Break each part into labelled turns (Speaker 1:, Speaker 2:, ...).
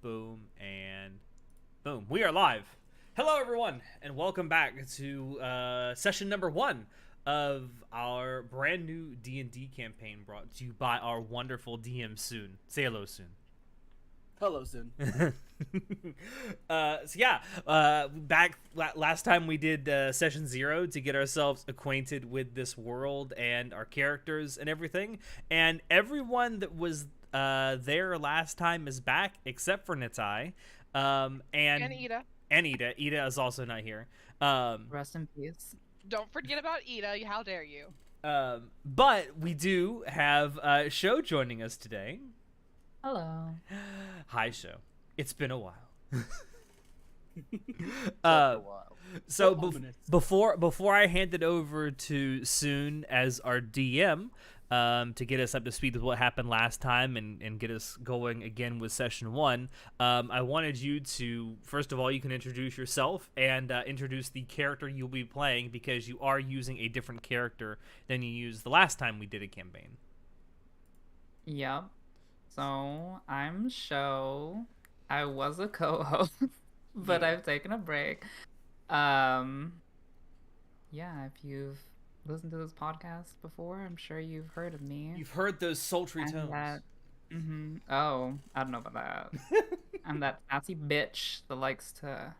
Speaker 1: Boom, and boom. We are live. Hello, everyone, and welcome back to session number 1 of our brand new D&D campaign brought to you by our wonderful DM, Soon. Say hello, Soon.
Speaker 2: Hello, Sin.
Speaker 1: Back last time we did session 0 to get ourselves acquainted with this world and our characters and everything, and everyone that was there last time is back except for Nitai, and
Speaker 3: Ida.
Speaker 1: And Ida is also not here.
Speaker 4: Rest in peace.
Speaker 3: Don't forget about Ida. How dare you?
Speaker 1: But we do have Sho joining us today.
Speaker 4: Hello.
Speaker 1: Hi, Sho. It's been a while. So before I hand it over to Soon as our DM to get us up to speed with what happened last time and get us going again with session 1, I wanted you to, first of all, you can introduce yourself and introduce the character you'll be playing, because you are using a different character than you used the last time we did a campaign.
Speaker 4: Yep. So I'm Sho. I was a co-host, but I've taken a break. Yeah, if you've listened to this podcast before, I'm sure you've heard of me.
Speaker 1: You've heard those sultry tones.
Speaker 4: Oh, I don't know about that. I'm that sassy bitch that likes to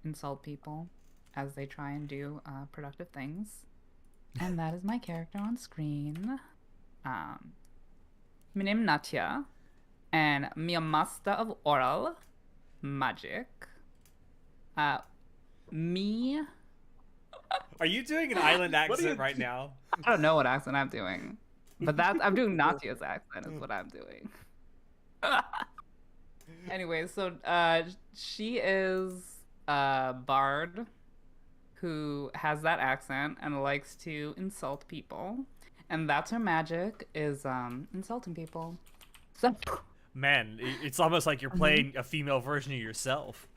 Speaker 4: insult people as they try and do productive things. And that is my character on screen. My name is Natya, and me a master of oral magic. Me.
Speaker 1: Are you doing an island accent right now?
Speaker 4: I don't know what accent I'm doing, but I'm doing Natya's accent is what I'm doing. Anyway, so she is a bard who has that accent and likes to insult people. And that's her magic, is insulting people. So,
Speaker 1: man, it's almost like you're playing a female version of yourself.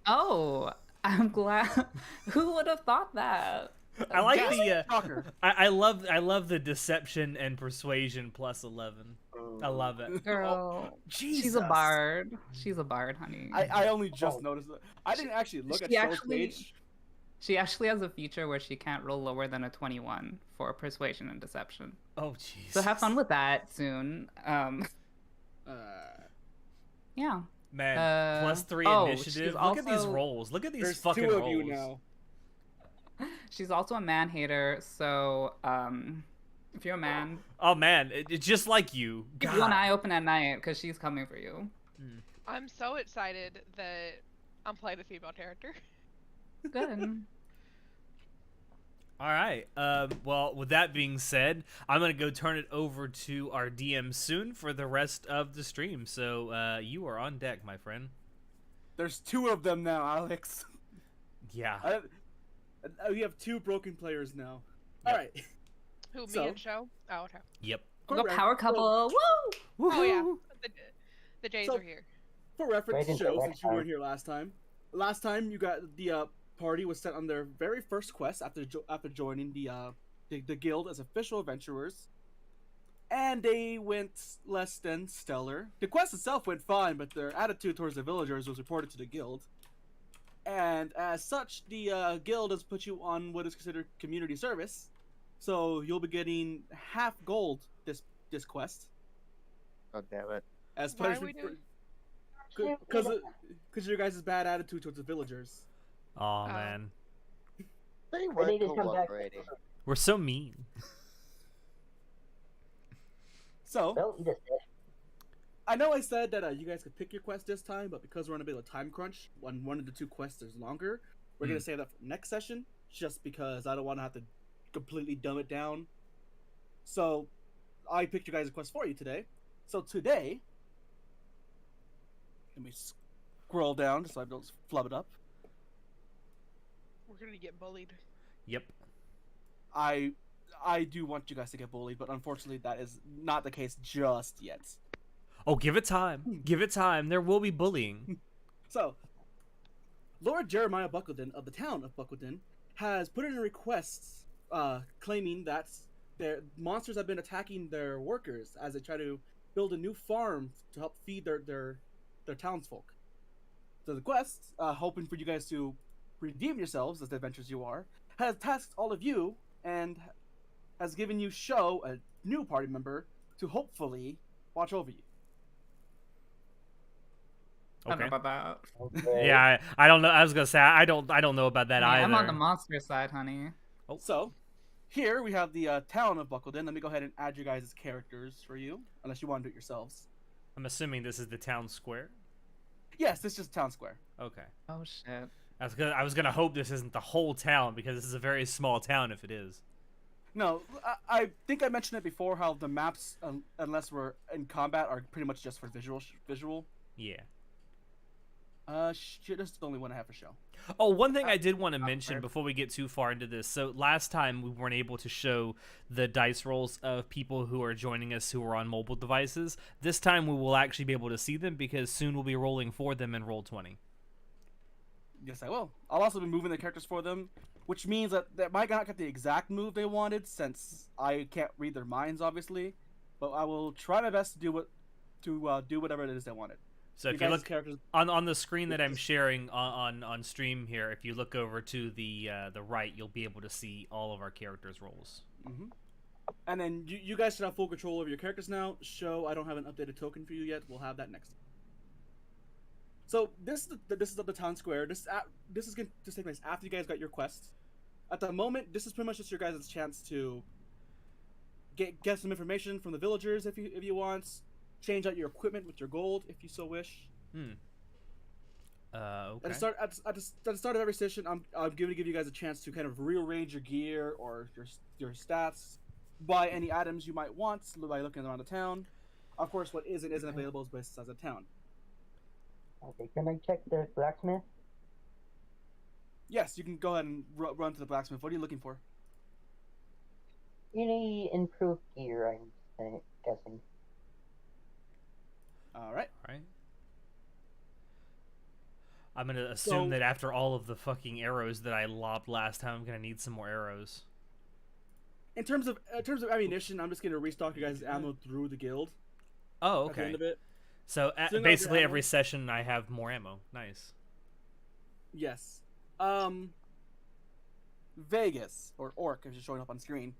Speaker 4: Oh, I'm glad. Who would have thought that?
Speaker 1: I like the I love the deception and persuasion plus 11. I love it.
Speaker 4: Girl,
Speaker 1: Jesus.
Speaker 4: She's a bard. She's a bard, honey.
Speaker 2: I only just noticed that. I didn't actually look at Show's page.
Speaker 4: She actually has a feature where she can't roll lower than a 21 for persuasion and deception.
Speaker 1: Oh, jeez.
Speaker 4: So have fun with that soon. Yeah.
Speaker 1: Man, +3 initiative. Look at these rolls. Look at these fucking rolls. There's 2 of you now.
Speaker 4: She's also a man-hater, so if you're a man...
Speaker 1: Oh, man, it's just like you.
Speaker 4: Keep one eye open at night, because she's coming for you.
Speaker 3: I'm so excited that I'm playing a female character.
Speaker 4: Good.
Speaker 1: All right. Well, with that being said, I'm going to go turn it over to our DM Soon for the rest of the stream. So you are on deck, my friend.
Speaker 2: There's 2 of them now, Alex.
Speaker 1: Yeah.
Speaker 2: We have 2 broken players now.
Speaker 1: Yep.
Speaker 2: All right.
Speaker 3: Who, me and Sho? Oh, okay.
Speaker 1: Yep.
Speaker 4: We'll go power couple. Woo!
Speaker 3: Oh, yeah. The Jays are here.
Speaker 2: For reference, Sho, since you weren't here last time you got the party was sent on their very first quest after joining the guild as official adventurers, and they went less than stellar. The quest itself went fine, but their attitude towards the villagers was reported to the guild, and as such, the guild has put you on what is considered community service. So you'll be getting half gold this quest.
Speaker 5: Oh, damn it!
Speaker 2: As punishment because your guys' bad attitude towards the villagers.
Speaker 1: Oh man,
Speaker 5: They were cooperating.
Speaker 1: we're so mean.
Speaker 2: So, I know I said that you guys could pick your quest this time, but because we're on a bit of a time crunch, one of the 2 quests is longer, we're gonna save that for next session, just because I don't want to have to completely dumb it down. So, I picked your guys' quest for you today. So today, let me scroll down so I don't flub it up.
Speaker 3: We're gonna get bullied.
Speaker 1: Yep.
Speaker 2: I do want you guys to get bullied, but unfortunately that is not the case just yet.
Speaker 1: Oh, give it time. Give it time. There will be bullying.
Speaker 2: So, Lord Jeremiah Buckledon of the town of Buckledon has put in a request claiming that their monsters have been attacking their workers as they try to build a new farm to help feed their townsfolk. So the quest, hoping for you guys to redeem yourselves as the adventurers you are, has tasked all of you and has given you Sho, a new party member, to hopefully watch over you.
Speaker 4: I don't know
Speaker 1: Okay.
Speaker 4: about that.
Speaker 6: Okay.
Speaker 1: Yeah, I don't know. I was gonna say I don't know about that
Speaker 4: Honey,
Speaker 1: either.
Speaker 4: I'm on the monster side, honey.
Speaker 1: Oh.
Speaker 2: So, here we have the town of Buckledon. Let me go ahead and add you guys as characters for you, unless you want to do it yourselves.
Speaker 1: I'm assuming this is the town square.
Speaker 2: Yes, this is just town square.
Speaker 1: Okay.
Speaker 4: Oh shit.
Speaker 1: I was gonna hope this isn't the whole town because this is a very small town if it is.
Speaker 2: No, I think I mentioned it before how the maps, unless we're in combat, are pretty much just for visual.
Speaker 1: Yeah.
Speaker 2: Shit, this is the only one I have for show.
Speaker 1: Oh, one thing I did want to mention before we get too far into this. So last time we weren't able to show the dice rolls of people who are joining us who are on mobile devices. This time we will actually be able to see them because soon we'll be rolling for them in Roll20.
Speaker 2: Yes, I will. I'll also be moving the characters for them, which means that they might not get the exact move they wanted since I can't read their minds, obviously. But I will try my best to do whatever it is they wanted.
Speaker 1: So if you look on the screen that I'm sharing on stream here, if you look over to the right, you'll be able to see all of our characters' roles.
Speaker 2: Mm-hmm. And then you guys should have full control over your characters now. Show I don't have an updated token for you yet. We'll have that next. So this is the town square. This is going to take place after you guys got your quest. At the moment, this is pretty much just your guys' chance to get some information from the villagers if you want. Change out your equipment with your gold if you so wish.
Speaker 1: Okay.
Speaker 2: At the start of every session, I'm going to give you guys a chance to kind of rearrange your gear or your stats, buy any items you might want by looking around the town. Of course, what isn't available is based as a town.
Speaker 6: Okay, can I check the blacksmith?
Speaker 2: Yes, you can go ahead and run to the blacksmith. What are you looking for?
Speaker 6: Any improved gear, I'm guessing.
Speaker 2: All right.
Speaker 1: I'm gonna assume that after all of the fucking arrows that I lobbed last time, I'm gonna need some more arrows.
Speaker 2: In terms of ammunition, I'm just gonna restock you guys' ammo through the guild.
Speaker 1: Oh,
Speaker 2: At the
Speaker 1: okay.
Speaker 2: end of it.
Speaker 1: So basically every session I have more ammo. Nice.
Speaker 2: Yes. Vegas or Orc is just showing up on screen.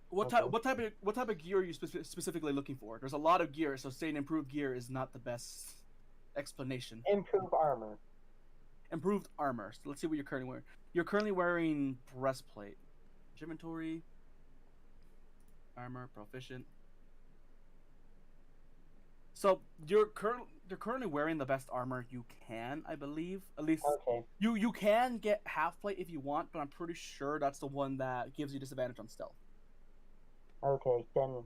Speaker 2: What type of gear are you specifically looking for? There's a lot of gear, so saying improved gear is not the best explanation.
Speaker 6: Improved armor.
Speaker 2: Improved armor. So let's see what you're currently wearing. You're currently wearing breastplate. Inventory. Armor proficient. So you're currently wearing the best armor you can, I believe. At least
Speaker 6: okay.
Speaker 2: You can get half plate if you want, but I'm pretty sure that's the one that gives you disadvantage on stealth.
Speaker 6: Okay, then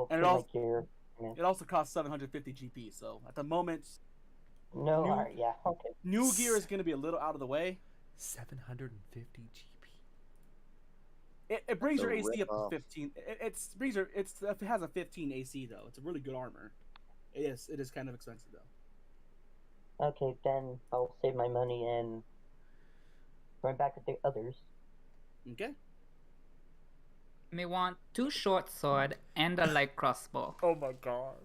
Speaker 2: And
Speaker 6: it
Speaker 2: also costs 750 GP. So at the moment,
Speaker 6: no, yeah, okay.
Speaker 2: New gear is going to be a little out of the way.
Speaker 1: 750 GP.
Speaker 2: It brings your AC up to 15. It has a 15 AC though. It's a really good armor. It is kind of expensive though.
Speaker 6: Okay, then I'll save my money and run back with the others.
Speaker 2: Okay.
Speaker 4: Me want 2 short sword and a light crossbow.
Speaker 1: Oh my god.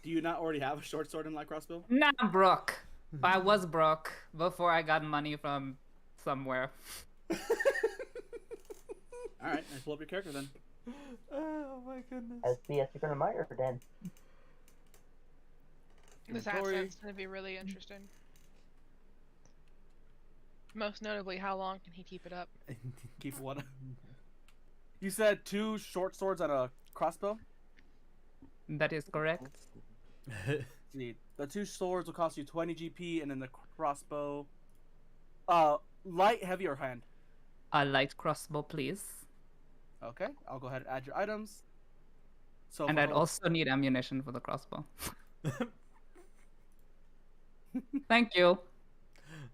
Speaker 2: Do you not already have a short sword and light crossbow?
Speaker 4: Nah, I'm broke. I was broke before I got money from somewhere.
Speaker 2: Alright, let's pull up your character then.
Speaker 1: Oh my goodness.
Speaker 6: As the secret admirer then.
Speaker 3: This accent's going to be really interesting. Most notably, how long can he keep it up?
Speaker 2: Keep what? You said 2 short swords and a crossbow?
Speaker 4: That is correct.
Speaker 2: See, the 2 swords will cost you 20 GP, and then the crossbow... light, heavy, or hand?
Speaker 4: A light crossbow, please.
Speaker 2: Okay, I'll go ahead and add your items. So
Speaker 4: And I'd also need ammunition for the crossbow. Thank you.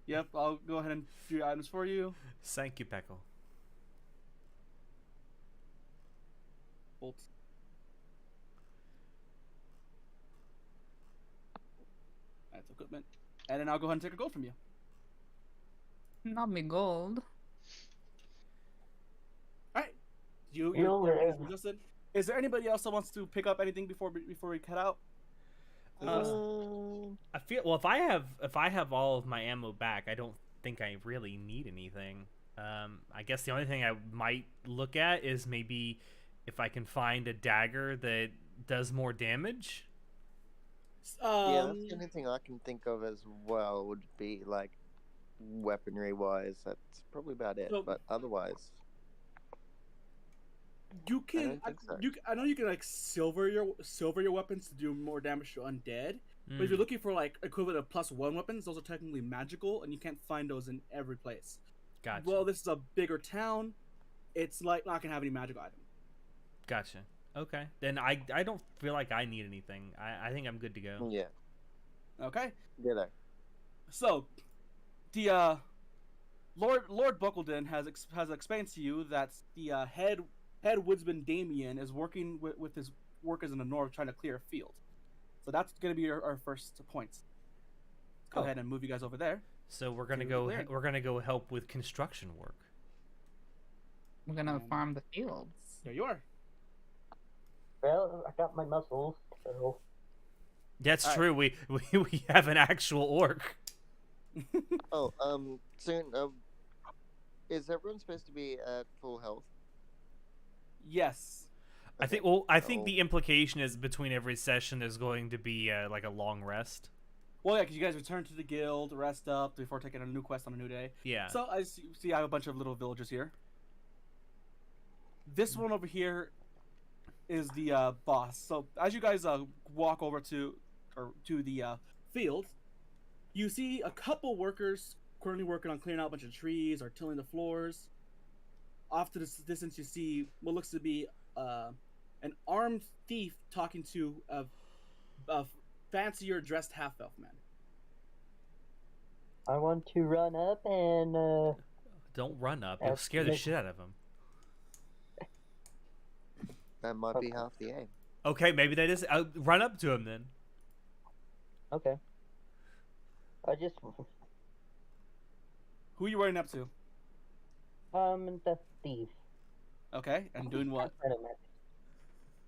Speaker 2: Yep, I'll go ahead and do your items for you.
Speaker 1: Thank you, Pecco.
Speaker 2: Bolts. That's equipment. And then I'll go ahead and take a gold from you.
Speaker 4: Not me gold.
Speaker 2: Alright.
Speaker 6: You'll live.
Speaker 2: Is there anybody else that wants to pick up anything before we cut out?
Speaker 1: I feel well. If I have all of my ammo back, I don't think I really need anything. I guess the only thing I might look at is maybe if I can find a dagger that does more damage.
Speaker 5: Yeah, that's the only thing I can think of as well would be like weaponry wise. That's probably about it.
Speaker 2: So-
Speaker 5: but otherwise,
Speaker 2: You can.
Speaker 5: I don't think so.
Speaker 2: I know you can like silver your weapons to do more damage to undead. But if you're
Speaker 1: Mm,
Speaker 2: looking for like equivalent of +1 weapons, those are technically magical, and you can't find those in every place.
Speaker 1: gotcha.
Speaker 2: Well, this is a bigger town. It's like not gonna have any magical item.
Speaker 1: Gotcha. Okay. Then I don't feel like I need anything. I think I'm good to go.
Speaker 5: yeah,
Speaker 2: Okay.
Speaker 5: ditto.
Speaker 2: So, the Lord Buckledon has explained to you that the head woodsman Damien is working with his workers in the north trying to clear a field. So that's gonna be our first point. Go
Speaker 1: Oh.
Speaker 2: ahead and move you guys over there.
Speaker 1: So we're gonna
Speaker 2: To
Speaker 1: go.
Speaker 2: clearing.
Speaker 1: We're gonna go help with construction work.
Speaker 4: We're gonna farm the fields.
Speaker 2: There you are.
Speaker 6: Well, I got my muscles, so
Speaker 1: That's
Speaker 2: All right.
Speaker 1: true. We have an actual orc.
Speaker 5: Oh, soon. Is everyone supposed to be at full health?
Speaker 2: Yes.
Speaker 1: I think.
Speaker 5: Okay,
Speaker 1: Well, I think
Speaker 5: so-
Speaker 1: the implication is between every session there's going to be like a long rest.
Speaker 2: Well, yeah, because you guys return to the guild, rest up before taking a new quest on a new day.
Speaker 1: Yeah.
Speaker 2: So I see I have a bunch of little villagers here. This one over here is the boss. So as you guys walk over to the field, you see a couple workers currently working on clearing out a bunch of trees or tilling the floors. Off to the distance, you see what looks to be an armed thief talking to a fancier dressed half elf man.
Speaker 6: I want to run up and
Speaker 1: Don't run up. You'll scare the shit out of him.
Speaker 5: That might be half the aim.
Speaker 1: Okay, maybe that is. Run up to him then.
Speaker 6: okay. I just
Speaker 2: Who are you running up to?
Speaker 6: the thief.
Speaker 2: Okay, and doing what?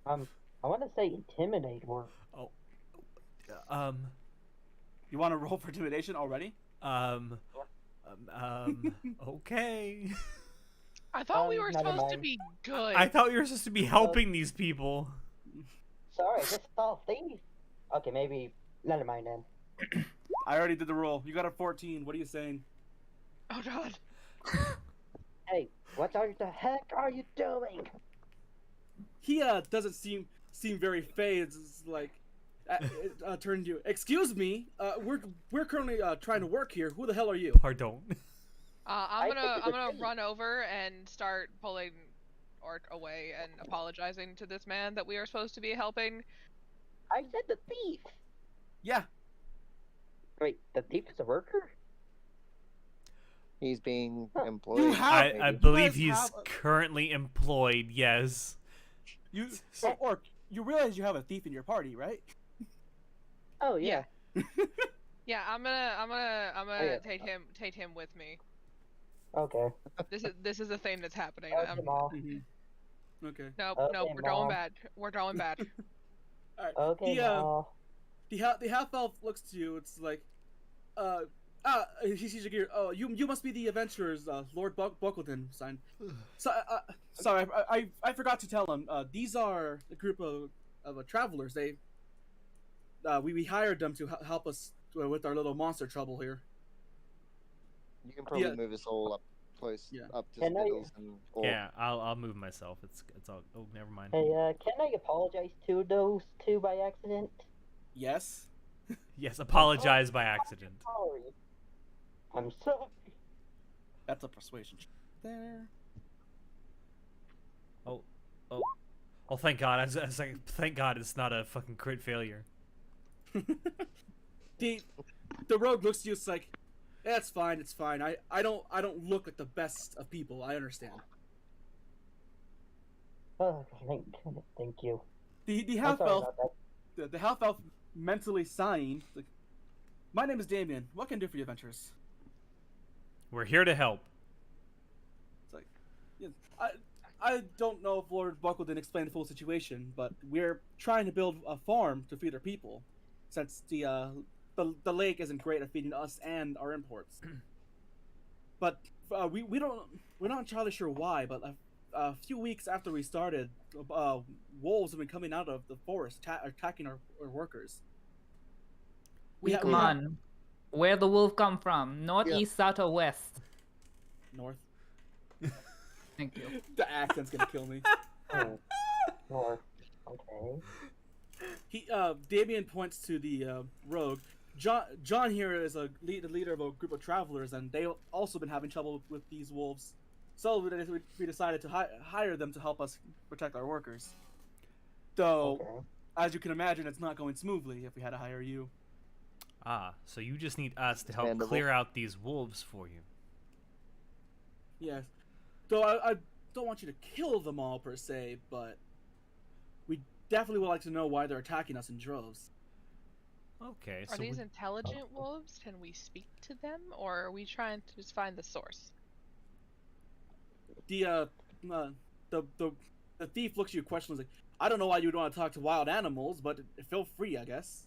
Speaker 6: I want to say intimidate or
Speaker 2: You want to roll for intimidation already?
Speaker 1: Okay.
Speaker 3: I thought we were
Speaker 6: Never
Speaker 3: supposed to
Speaker 6: mind.
Speaker 3: be good.
Speaker 1: I thought you were supposed to be helping these people.
Speaker 6: sorry, just saw thief. Okay, maybe never mind then.
Speaker 2: I already did the roll. You got a 14. What are you saying?
Speaker 3: Oh god.
Speaker 6: Hey, what the heck are you doing?
Speaker 2: He doesn't seem very phased. It's like turned to you. Excuse me. We're currently trying to work here. Who the hell are you?
Speaker 1: Pardon.
Speaker 3: I'm
Speaker 6: I think it's
Speaker 3: gonna
Speaker 6: a thief.
Speaker 3: run over and start pulling Orc away and apologizing to this man that we are supposed to be helping.
Speaker 6: I said the thief.
Speaker 2: Yeah.
Speaker 6: Wait, the thief is a worker?
Speaker 5: He's being
Speaker 6: Huh.
Speaker 5: employed.
Speaker 2: You have-
Speaker 1: I
Speaker 2: you
Speaker 1: believe
Speaker 2: guys
Speaker 1: he's
Speaker 2: have a-
Speaker 1: currently employed. Yes.
Speaker 2: You or you realize you have a thief in your party, right?
Speaker 6: Oh yeah.
Speaker 3: Yeah, I'm gonna
Speaker 6: yeah.
Speaker 3: take him with me.
Speaker 6: Okay.
Speaker 3: This is a thing that's happening.
Speaker 6: Okay, Mom.
Speaker 2: Okay.
Speaker 3: Nope,
Speaker 6: Okay,
Speaker 3: we're going
Speaker 6: Mom.
Speaker 3: bad. We're going bad.
Speaker 2: All right.
Speaker 6: Okay,
Speaker 2: The,
Speaker 6: Ma.
Speaker 2: the half elf looks to you. It's like, he sees your gear. Oh, you must be the adventurers, Lord Buckleton. Sign. So, sorry, I forgot to tell him. These are a group of travelers. They, we hired them to help us with our little monster trouble here.
Speaker 5: You can probably
Speaker 2: Yeah.
Speaker 5: move us all up close,
Speaker 2: Yeah.
Speaker 5: up to
Speaker 6: Can I-
Speaker 5: Spittles and Orc.
Speaker 1: Yeah, I'll move myself. It's all. Oh, never mind.
Speaker 6: Hey, can I apologize to those two by accident?
Speaker 2: Yes.
Speaker 1: Yes, apologize by accident.
Speaker 6: Sorry. I'm sorry.
Speaker 2: That's a persuasion. There.
Speaker 1: Oh, thank God! I was like, thank God it's not a fucking crit failure.
Speaker 2: The rogue looks to you. It's like, yeah, it's fine. It's fine. I don't look like the best of people. I understand.
Speaker 6: Oh, thank you.
Speaker 2: The
Speaker 6: I'm
Speaker 2: half
Speaker 6: sorry
Speaker 2: elf
Speaker 6: about that.
Speaker 2: the half elf mentally sighing. Like, my name is Damien. What can I do for you, adventurers?
Speaker 1: We're here to help.
Speaker 2: It's like, yeah, I don't know if Lord Buckle didn't explain the full situation, but we're trying to build a farm to feed our people, since the lake isn't great at feeding us and our imports. But we're not entirely sure why. But a few weeks after we started, wolves have been coming out of the forest, attacking our workers.
Speaker 4: Come on. Where the wolf come from? North, east, south, or west?
Speaker 2: North.
Speaker 4: Thank you.
Speaker 2: The accent's gonna kill me.
Speaker 6: North. Okay.
Speaker 2: Damien points to the rogue. John here is the leader of a group of travelers, and they've also been having trouble with these wolves. So we decided to hire them to help us protect our workers. Though, as you can imagine, it's not going smoothly if we had to hire you.
Speaker 1: Ah, so you just need us to help clear out these wolves for you.
Speaker 2: Yes. Though I don't want you to kill them all per se, but we definitely would like to know why they're attacking us in droves.
Speaker 1: Okay.
Speaker 3: Are these intelligent wolves? Can we speak to them, or are we trying to just find the source?
Speaker 2: The thief looks at you questioningly, like, I don't know why you would want to talk to wild animals, but feel free, I guess.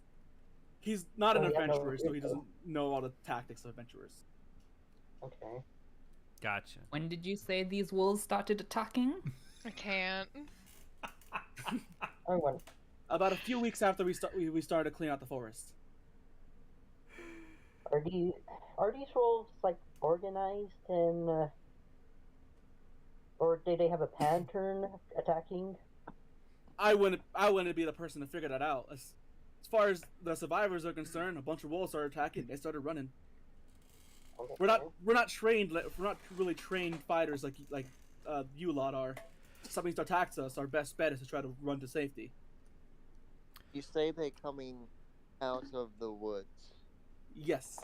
Speaker 2: He's not an adventurer, so he doesn't know all the tactics of adventurers.
Speaker 6: Okay.
Speaker 1: Gotcha.
Speaker 4: When did you say these wolves started attacking?
Speaker 3: I can't.
Speaker 2: About a few weeks after we started to clean out the forest.
Speaker 6: Are these wolves like organized and or do they have a pattern attacking?
Speaker 2: I wouldn't be the person to figure that out. As far as the survivors are concerned, a bunch of wolves started attacking. They started running.
Speaker 6: Okay.
Speaker 2: We're not trained. We're not really trained fighters like you lot are. If something attacks us, our best bet is to try to run to safety.
Speaker 5: You say they're coming out of the woods.
Speaker 2: Yes.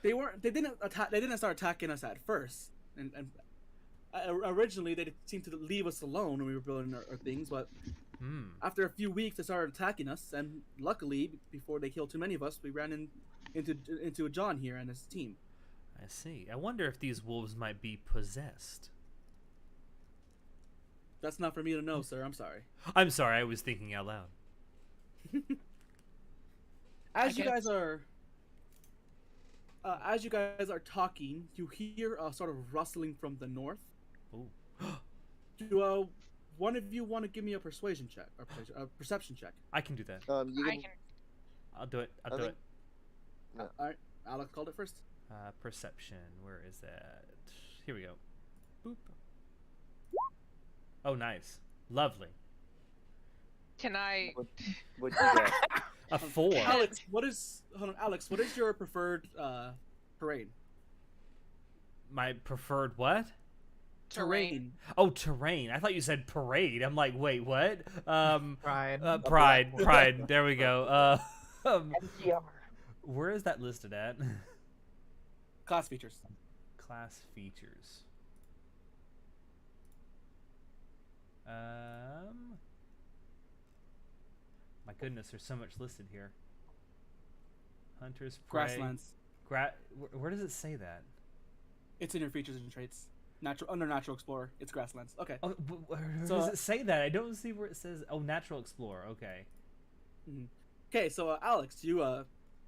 Speaker 2: They didn't start attacking us at first, and originally they originally to leave us alone when we were building our things, but after a few weeks they started attacking us, and luckily before they killed too many of us, we ran into John here and his team.
Speaker 1: I see. I wonder if these wolves might be possessed.
Speaker 2: That's not for me to know, sir. I'm sorry.
Speaker 1: I'm sorry. I was thinking out loud.
Speaker 2: As you guys are talking, you hear a sort of rustling from the north.
Speaker 1: Oh.
Speaker 2: Do one of you want to give me a persuasion check or a perception check?
Speaker 1: I can do that.
Speaker 3: I can.
Speaker 1: I'll do it. I'll do it.
Speaker 2: No. All right, Alex called it first.
Speaker 1: Perception. Where is that? Here we go. Boop. Oh, nice. Lovely.
Speaker 3: Can I?
Speaker 5: What'd you get?
Speaker 1: A 4.
Speaker 2: Alex, what is your preferred terrain?
Speaker 1: My preferred what?
Speaker 2: Terrain.
Speaker 1: Oh, terrain. I thought you said parade. I'm like, wait, what?
Speaker 4: Pride.
Speaker 1: Pride. There we go.
Speaker 6: MCR.
Speaker 1: Where is that listed at?
Speaker 2: Class features.
Speaker 1: Class features. My goodness, there's so much listed here. Hunters, prey.
Speaker 2: Grasslands.
Speaker 1: Where does it say that?
Speaker 2: It's in your features and traits. Under natural explorer, it's grasslands. Okay.
Speaker 1: Oh, where does it say that? I don't see where it says. Oh, natural explorer. Okay.
Speaker 2: Okay, so Alex, you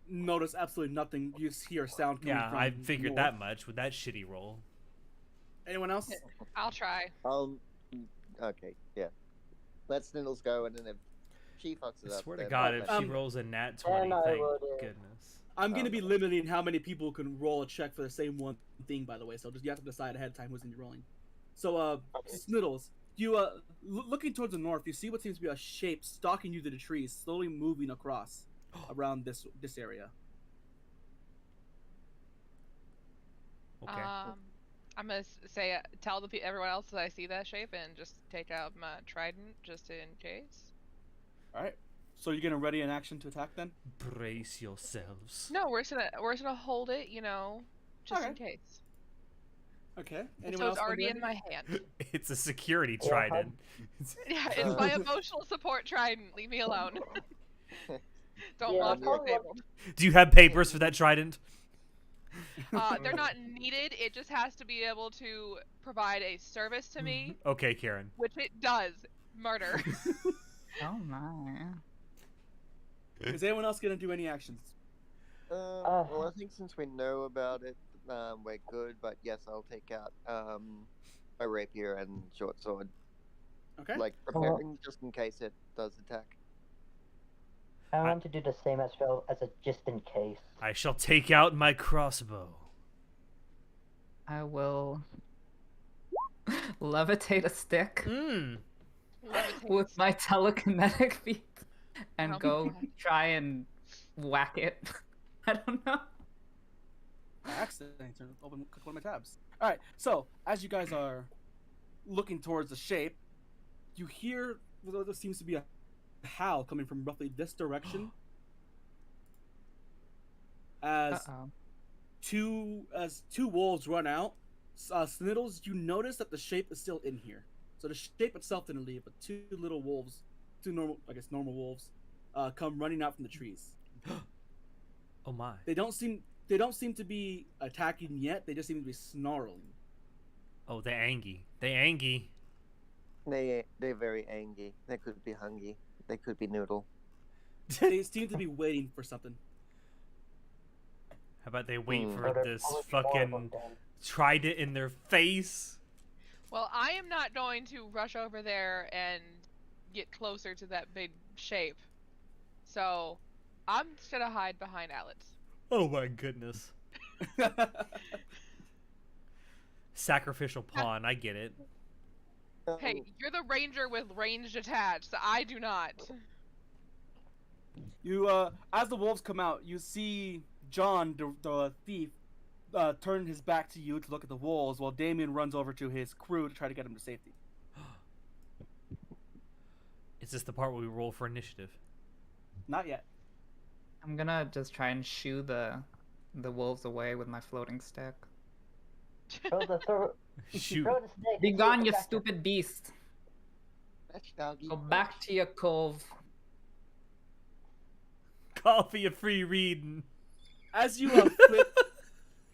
Speaker 2: notice absolutely nothing. You hear a sound coming from.
Speaker 1: Yeah, I figured
Speaker 2: north.
Speaker 1: that much with that shitty roll.
Speaker 2: Anyone else?
Speaker 3: I'll try.
Speaker 5: Okay, yeah. Let Snindles go, and then if she fucks it up,
Speaker 1: I swear to God, if she rolls a nat 20, thank goodness.
Speaker 2: I'm gonna be limiting how many people can roll a check for the same one thing, by the way. So you have to decide ahead of time who's gonna be rolling. So, Sniddles, you looking towards the north, you see what seems to be a shape stalking you to the trees, slowly moving across around this area.
Speaker 1: Okay.
Speaker 3: I'm gonna say tell everyone else that I see that shape and just take out my trident just in case.
Speaker 2: All right. So you're gonna ready an action to attack then?
Speaker 1: Brace yourselves.
Speaker 3: No, we're just gonna hold it, just in case.
Speaker 2: Okay.
Speaker 3: So it's already in my hand.
Speaker 1: It's a security trident.
Speaker 3: Yeah, it's my emotional support trident. Leave me alone. Don't block me disabled.
Speaker 1: Do you have papers for that trident?
Speaker 3: They're not needed. It just has to be able to provide a service to me,
Speaker 1: Okay, Karen.
Speaker 3: which it does. Murder.
Speaker 4: Oh my.
Speaker 2: Is anyone else gonna do any actions?
Speaker 5: Well, I think since we know about it, we're good. But yes, I'll take out a rapier and short sword,
Speaker 2: Okay.
Speaker 5: like preparing just in case it does attack.
Speaker 6: I want to do the same as well as a just in case.
Speaker 1: I shall take out my crossbow.
Speaker 4: I will levitate a stick
Speaker 1: Mm.
Speaker 4: with my telekinetic feet and
Speaker 3: Oh
Speaker 4: go
Speaker 3: my God.
Speaker 4: try and whack it. I don't know.
Speaker 2: I accidentally click one of my tabs. All right. So as you guys are looking towards the shape, you hear there seems to be a howl coming from roughly this direction. As
Speaker 4: Uh-oh.
Speaker 2: two wolves run out, Sniddles, you notice that the shape is still in here. So the shape itself didn't leave, but two little wolves, normal wolves, come running out from the trees.
Speaker 1: Oh my.
Speaker 2: They don't seem to be attacking yet. They just seem to be snarling.
Speaker 1: Oh, they're angry. They angry.
Speaker 5: They're very angry. They could be hungry. They could be noodle.
Speaker 2: They seem to be waiting for something.
Speaker 1: How about they wait
Speaker 5: Hmm.
Speaker 1: for
Speaker 6: So there's
Speaker 1: this
Speaker 6: probably more of them
Speaker 1: fucking
Speaker 6: then.
Speaker 1: trident in their face?
Speaker 3: Well, I am not going to rush over there and get closer to that big shape. So, I'm just gonna hide behind Alex.
Speaker 1: Oh my goodness. Sacrificial pawn, I get it.
Speaker 3: Hey, you're the ranger with ranged attached, so I do not.
Speaker 2: You, as the wolves come out, you see John, the thief, turn his back to you to look at the wolves, while Damien runs over to his crew to try to get him to safety.
Speaker 1: Is this the part where we roll for initiative?
Speaker 2: Not yet.
Speaker 4: I'm gonna just try and shoo the wolves away with my floating stick.
Speaker 6: Throw the
Speaker 1: Shoot.
Speaker 6: throw the snake.
Speaker 4: Be
Speaker 6: and
Speaker 4: gone,
Speaker 6: see
Speaker 4: you
Speaker 6: if it's
Speaker 4: stupid beast!
Speaker 5: Fetch, doggy,
Speaker 4: Go
Speaker 5: fetch.
Speaker 4: back to your cove.
Speaker 1: Coffee a free reading.
Speaker 2: As you
Speaker 1: I'm sorry,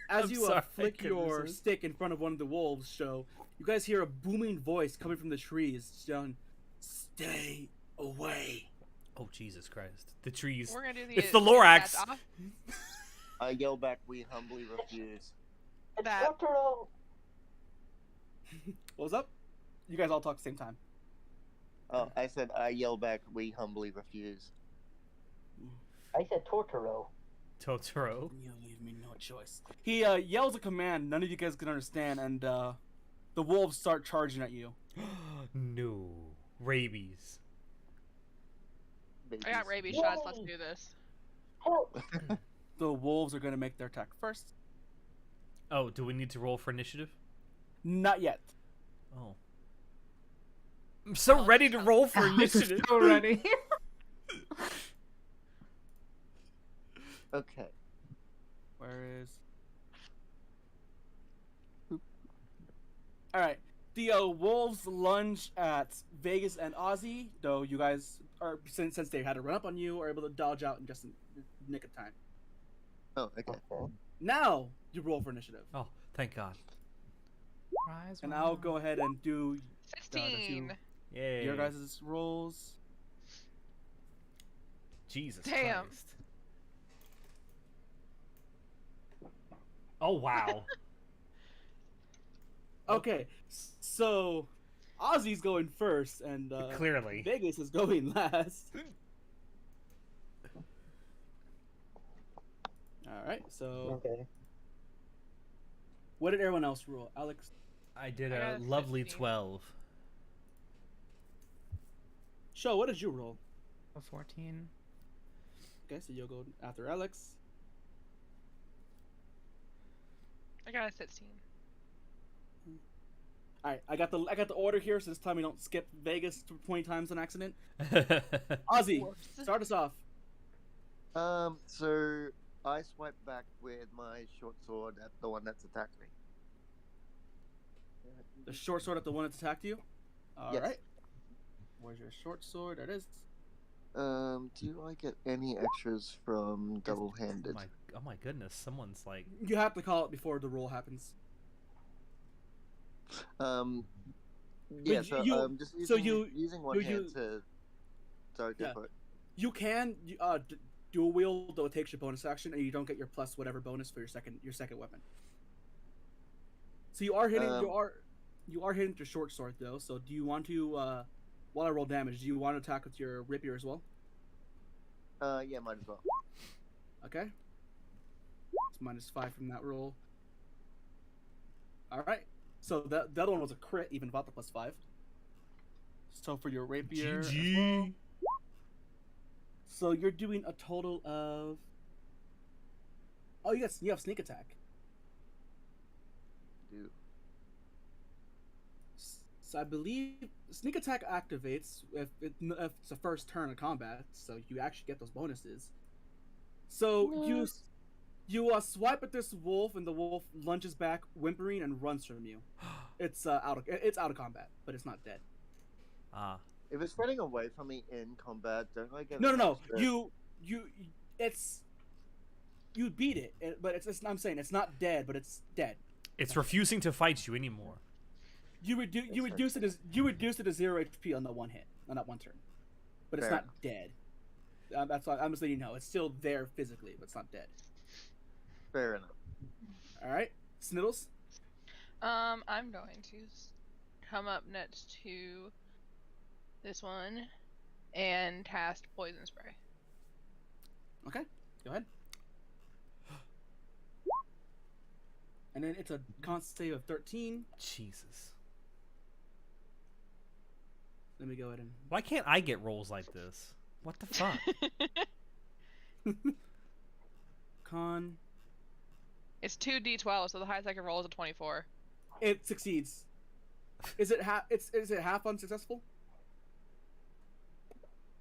Speaker 1: I
Speaker 2: flick
Speaker 1: couldn't
Speaker 2: your
Speaker 1: resist.
Speaker 2: stick in front of one of the wolves, you guys hear a booming voice coming from the trees, yelling, "Stay away!"
Speaker 1: Oh Jesus Christ! The trees.
Speaker 3: We're gonna do the.
Speaker 1: It's the Lorax.
Speaker 3: that's off-
Speaker 5: I yell back, we humbly refuse.
Speaker 6: It's
Speaker 3: That-
Speaker 6: Totoro!
Speaker 2: What was up? You guys all talk at the same time.
Speaker 5: Oh, I said, I yell back, we humbly refuse.
Speaker 6: I said Totoro.
Speaker 1: Totoro.
Speaker 2: You leave me no choice. He yells a command none of you guys can understand, and the wolves start charging at you.
Speaker 1: No. Rabies.
Speaker 3: I got rabies shots. Let's do this.
Speaker 6: Help!
Speaker 2: The wolves are going to make their attack first.
Speaker 1: Oh, do we need to roll for initiative?
Speaker 2: Not yet.
Speaker 1: Oh. I'm so
Speaker 3: Oh,
Speaker 1: ready to
Speaker 3: that's
Speaker 1: roll for
Speaker 4: Alex is
Speaker 1: initiative.
Speaker 4: so ready.
Speaker 5: Okay.
Speaker 2: Where is? All right. The wolves lunge at Vegas and Ozzy, though you guys are since they had to run up on you, are able to dodge out in just a nick of time.
Speaker 5: Oh, okay.
Speaker 6: Okay.
Speaker 2: Now you roll for initiative,
Speaker 1: Oh, thank God.
Speaker 4: Rise
Speaker 2: and
Speaker 4: one
Speaker 2: I'll
Speaker 4: up.
Speaker 2: go ahead and do
Speaker 3: 16.
Speaker 1: Yay.
Speaker 2: your guys' rolls.
Speaker 1: Jesus
Speaker 3: Damn.
Speaker 1: Christ. Oh, wow.
Speaker 2: Okay, so Ozzy's going first, and
Speaker 1: Clearly.
Speaker 2: Vegas is going last. All right. So,
Speaker 6: Okay.
Speaker 2: what did everyone else roll? Alex.
Speaker 1: I did
Speaker 3: I
Speaker 1: a
Speaker 3: got a
Speaker 1: lovely
Speaker 3: 15.
Speaker 1: 12.
Speaker 2: Show. What did you roll?
Speaker 4: A 14.
Speaker 2: Okay, so you'll go after Alex.
Speaker 3: I got a 16.
Speaker 2: All right, I got the order here, so this time we don't skip Vegas 20 times on accident.
Speaker 1: Oh,
Speaker 2: Ozzy,
Speaker 3: Whoops.
Speaker 2: start us off.
Speaker 5: So I swipe back with my short sword at the one that's attacked me.
Speaker 2: The short sword at the one that's attacked you. All right.
Speaker 5: Yes.
Speaker 2: Where's your short sword? There it is.
Speaker 5: Do I get any extras from double-handed?
Speaker 1: my oh my goodness, someone's like.
Speaker 2: You have to call it before the roll happens.
Speaker 5: Yeah.
Speaker 2: So
Speaker 5: using one hand to. Sorry, go for it.
Speaker 2: You can dual wield, though it takes your bonus action, and you don't get your plus whatever bonus for your second weapon. So you are hitting you are hitting your short sword though. So do you want to while I roll damage, do you want to attack with your rapier as well?
Speaker 5: Yeah, might as well.
Speaker 2: Okay. It's -5 from that roll. All right. So the other one was a crit, even without the +5. So for your rapier,
Speaker 1: GG.
Speaker 2: as well, so you're doing a total of. Oh, you have sneak attack.
Speaker 5: Do.
Speaker 2: So I believe sneak attack activates if it's the first turn of combat, so you actually get those bonuses. So you swipe at this wolf, and the wolf lunges back, whimpering, and runs from you. It's out of combat, but it's not dead.
Speaker 5: If it's running away from me in combat, don't I get?
Speaker 2: No. You beat it, but I'm saying it's not dead, but it's dead.
Speaker 1: It's refusing to fight you anymore.
Speaker 2: You reduce it to 0 HP on that one hit, on that one turn, but it's not dead. That's why I'm just letting you know it's still there physically, but it's not dead.
Speaker 5: Fair enough.
Speaker 2: All right, Sniddles.
Speaker 3: I'm going to come up next to this one and cast poison spray.
Speaker 2: Okay, go ahead. And then it's a con save of 13.
Speaker 1: Jesus.
Speaker 2: Let me go ahead and.
Speaker 1: Why can't I get rolls like this? What the fuck?
Speaker 2: Con.
Speaker 3: It's 2d12, so the highest I can roll is a 24.
Speaker 2: It succeeds. Is it half unsuccessful?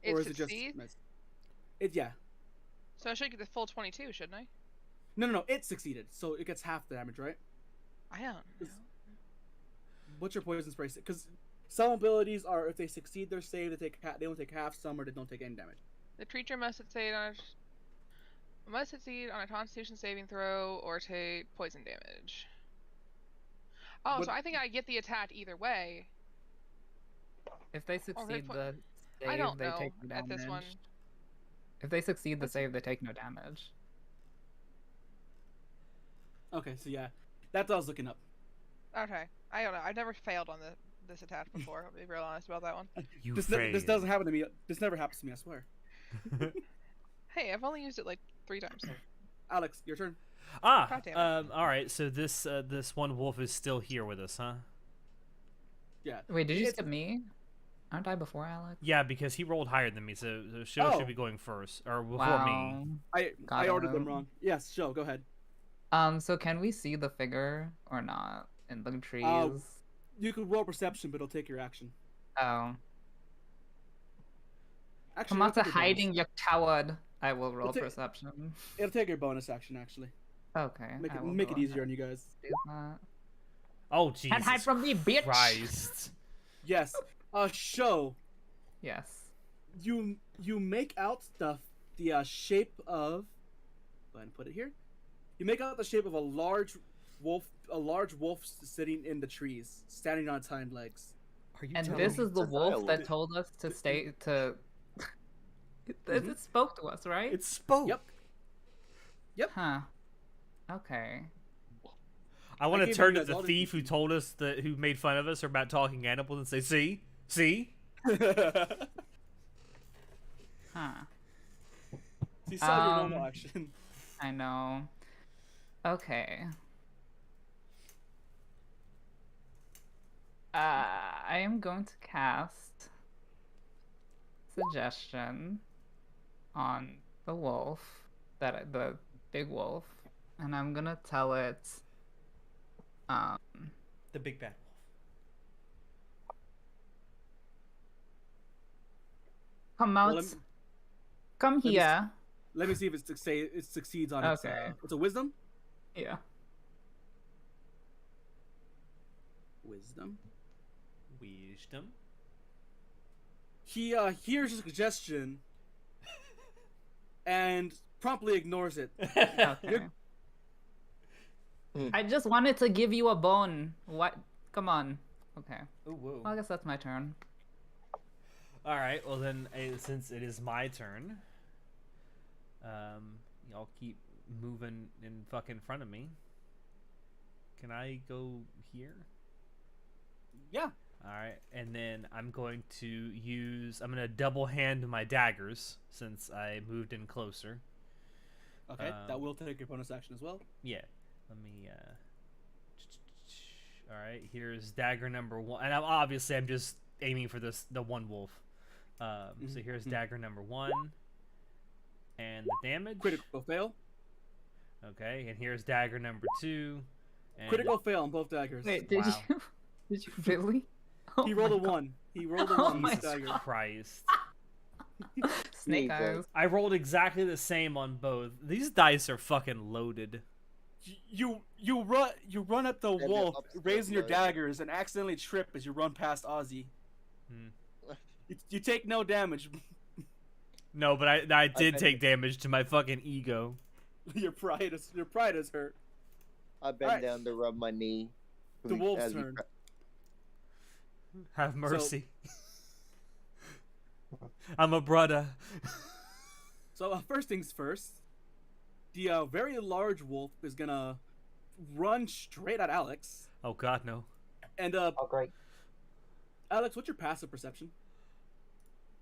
Speaker 3: Or is it just miss?
Speaker 2: Yeah.
Speaker 3: So I should get the full 22, shouldn't I?
Speaker 2: No. It succeeded, so it gets half the damage, right?
Speaker 3: I don't know.
Speaker 2: What's your poison spray? Because some abilities are, if they succeed their save, they don't take half. Some or they don't take any damage.
Speaker 3: The creature must succeed on a Constitution saving throw or take poison damage. Oh, so I think I get the attack either way.
Speaker 4: If they succeed the save,
Speaker 3: I don't
Speaker 4: they
Speaker 3: know
Speaker 4: take no damage.
Speaker 3: at this one.
Speaker 4: If they succeed the save, they take no damage.
Speaker 2: Okay, so yeah, that's what I was looking up.
Speaker 3: Okay, I don't know. I've never failed on this attack before. I'll be real honest about that one.
Speaker 2: This doesn't happen to me. This never happens to me. I swear.
Speaker 3: Hey, I've only used it like 3 times.
Speaker 2: Alex, your turn.
Speaker 1: All right. So this one wolf is still here with us, huh?
Speaker 2: Yeah.
Speaker 4: Wait, did you skip me? Aren't I before Alex?
Speaker 1: Yeah, because he rolled higher than me, so Sho should be going first or before me.
Speaker 2: I ordered them wrong. Yes, Sho, go ahead.
Speaker 4: So can we see the figure or not in the trees?
Speaker 2: You could roll perception, but it'll take your action.
Speaker 4: Oh.
Speaker 2: Actually,
Speaker 4: Come out to hiding, you coward. I will roll perception.
Speaker 2: It'll take your bonus action, actually.
Speaker 4: Okay.
Speaker 2: Make it easier on you guys.
Speaker 1: Oh, Jesus.
Speaker 4: Can't hide from me, bitch!
Speaker 1: Christ.
Speaker 2: Yes. Sho.
Speaker 4: Yes.
Speaker 2: You make out the shape of. Go ahead and put it here. You make out the shape of a large wolf sitting in the trees, standing on its hind legs.
Speaker 4: And this is the wolf that told us to stay to. It spoke to us, right?
Speaker 1: It spoke.
Speaker 2: Yep.
Speaker 4: Huh. Okay.
Speaker 1: I want to turn to the thief who told us who made fun of us about talking animals and say, "See."
Speaker 4: Huh.
Speaker 2: He saw your normal action.
Speaker 4: I know. Okay. I am going to cast Suggestion on the wolf, the big wolf, and I'm gonna tell it.
Speaker 1: The big bad wolf.
Speaker 4: Come out. Come here.
Speaker 2: Let me see if it succeeds on its. It's a wisdom.
Speaker 4: Yeah.
Speaker 2: Wisdom. He hears a suggestion, and promptly ignores it.
Speaker 4: Okay. I just wanted to give you a bone. What? Come on. Okay.
Speaker 1: Ooh, whoa.
Speaker 4: Well, I guess that's my turn.
Speaker 1: All right. Well, then, since it is my turn, y'all keep moving in fucking front of me. Can I go here?
Speaker 2: Yeah.
Speaker 1: All right, and then I'm going to double hand my daggers since I moved in closer.
Speaker 2: Okay, that will take your bonus action as well.
Speaker 1: Yeah. Let me. All right. Here's dagger number 1, and I'm just aiming for the one wolf. So here's dagger number 1, and the damage.
Speaker 2: Critical fail.
Speaker 1: Okay, and here's dagger number 2. And
Speaker 2: Critical fail on both daggers.
Speaker 4: Wait, did you? Did you really?
Speaker 2: He rolled a 1. He rolled a 1.
Speaker 4: my
Speaker 1: Jesus Christ.
Speaker 4: Snake eyes.
Speaker 1: I rolled exactly the same on both. These dice are fucking loaded.
Speaker 2: You run at the wolf, raising your daggers, and accidentally trip as you run past Ozzy. You take no damage.
Speaker 1: No, but I did take damage to my fucking ego.
Speaker 2: Your pride is hurt.
Speaker 5: I bend down to rub my knee.
Speaker 2: The wolf's turn.
Speaker 1: Have mercy. I'm a brother.
Speaker 2: So first things first, the very large wolf is gonna run straight at Alex.
Speaker 1: Oh God, no.
Speaker 2: And
Speaker 6: Oh, great.
Speaker 2: Alex, what's your passive perception?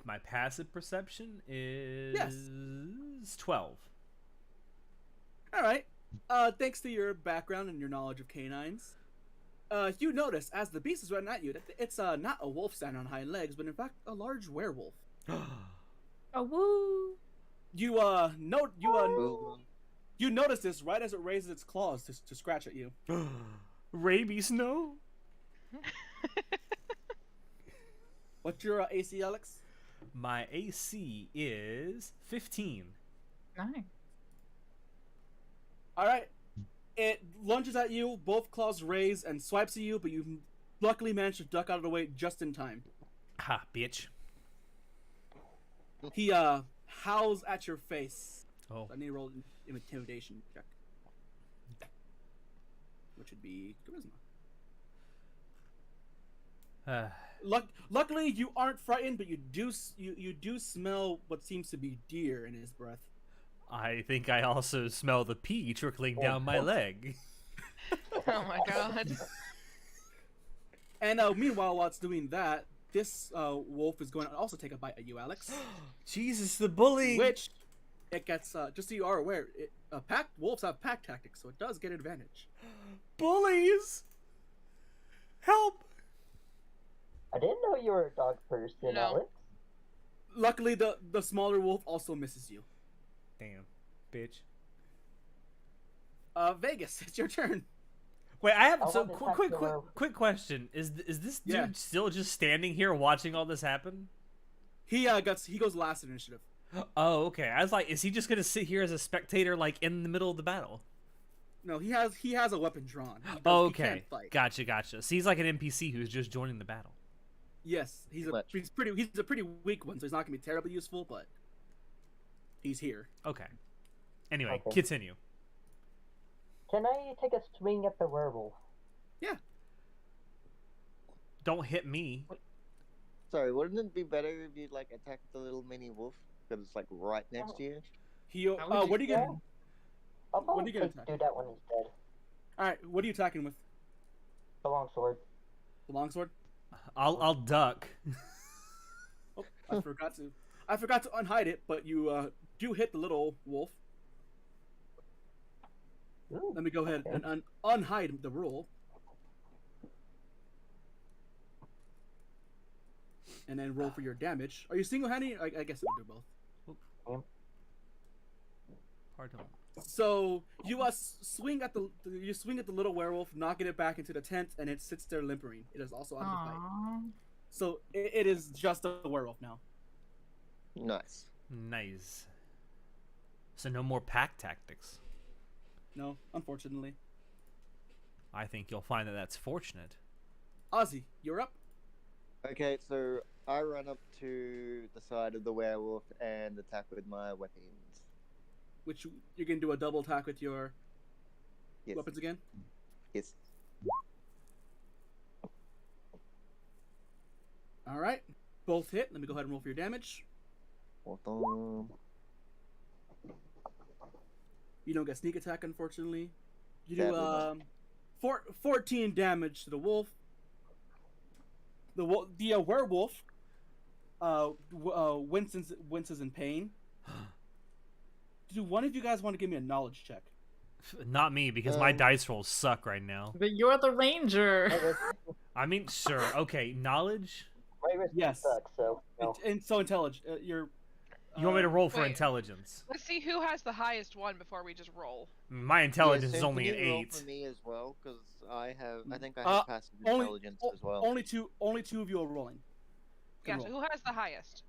Speaker 1: My passive perception is 12.
Speaker 2: All right. Thanks to your background and your knowledge of canines, you notice as the beast is running at you that it's not a wolf standing on hind legs, but in fact a large werewolf.
Speaker 4: Oh woo!
Speaker 2: You notice this right as it raises its claws to scratch at you.
Speaker 1: Rabies, no.
Speaker 2: What's your AC, Alex?
Speaker 1: My AC is 15.
Speaker 4: Nice.
Speaker 2: All right. It lunges at you, both claws raised, and swipes at you, but you luckily managed to duck out of the way just in time.
Speaker 1: Ha, bitch.
Speaker 2: He howls at your face.
Speaker 1: Oh.
Speaker 2: I need to roll an intimidation check, which would be charisma. Luckily, you aren't frightened, but you do smell what seems to be deer in his breath.
Speaker 1: I think I also smell the pee trickling down my leg.
Speaker 3: Oh my God.
Speaker 2: And meanwhile, while it's doing that, this wolf is going to also take a bite at you, Alex.
Speaker 1: Jesus, the bully!
Speaker 2: Which it gets, just so you are aware, wolves have pack tactics, so it does get advantage.
Speaker 1: Bullies! Help!
Speaker 6: I didn't know you were a dog person,
Speaker 3: No.
Speaker 6: Alex.
Speaker 2: Luckily, the smaller wolf also misses you.
Speaker 1: Damn, bitch.
Speaker 2: Vegas, it's your turn.
Speaker 1: Wait, I have
Speaker 6: I
Speaker 1: so
Speaker 6: want to attack the
Speaker 1: quick question. Is this dude
Speaker 2: Yeah.
Speaker 1: still just standing here watching all this happen?
Speaker 2: He goes last in initiative.
Speaker 1: Oh, okay. I was like, is he just gonna sit here as a spectator, like in the middle of the battle?
Speaker 2: No, he has a weapon drawn. He
Speaker 1: Oh,
Speaker 2: he
Speaker 1: okay.
Speaker 2: can't fight.
Speaker 1: Gotcha. So he's like an NPC who's just joining the battle.
Speaker 2: Yes, he's a pretty weak one, so he's not gonna be terribly useful, but he's here.
Speaker 1: Okay. Anyway,
Speaker 6: Okay.
Speaker 1: continue.
Speaker 6: Can I take a swing at the werewolf?
Speaker 2: Yeah.
Speaker 1: Don't hit me.
Speaker 5: Sorry, wouldn't it be better if you like attack the little mini wolf because it's like right next to you?
Speaker 2: What are you gonna?
Speaker 6: I'll
Speaker 2: What are
Speaker 6: probably
Speaker 2: you gonna
Speaker 6: do
Speaker 2: attack?
Speaker 6: that when he's dead.
Speaker 2: All right, what are you attacking with?
Speaker 6: The longsword.
Speaker 2: The longsword.
Speaker 1: I'll duck.
Speaker 2: Oh, I forgot to unhide it, but you do hit the little wolf.
Speaker 6: Ooh,
Speaker 2: Let me go ahead
Speaker 6: okay.
Speaker 2: and unhide the roll. And then roll for your damage. Are you single-handed? I guess it would do both.
Speaker 1: Hard to.
Speaker 2: So you swing at the little werewolf, knocking it back into the tent, and it sits there limpering. It is also out of the fight.
Speaker 4: Aww.
Speaker 2: So it is just a werewolf now.
Speaker 5: Nice.
Speaker 1: Nice. So no more pack tactics.
Speaker 2: No, unfortunately.
Speaker 1: I think you'll find that that's fortunate.
Speaker 2: Ozzy, you're up.
Speaker 5: Okay, so I run up to the side of the werewolf and attack with my weapons.
Speaker 2: which you're gonna do a double attack with your
Speaker 5: Yes.
Speaker 2: weapons again.
Speaker 5: Yes.
Speaker 2: All right, both hit. Let me go ahead and roll for your damage.
Speaker 5: Hold on.
Speaker 2: You don't get sneak attack, unfortunately. You
Speaker 5: Sadly
Speaker 2: do
Speaker 5: not.
Speaker 2: 14 damage to the wolf. The werewolf winces in pain. Do one of you guys want to give me a knowledge check?
Speaker 1: Not me, because my dice rolls suck right now.
Speaker 4: But you're the ranger.
Speaker 1: I mean, sure. Okay, knowledge?
Speaker 6: My wrist
Speaker 2: Yes.
Speaker 6: sucks, so no.
Speaker 2: And so intelligent.
Speaker 1: You want me to roll for
Speaker 3: wait.
Speaker 1: intelligence?
Speaker 3: Let's see who has the highest one before we just roll.
Speaker 1: My intelligence
Speaker 5: Yeah,
Speaker 1: is
Speaker 5: so
Speaker 1: only
Speaker 5: can
Speaker 1: an
Speaker 5: you roll
Speaker 1: 8.
Speaker 5: for me as well, because I think I have passive intelligence as well.
Speaker 2: Only two of you are rolling.
Speaker 3: Yeah,
Speaker 2: Can
Speaker 3: so
Speaker 2: roll.
Speaker 3: who has the highest?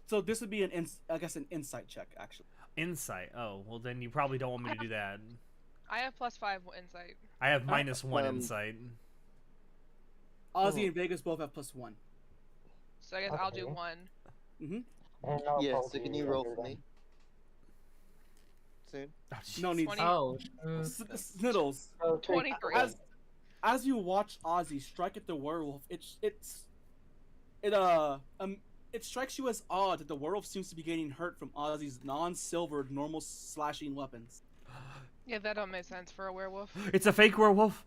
Speaker 2: So this would be an insight check, actually.
Speaker 1: Insight. Oh, well then you probably don't want me to do that.
Speaker 3: I have +5 insight.
Speaker 1: I have -1 insight.
Speaker 2: Ozzy and Vegas both have +1.
Speaker 3: So I guess I'll do
Speaker 6: Okay.
Speaker 3: 1.
Speaker 6: And I'll
Speaker 5: Yeah,
Speaker 6: probably
Speaker 5: so can you
Speaker 6: do
Speaker 5: roll
Speaker 6: that.
Speaker 5: for me? Soon?
Speaker 1: Oh, jeez.
Speaker 2: No need.
Speaker 3: 20.
Speaker 4: Oh.
Speaker 2: Sniddles.
Speaker 6: So
Speaker 3: 23.
Speaker 2: As you watch Ozzy strike at the werewolf, it strikes you as odd that the werewolf seems to be getting hurt from Ozzy's non-silvered normal slashing weapons.
Speaker 3: Yeah, that don't make sense for a werewolf.
Speaker 1: It's a fake werewolf.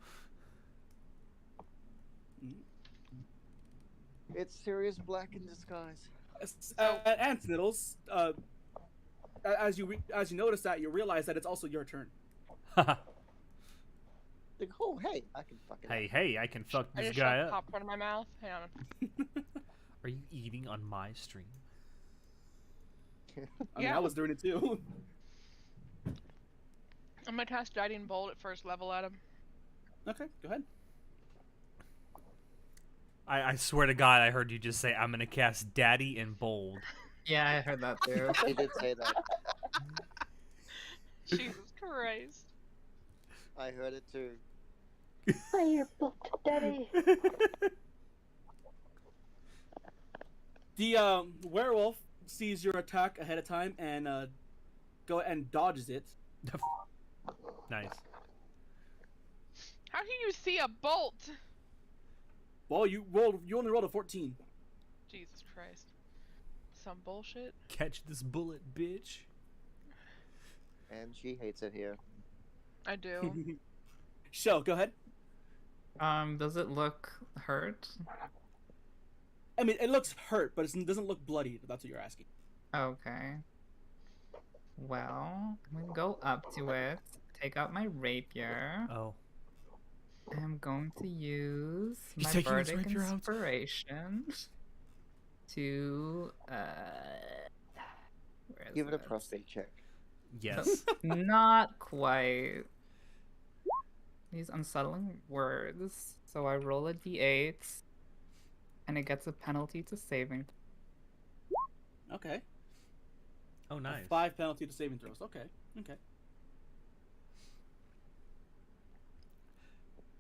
Speaker 5: It's Sirius Black in disguise.
Speaker 2: And Sniddles, as you notice that, you realize that it's also your turn.
Speaker 5: Like, oh, hey, I can fucking.
Speaker 1: Hey, I can fuck
Speaker 3: I
Speaker 1: this
Speaker 3: just
Speaker 1: guy
Speaker 3: shoved
Speaker 1: up.
Speaker 3: popcorn in my mouth. Hang on.
Speaker 1: Are you eating on my stream?
Speaker 2: I mean,
Speaker 3: Yeah.
Speaker 2: I was doing it too.
Speaker 3: I'm gonna cast Guiding Bolt at first level at him.
Speaker 2: Okay, go ahead.
Speaker 1: I swear to God, I heard you just say, I'm gonna cast Daddy in bold.
Speaker 4: Yeah, I heard that too.
Speaker 5: He did say that.
Speaker 3: Jesus Christ.
Speaker 5: I heard it too.
Speaker 6: Firebolt, Daddy.
Speaker 2: The werewolf sees your attack ahead of time and go and dodges it.
Speaker 1: Nice.
Speaker 3: How can you see a bolt?
Speaker 2: Well, you only rolled a 14.
Speaker 3: Jesus Christ. Some bullshit.
Speaker 1: Catch this bullet, bitch.
Speaker 5: And she hates it here.
Speaker 3: I do.
Speaker 2: Shell, go ahead.
Speaker 4: Does it look hurt?
Speaker 2: I mean, it looks hurt, but it doesn't look bloody. If that's what you're asking.
Speaker 4: Okay. Well, I'm gonna go up to it, take out my rapier.
Speaker 1: Oh.
Speaker 4: I'm going to use
Speaker 1: He's
Speaker 4: my
Speaker 1: taking his
Speaker 4: bardic
Speaker 1: rapier out.
Speaker 4: inspiration to where is
Speaker 5: Give it a
Speaker 4: this?
Speaker 5: prostate check.
Speaker 1: Yes.
Speaker 4: Not quite. These unsettling words. So I roll a d8, and it gets a penalty to saving.
Speaker 2: Okay.
Speaker 1: Oh, nice.
Speaker 2: 5 penalty to saving throws. Okay. Okay.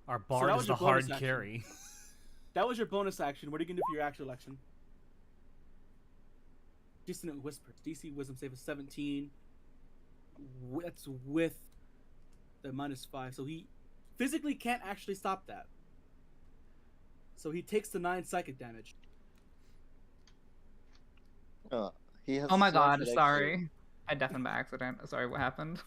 Speaker 1: Our
Speaker 2: that
Speaker 1: bard
Speaker 2: was
Speaker 1: is
Speaker 2: your
Speaker 1: the hard
Speaker 2: bonus action.
Speaker 1: carry.
Speaker 2: That was your bonus action. What are you gonna do for your actual action? Dissonant Whispers. DC Wisdom save is 17. That's with the -5. So he physically can't actually stop that. So he takes the 9 psychic damage.
Speaker 5: He has
Speaker 4: Oh my
Speaker 5: a
Speaker 4: god,
Speaker 5: slight
Speaker 4: sorry. I deafened by accident. Sorry, what happened?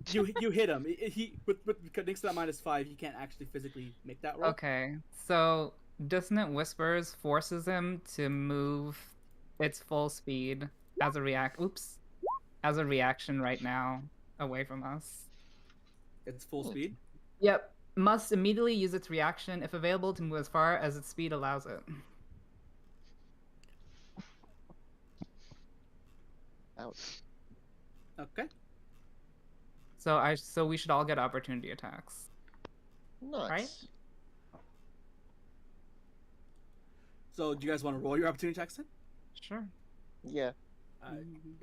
Speaker 2: You hit him. He with next to that -5, he can't actually physically make that roll.
Speaker 4: Okay, so Dissonant Whispers forces him to move its full speed as a reaction right now away from us.
Speaker 2: It's full speed.
Speaker 4: Yep. Must immediately use its reaction if available to move as far as its speed allows it.
Speaker 5: Ouch.
Speaker 2: Okay.
Speaker 4: So we should all get opportunity attacks.
Speaker 5: Nice.
Speaker 4: Right?
Speaker 2: So do you guys want to roll your opportunity attacks then?
Speaker 4: Sure.
Speaker 5: Yeah.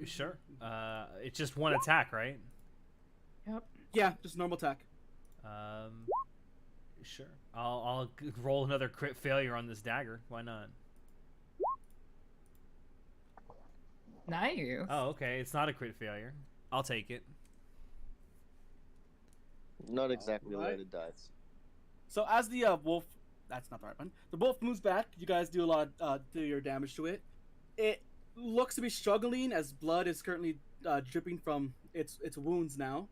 Speaker 1: Sure. It's just one attack, right?
Speaker 4: Yep.
Speaker 2: Yeah, just normal attack.
Speaker 1: Sure. I'll roll another crit failure on this dagger. Why not?
Speaker 4: Nice.
Speaker 1: Oh, okay. It's not a crit failure. I'll take it.
Speaker 5: Not exactly
Speaker 2: Alright.
Speaker 5: loaded dice.
Speaker 2: So as the wolf, that's not the right one. The wolf moves back. You guys do a lot, do your damage to it. It looks to be struggling as blood is currently dripping from its wounds now.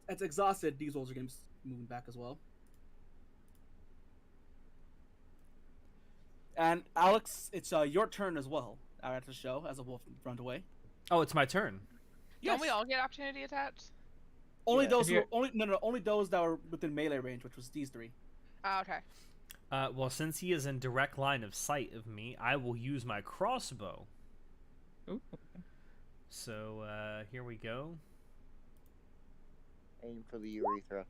Speaker 2: It's exhausted. These wolves are going to be moving back as well. And Alex, it's your turn as well at the show as a wolf runs away.
Speaker 1: Oh, it's my turn.
Speaker 3: Don't we all get opportunity attacks?
Speaker 2: Only
Speaker 5: Yeah.
Speaker 2: those who only those that were within melee range, which was these 3.
Speaker 3: Oh, okay.
Speaker 1: Well, since he is in direct line of sight of me, I will use my crossbow.
Speaker 4: Ooh.
Speaker 1: So here we go.
Speaker 5: Aim for the urethra.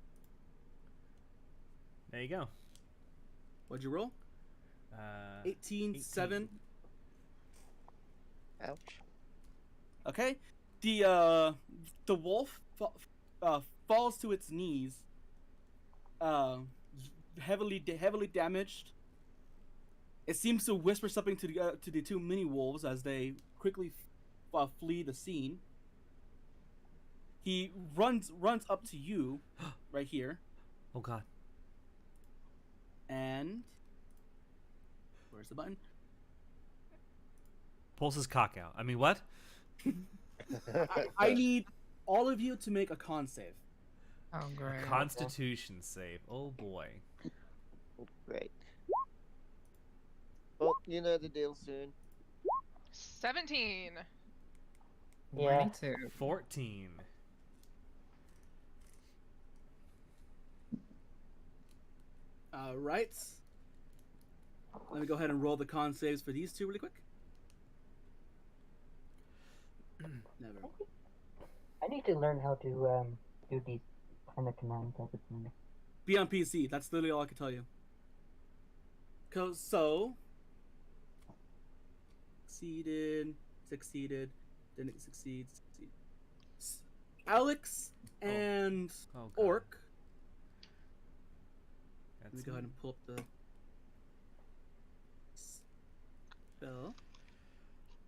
Speaker 1: There you go.
Speaker 2: What'd you roll? 18, 7.
Speaker 5: Ouch.
Speaker 2: Okay. The wolf falls to its knees, heavily damaged. It seems to whisper something to the 2 mini wolves as they quickly flee the scene. He runs up to you, right here,
Speaker 1: Oh God.
Speaker 2: and where's the button?
Speaker 1: Pulls his cock out. I mean, what?
Speaker 2: I need all of you to make a con save.
Speaker 4: Oh, great.
Speaker 1: Constitution save. Oh boy.
Speaker 5: Great. Well, you know the deal soon.
Speaker 3: 17.
Speaker 6: Yeah.
Speaker 4: 22.
Speaker 1: 14.
Speaker 2: Right. Let me go ahead and roll the con saves for these 2 really quick. Never.
Speaker 6: I need to learn how to do these kind of commands all the time.
Speaker 2: Be on PC. That's literally all I can tell you. So, succeeded, didn't succeed. Alex and
Speaker 1: Oh, God.
Speaker 2: Orc. Let me
Speaker 1: That's
Speaker 2: go ahead
Speaker 1: me.
Speaker 2: and pull up the spell.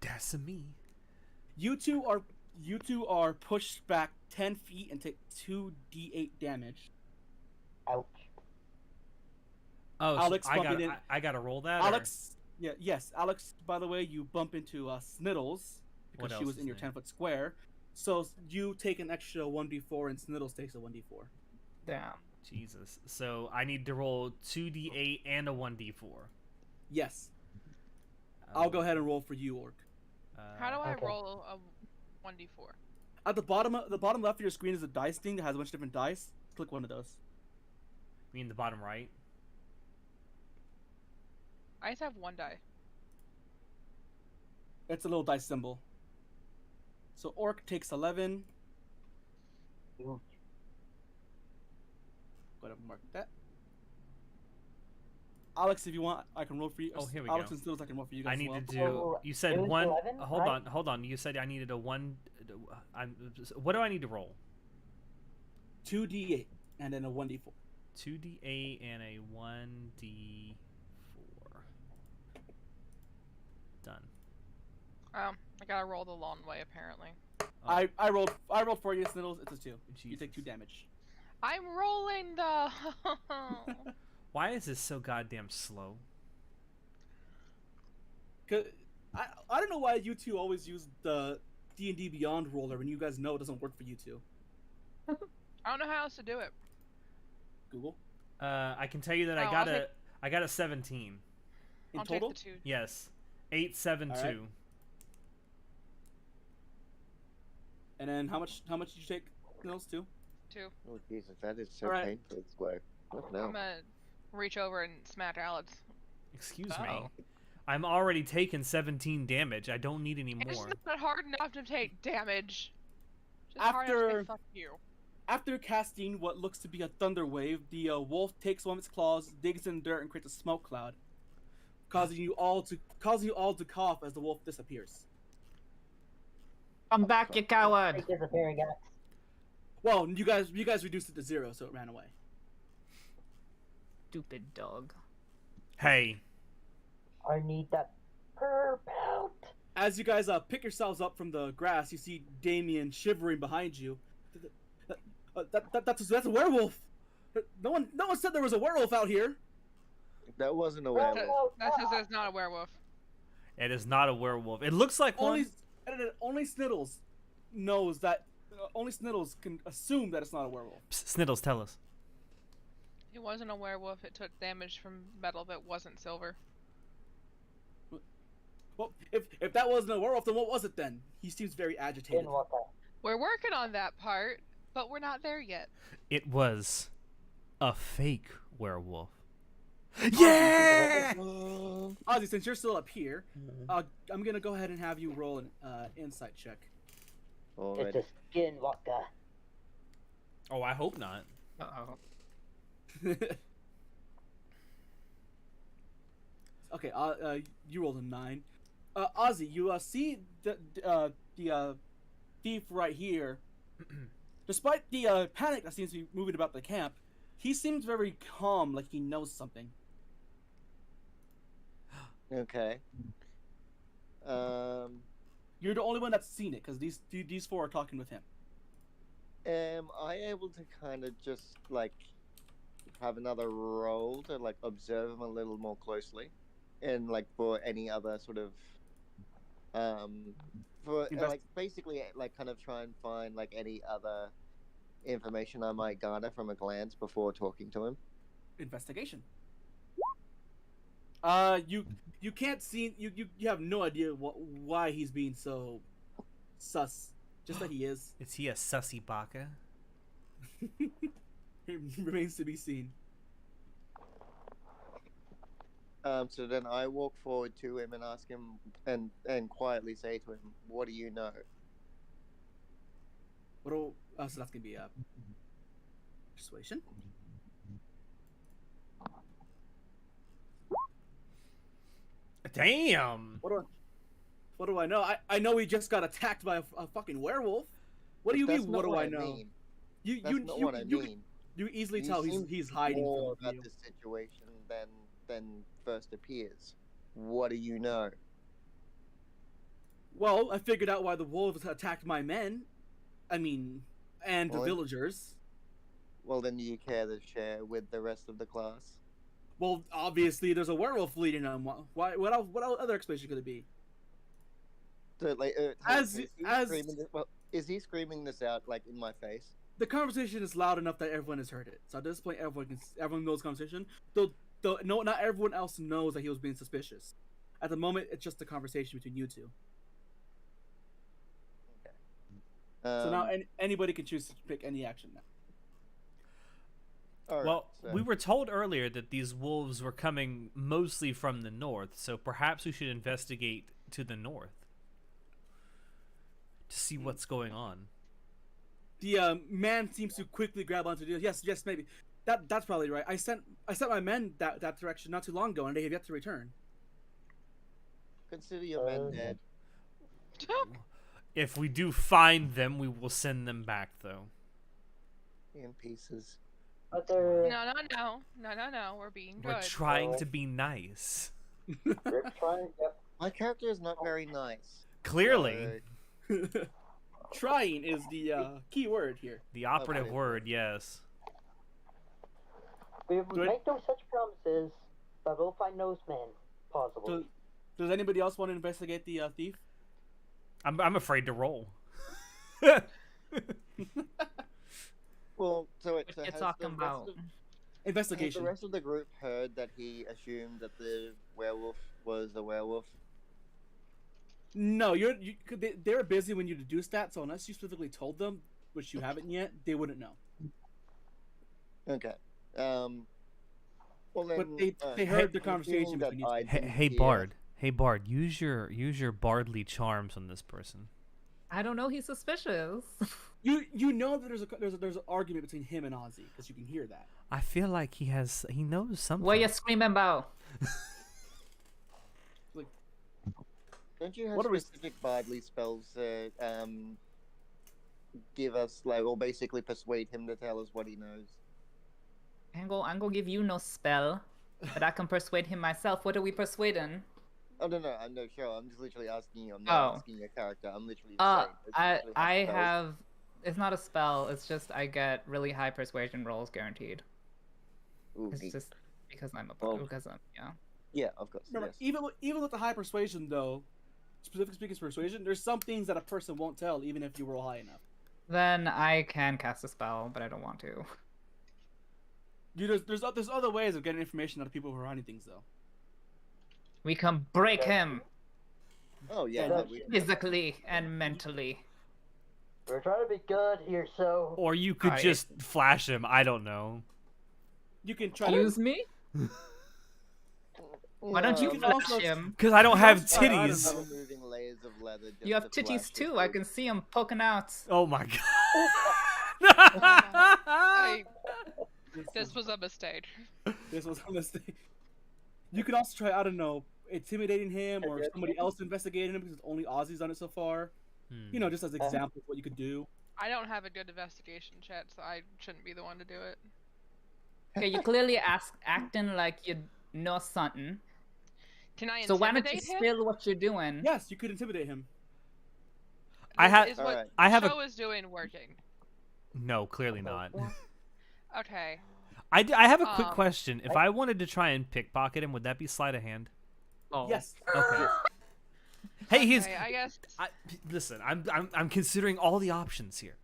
Speaker 1: That's me.
Speaker 2: You two are pushed back 10 feet and take 2d8 damage.
Speaker 6: Ouch.
Speaker 1: Oh,
Speaker 2: Alex
Speaker 1: so
Speaker 2: bumping in.
Speaker 1: I gotta roll that.
Speaker 2: Alex, yes, Alex. By the way, you bump into Sniddles
Speaker 1: What
Speaker 2: because she
Speaker 1: else
Speaker 2: was
Speaker 1: is
Speaker 2: in your
Speaker 1: there?
Speaker 2: 10-foot square. So you take an extra 1d4, and Sniddles takes a 1d4.
Speaker 4: Damn.
Speaker 1: Jesus. So I need to roll 2d8 and a 1d4.
Speaker 2: Yes, I'll go ahead and roll for you, Orc.
Speaker 3: How do I
Speaker 6: Okay.
Speaker 3: roll a 1d4?
Speaker 2: At the bottom left of your screen is a dice thing that has a bunch of different dice. Click one of those.
Speaker 1: You mean the bottom right?
Speaker 3: I just have 1 die.
Speaker 2: It's a little dice symbol. So Orc takes 11.
Speaker 6: Ouch.
Speaker 2: Go ahead and mark that. Alex, if you want, I can roll for you.
Speaker 1: Oh, here we
Speaker 2: Alex
Speaker 1: go.
Speaker 2: and Sniddles, I can roll for you guys
Speaker 1: I need
Speaker 2: as well.
Speaker 1: to do.
Speaker 6: So,
Speaker 1: You said
Speaker 6: it was
Speaker 1: one.
Speaker 6: 11,
Speaker 1: Hold
Speaker 6: right?
Speaker 1: on. You said I needed a one. What do I need to roll?
Speaker 2: 2d8 and then a 1d4.
Speaker 1: 2d8 and a 1d4. Done.
Speaker 3: I gotta roll the long way apparently.
Speaker 1: Oh,
Speaker 2: I rolled for you, Sniddles. It's a 2. You take 2
Speaker 1: Jesus.
Speaker 2: damage.
Speaker 3: I'm rolling the.
Speaker 1: Why is this so goddamn slow?
Speaker 2: Cause I don't know why you two always use the D&D Beyond roller when you guys know it doesn't work for you two.
Speaker 3: I don't know how else to do it.
Speaker 2: Google.
Speaker 1: I can tell you that
Speaker 3: Oh,
Speaker 1: I got a 17.
Speaker 2: In
Speaker 3: I'll
Speaker 2: total?
Speaker 3: take the 2.
Speaker 1: Yes. 8, 7,
Speaker 2: All
Speaker 1: 2.
Speaker 2: right. And then how much did you take? Those 2?
Speaker 3: 2.
Speaker 5: Oh Jesus, that is so
Speaker 2: Alright.
Speaker 5: painful. Slow. What
Speaker 3: I'm
Speaker 5: now?
Speaker 3: gonna reach over and smack Alex.
Speaker 1: Excuse me.
Speaker 4: Oh.
Speaker 1: I'm already taking 17 damage. I don't need any
Speaker 3: It's
Speaker 1: more.
Speaker 3: not hard enough to take damage. Just hard enough to
Speaker 2: After
Speaker 3: say fuck you.
Speaker 2: after casting what looks to be a thunder wave, the wolf takes one of its claws, digs in dirt, and creates a smoke cloud, causing you all to cough as the wolf disappears.
Speaker 4: Come back, you coward!
Speaker 6: Take disappearing axe.
Speaker 2: Well, you guys reduced it to 0, so it ran away.
Speaker 4: Stupid dog.
Speaker 1: Hey.
Speaker 6: I need that per belt.
Speaker 2: as you guys pick yourselves up from the grass, you see Damien shivering behind you. That's a werewolf. No one said there was a werewolf out here.
Speaker 5: That wasn't a werewolf.
Speaker 3: That says it's not a werewolf.
Speaker 1: It is not a werewolf. It looks like one.
Speaker 2: Only Sniddles knows that. Only Sniddles can assume that it's not a werewolf.
Speaker 1: Psst, Sniddles, tell us.
Speaker 3: It wasn't a werewolf. It took damage from metal that wasn't silver.
Speaker 2: Well, if that wasn't a werewolf, then what was it then? He seems very agitated.
Speaker 3: We're working on that part, but we're not there yet.
Speaker 1: It was a fake werewolf. Yeah!
Speaker 2: Ozzy, since you're still up here, I'm gonna go ahead and have you roll an insight check.
Speaker 6: It's a skinwalker.
Speaker 1: Oh, I hope not.
Speaker 4: Uh-oh.
Speaker 2: Okay, you rolled a 9. Ozzy, you see the thief right here. Despite the panic that seems to be moving about the camp, he seems very calm, like he knows something.
Speaker 5: Okay.
Speaker 2: You're the only one that's seen it, because these 4 are talking with him.
Speaker 5: Am I able to kind of just like have another roll to like observe him a little more closely, and like for any other sort of like basically like kind of try and find like any other information I might garner from a glance before talking to him?
Speaker 2: Investigation. You can't see, you have no idea why he's being so sus. Just that he is.
Speaker 1: Is he a sussy baka?
Speaker 2: It remains to be seen.
Speaker 5: So then I walk forward to him and ask him and quietly say to him, "What do you know?"
Speaker 2: So that's gonna be persuasion.
Speaker 1: Damn.
Speaker 2: What do I know? I know he just got attacked by a fucking werewolf. What do you mean? What do I know?
Speaker 5: That's not what I mean.
Speaker 2: You easily tell he's hiding
Speaker 5: more
Speaker 2: from
Speaker 5: about
Speaker 2: you.
Speaker 5: this situation than first appears. What do you know?
Speaker 2: Well, I figured out why the wolves attacked my men. I mean, and the villagers.
Speaker 5: Well, then do you care to share with the rest of the class?
Speaker 2: Well, obviously there's a werewolf leading them. Why? What other explanation could it be?
Speaker 5: So, like, is he screaming this out like in my face?
Speaker 2: The conversation is loud enough that everyone has heard it. So at this point, everyone knows the conversation. Though not everyone else knows that he was being suspicious. At the moment, it's just a conversation between you two.
Speaker 5: Okay.
Speaker 2: So now anybody can choose to pick any action now.
Speaker 5: All right,
Speaker 1: Well, we were told earlier that these wolves were coming mostly from the north, so perhaps we should investigate to the north to see what's going on.
Speaker 2: The man seems to quickly grab onto the yes, maybe. That's probably right. I sent my men that direction not too long ago, and they have yet to return.
Speaker 5: Consider your men dead.
Speaker 1: If we do find them, we will send them back, though.
Speaker 5: In pieces.
Speaker 3: No. We're being good.
Speaker 1: We're trying to be nice.
Speaker 6: We're trying. Yep.
Speaker 5: My character is not very nice.
Speaker 1: Clearly.
Speaker 2: Trying is the key word here.
Speaker 1: The operative word, yes.
Speaker 6: We make no such promises, but we'll find those men. Possibly.
Speaker 2: So, does anybody else want to investigate the thief?
Speaker 1: I'm afraid to roll.
Speaker 5: Well, so
Speaker 4: What you're talking about?
Speaker 2: Investigation.
Speaker 5: Has the rest of the group heard that he assumed that the werewolf was a werewolf?
Speaker 2: No, they were busy when you deduced that, so unless you specifically told them, which you haven't yet, they wouldn't know.
Speaker 5: Okay. Well then,
Speaker 2: But they heard the conversation between you.
Speaker 1: Hey Bard. Hey Bard, use your bardly charms on this person.
Speaker 4: I don't know. He's suspicious.
Speaker 2: You know that there's an argument between him and Ozzy because you can hear that.
Speaker 1: I feel like he knows something.
Speaker 4: What you screaming about?
Speaker 5: Don't you have specific bardly spells that give us like, or basically persuade him to tell us what he knows?
Speaker 4: I'm gonna give you no spell, but I can persuade him myself. What are we persuading?
Speaker 5: Oh no, sure. I'm just literally asking you. I'm not asking your character. I'm literally saying.
Speaker 4: I have. It's not a spell. It's just I get really high persuasion rolls guaranteed.
Speaker 5: Ooh,
Speaker 4: It's just because I'm a
Speaker 5: Yeah, of course.
Speaker 2: Remember,
Speaker 5: yes.
Speaker 2: even with the high persuasion though, specifically speaking persuasion, there's some things that a person won't tell even if you roll high enough.
Speaker 4: Then I can cast a spell, but I don't want to.
Speaker 2: There's other ways of getting information out of people who are hiding things though.
Speaker 4: We can break him
Speaker 5: Oh yeah.
Speaker 6: Yeah,
Speaker 4: physically and mentally.
Speaker 6: We're trying to be good here, so.
Speaker 1: Or you could just flash him. I don't know.
Speaker 2: You can try.
Speaker 4: Excuse me? Why don't you flash him?
Speaker 1: Because I don't have
Speaker 2: I
Speaker 1: titties.
Speaker 2: don't know.
Speaker 5: Removing layers of leather. Just
Speaker 4: You have
Speaker 5: to flash
Speaker 4: titties too.
Speaker 5: it.
Speaker 4: I can see them poking out.
Speaker 1: Oh my
Speaker 3: I,
Speaker 1: god.
Speaker 3: this was a mistake.
Speaker 2: This was a mistake. You could also try, I don't know, intimidating him or somebody else investigating him because only Ozzy's done it so far. You know, just as examples of what you could do.
Speaker 3: I don't have a good investigation check, so I shouldn't be the one to do it.
Speaker 4: Okay, you clearly acting like you know something.
Speaker 3: Can I
Speaker 4: So why don't you
Speaker 3: intimidate him?
Speaker 4: spill what you're doing?
Speaker 2: Yes, you could intimidate him.
Speaker 3: Is what
Speaker 5: Alright.
Speaker 1: I have
Speaker 3: Joe is doing working?
Speaker 1: No, clearly not.
Speaker 3: Okay.
Speaker 1: I have a quick question. If I wanted to try and pickpocket him, would that be sleight of hand?
Speaker 4: Oh.
Speaker 2: Yes.
Speaker 1: Okay. Hey, he's.
Speaker 3: Okay, I guess.
Speaker 1: Listen, I'm considering all the options here.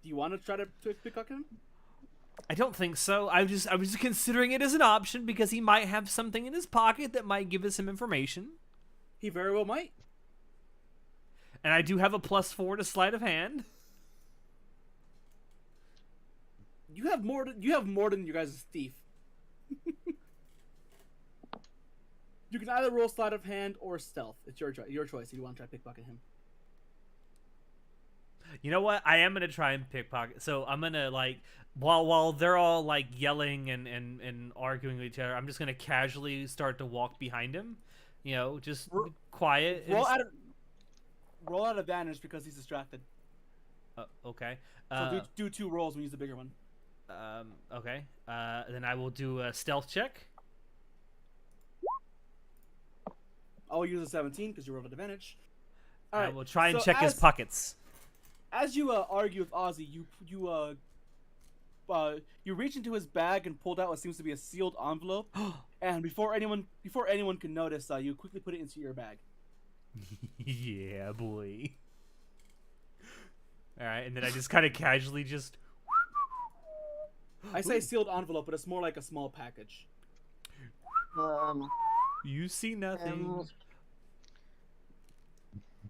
Speaker 2: Do you want to try to pickpocket him?
Speaker 1: I don't think so. I was just considering it as an option because he might have something in his pocket that might give us some information.
Speaker 2: He very well might.
Speaker 1: And I do have a +4 to sleight of hand.
Speaker 2: You have more than your guys' thief. You can either roll sleight of hand or stealth. It's your choice if you want to try to pickpocket him.
Speaker 1: You know what? I am gonna try and pickpocket. So I'm gonna like while they're all like yelling and arguing with each other, I'm just gonna casually start to walk behind him. You know, just quiet.
Speaker 2: Roll out advantage because he's distracted.
Speaker 1: Okay.
Speaker 2: So do 2 rolls when you use the bigger one.
Speaker 1: Okay. Then I will do a stealth check.
Speaker 2: I'll use a 17 because you rolled advantage. All
Speaker 1: I
Speaker 2: right.
Speaker 1: will try and
Speaker 2: so
Speaker 1: check his pockets.
Speaker 2: As you argue with Ozzy, you reach into his bag and pulled out what seems to be a sealed envelope, and before anyone can notice, you quickly put it into your bag.
Speaker 1: Yeah, boy. All right, and then I just kind of casually just.
Speaker 2: I say sealed envelope, but it's more like a small package.
Speaker 1: You see nothing.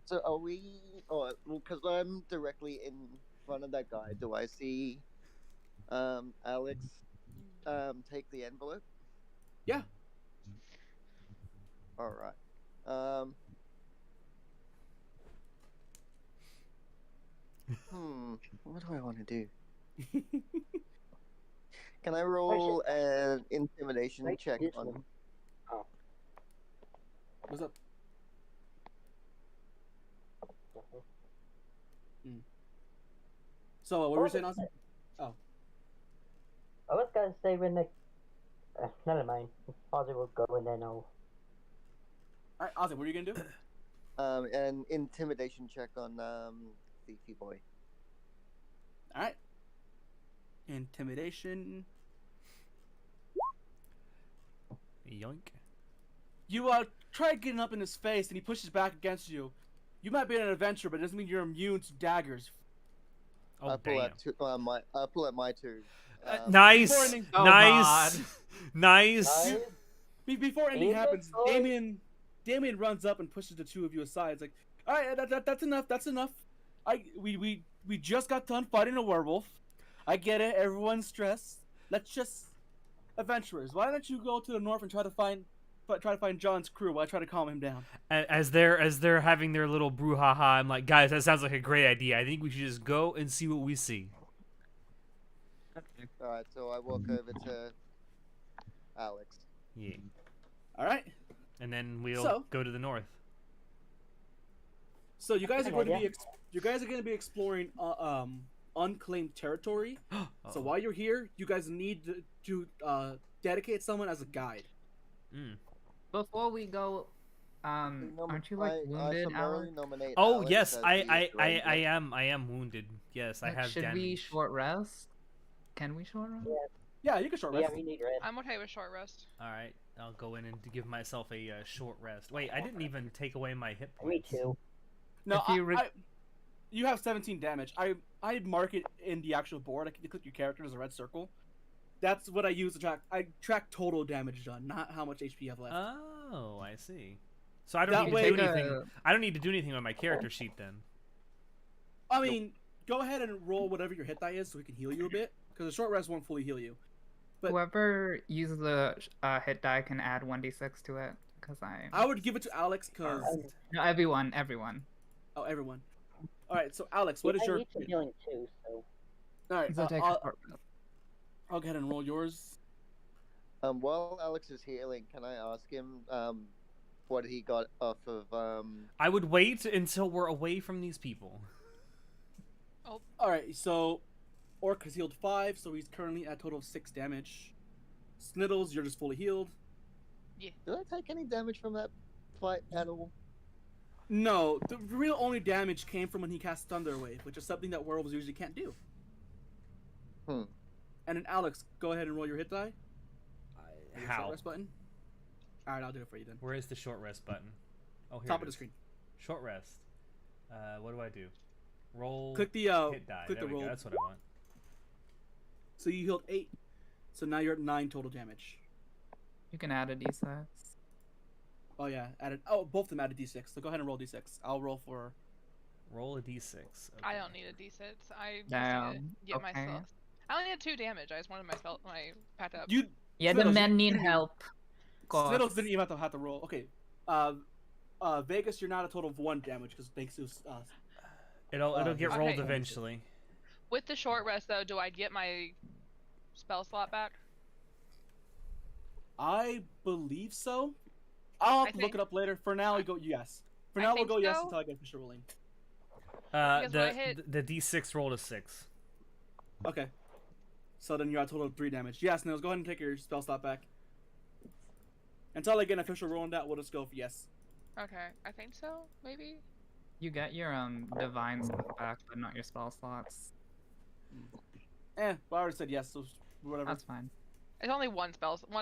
Speaker 5: So are we? Oh, well, because I'm directly in front of that guy. Do I see, Alex, take the envelope?
Speaker 2: Yeah.
Speaker 5: All right. What do I want to do? Can I roll an intimidation check on him?
Speaker 6: Oh.
Speaker 2: What's up? So, what were you saying, Ozzy? Oh.
Speaker 6: I was gonna say when the. Never mind. Ozzy will go and then I'll.
Speaker 2: Alright, Ozzy, what are you gonna do?
Speaker 5: An intimidation check on Thiefy Boy.
Speaker 2: Alright. Intimidation.
Speaker 1: Yoink.
Speaker 2: You try getting up in his face and he pushes back against you. You might be an adventurer, but it doesn't mean you're immune to daggers.
Speaker 1: Oh,
Speaker 5: I pull
Speaker 1: damn.
Speaker 5: out my 2.
Speaker 1: Nice.
Speaker 4: Oh,
Speaker 1: Nice.
Speaker 4: God.
Speaker 1: Nice.
Speaker 2: Before anything
Speaker 6: Angel
Speaker 2: happens,
Speaker 6: Boy.
Speaker 2: Damien runs up and pushes the 2 of you aside. It's like, all right, that's enough. That's enough. We just got done fighting a werewolf. I get it. Everyone's stressed. Let's just adventurers. Why don't you go to the north and try to find John's crew while I try to calm him down?
Speaker 1: As they're having their little brouhaha, I'm like, guys, that sounds like a great idea. I think we should just go and see what we see.
Speaker 5: All right, so I walk over to Alex.
Speaker 1: Yeah.
Speaker 2: All right.
Speaker 1: And then we'll go to the north.
Speaker 2: So you guys are going to
Speaker 6: idea.
Speaker 2: be exploring unclaimed territory. So while you're here, you guys need to dedicate someone as a guide.
Speaker 4: before we go, aren't you like
Speaker 5: I
Speaker 4: wounded,
Speaker 5: summarily
Speaker 4: Alex?
Speaker 5: nominate
Speaker 1: Oh
Speaker 5: Alex
Speaker 1: yes,
Speaker 5: as
Speaker 1: I
Speaker 5: the
Speaker 1: I, I
Speaker 5: Ranger.
Speaker 1: I am I am wounded. Yes, I
Speaker 4: Like,
Speaker 1: have
Speaker 4: should we
Speaker 1: damage.
Speaker 4: short rest? Can we short rest?
Speaker 2: Yeah, you can short
Speaker 6: Yeah,
Speaker 2: rest.
Speaker 6: we need rest.
Speaker 3: I'm okay with short rest.
Speaker 1: All right, I'll go in and give myself a short rest. Wait, I didn't even take away my hit
Speaker 6: Me
Speaker 1: points.
Speaker 6: too.
Speaker 2: No,
Speaker 4: If you
Speaker 2: you have 17 damage. I mark it in the actual board. I can click your character as a red circle. That's what I use to track. I track total damage done, not how much HP you have left.
Speaker 1: Oh, I see. So I don't
Speaker 2: That
Speaker 1: need to
Speaker 2: way-
Speaker 1: do anything. I don't need to do anything on my character sheet then.
Speaker 2: I mean, go ahead and roll whatever your hit die is so we can heal you a bit, because the short rest won't fully heal you. But
Speaker 4: Whoever uses the hit die can add 1d6 to it, because
Speaker 2: I would give it to Alex because
Speaker 4: No, everyone.
Speaker 2: oh, everyone. All right, so Alex, what is
Speaker 6: I
Speaker 2: your?
Speaker 6: need some healing too, so.
Speaker 2: All right,
Speaker 4: So take a short rest.
Speaker 2: I'll go ahead and roll yours.
Speaker 5: While Alex is healing, can I ask him what he got off of
Speaker 1: I would wait until we're away from these people.
Speaker 2: All right, so Orc has healed 5, so he's currently at a total of 6 damage. Sniddles, you're just fully healed.
Speaker 5: Did I take any damage from that fight at all?
Speaker 2: No, the real only damage came from when he cast Thunder Wave, which is something that werewolves usually can't do. And then Alex, go ahead and roll your hit die. Your
Speaker 1: How?
Speaker 2: Short rest button. All right, I'll do it for you then.
Speaker 1: Where is the short rest button? Oh, here
Speaker 2: Top
Speaker 1: it
Speaker 2: of the
Speaker 1: is.
Speaker 2: screen.
Speaker 1: Short rest. What do I do? Roll.
Speaker 2: Click the
Speaker 1: hit die.
Speaker 2: click
Speaker 1: There
Speaker 2: the
Speaker 1: we go.
Speaker 2: roll.
Speaker 1: That's what I want.
Speaker 2: So you healed 8, so now you're at 9 total damage.
Speaker 4: You can add a d6.
Speaker 2: Oh yeah, added. Oh, both of them added d6. So go ahead and roll d6. I'll roll for.
Speaker 1: Roll a d6.
Speaker 3: I
Speaker 1: Okay.
Speaker 3: don't need a d6. I just
Speaker 4: Damn,
Speaker 3: need to get
Speaker 4: okay.
Speaker 3: myself. I only had 2 damage. I just wanted my packed up.
Speaker 2: You.
Speaker 4: Yeah, the
Speaker 2: Sniddles,
Speaker 4: men
Speaker 2: you
Speaker 4: need
Speaker 2: didn't-
Speaker 4: help. God.
Speaker 2: Sniddles didn't even have to roll. Okay. Vegas, you're not a total of 1 damage because thanks to
Speaker 1: It'll get
Speaker 3: Okay.
Speaker 1: rolled eventually.
Speaker 3: With the short rest though, do I get my spell slot back?
Speaker 2: I believe so. I'll have to look
Speaker 3: think-
Speaker 2: it up later. For now, we go yes. For
Speaker 3: I
Speaker 2: now, we'll
Speaker 3: think
Speaker 2: go yes
Speaker 3: so.
Speaker 2: until I get official ruling.
Speaker 3: Because when I hit-
Speaker 1: The d6 rolled a 6.
Speaker 2: Okay. So then you're at a total of 3 damage. Yes, Nils, go ahead and take your spell slot back. Until I get an official roll on that, we'll just go for yes.
Speaker 3: Okay, I think so. Maybe.
Speaker 4: You get your divine stuff back, but not your spell slots.
Speaker 2: Well, I already said yes, so whatever.
Speaker 4: That's fine.
Speaker 3: It's only one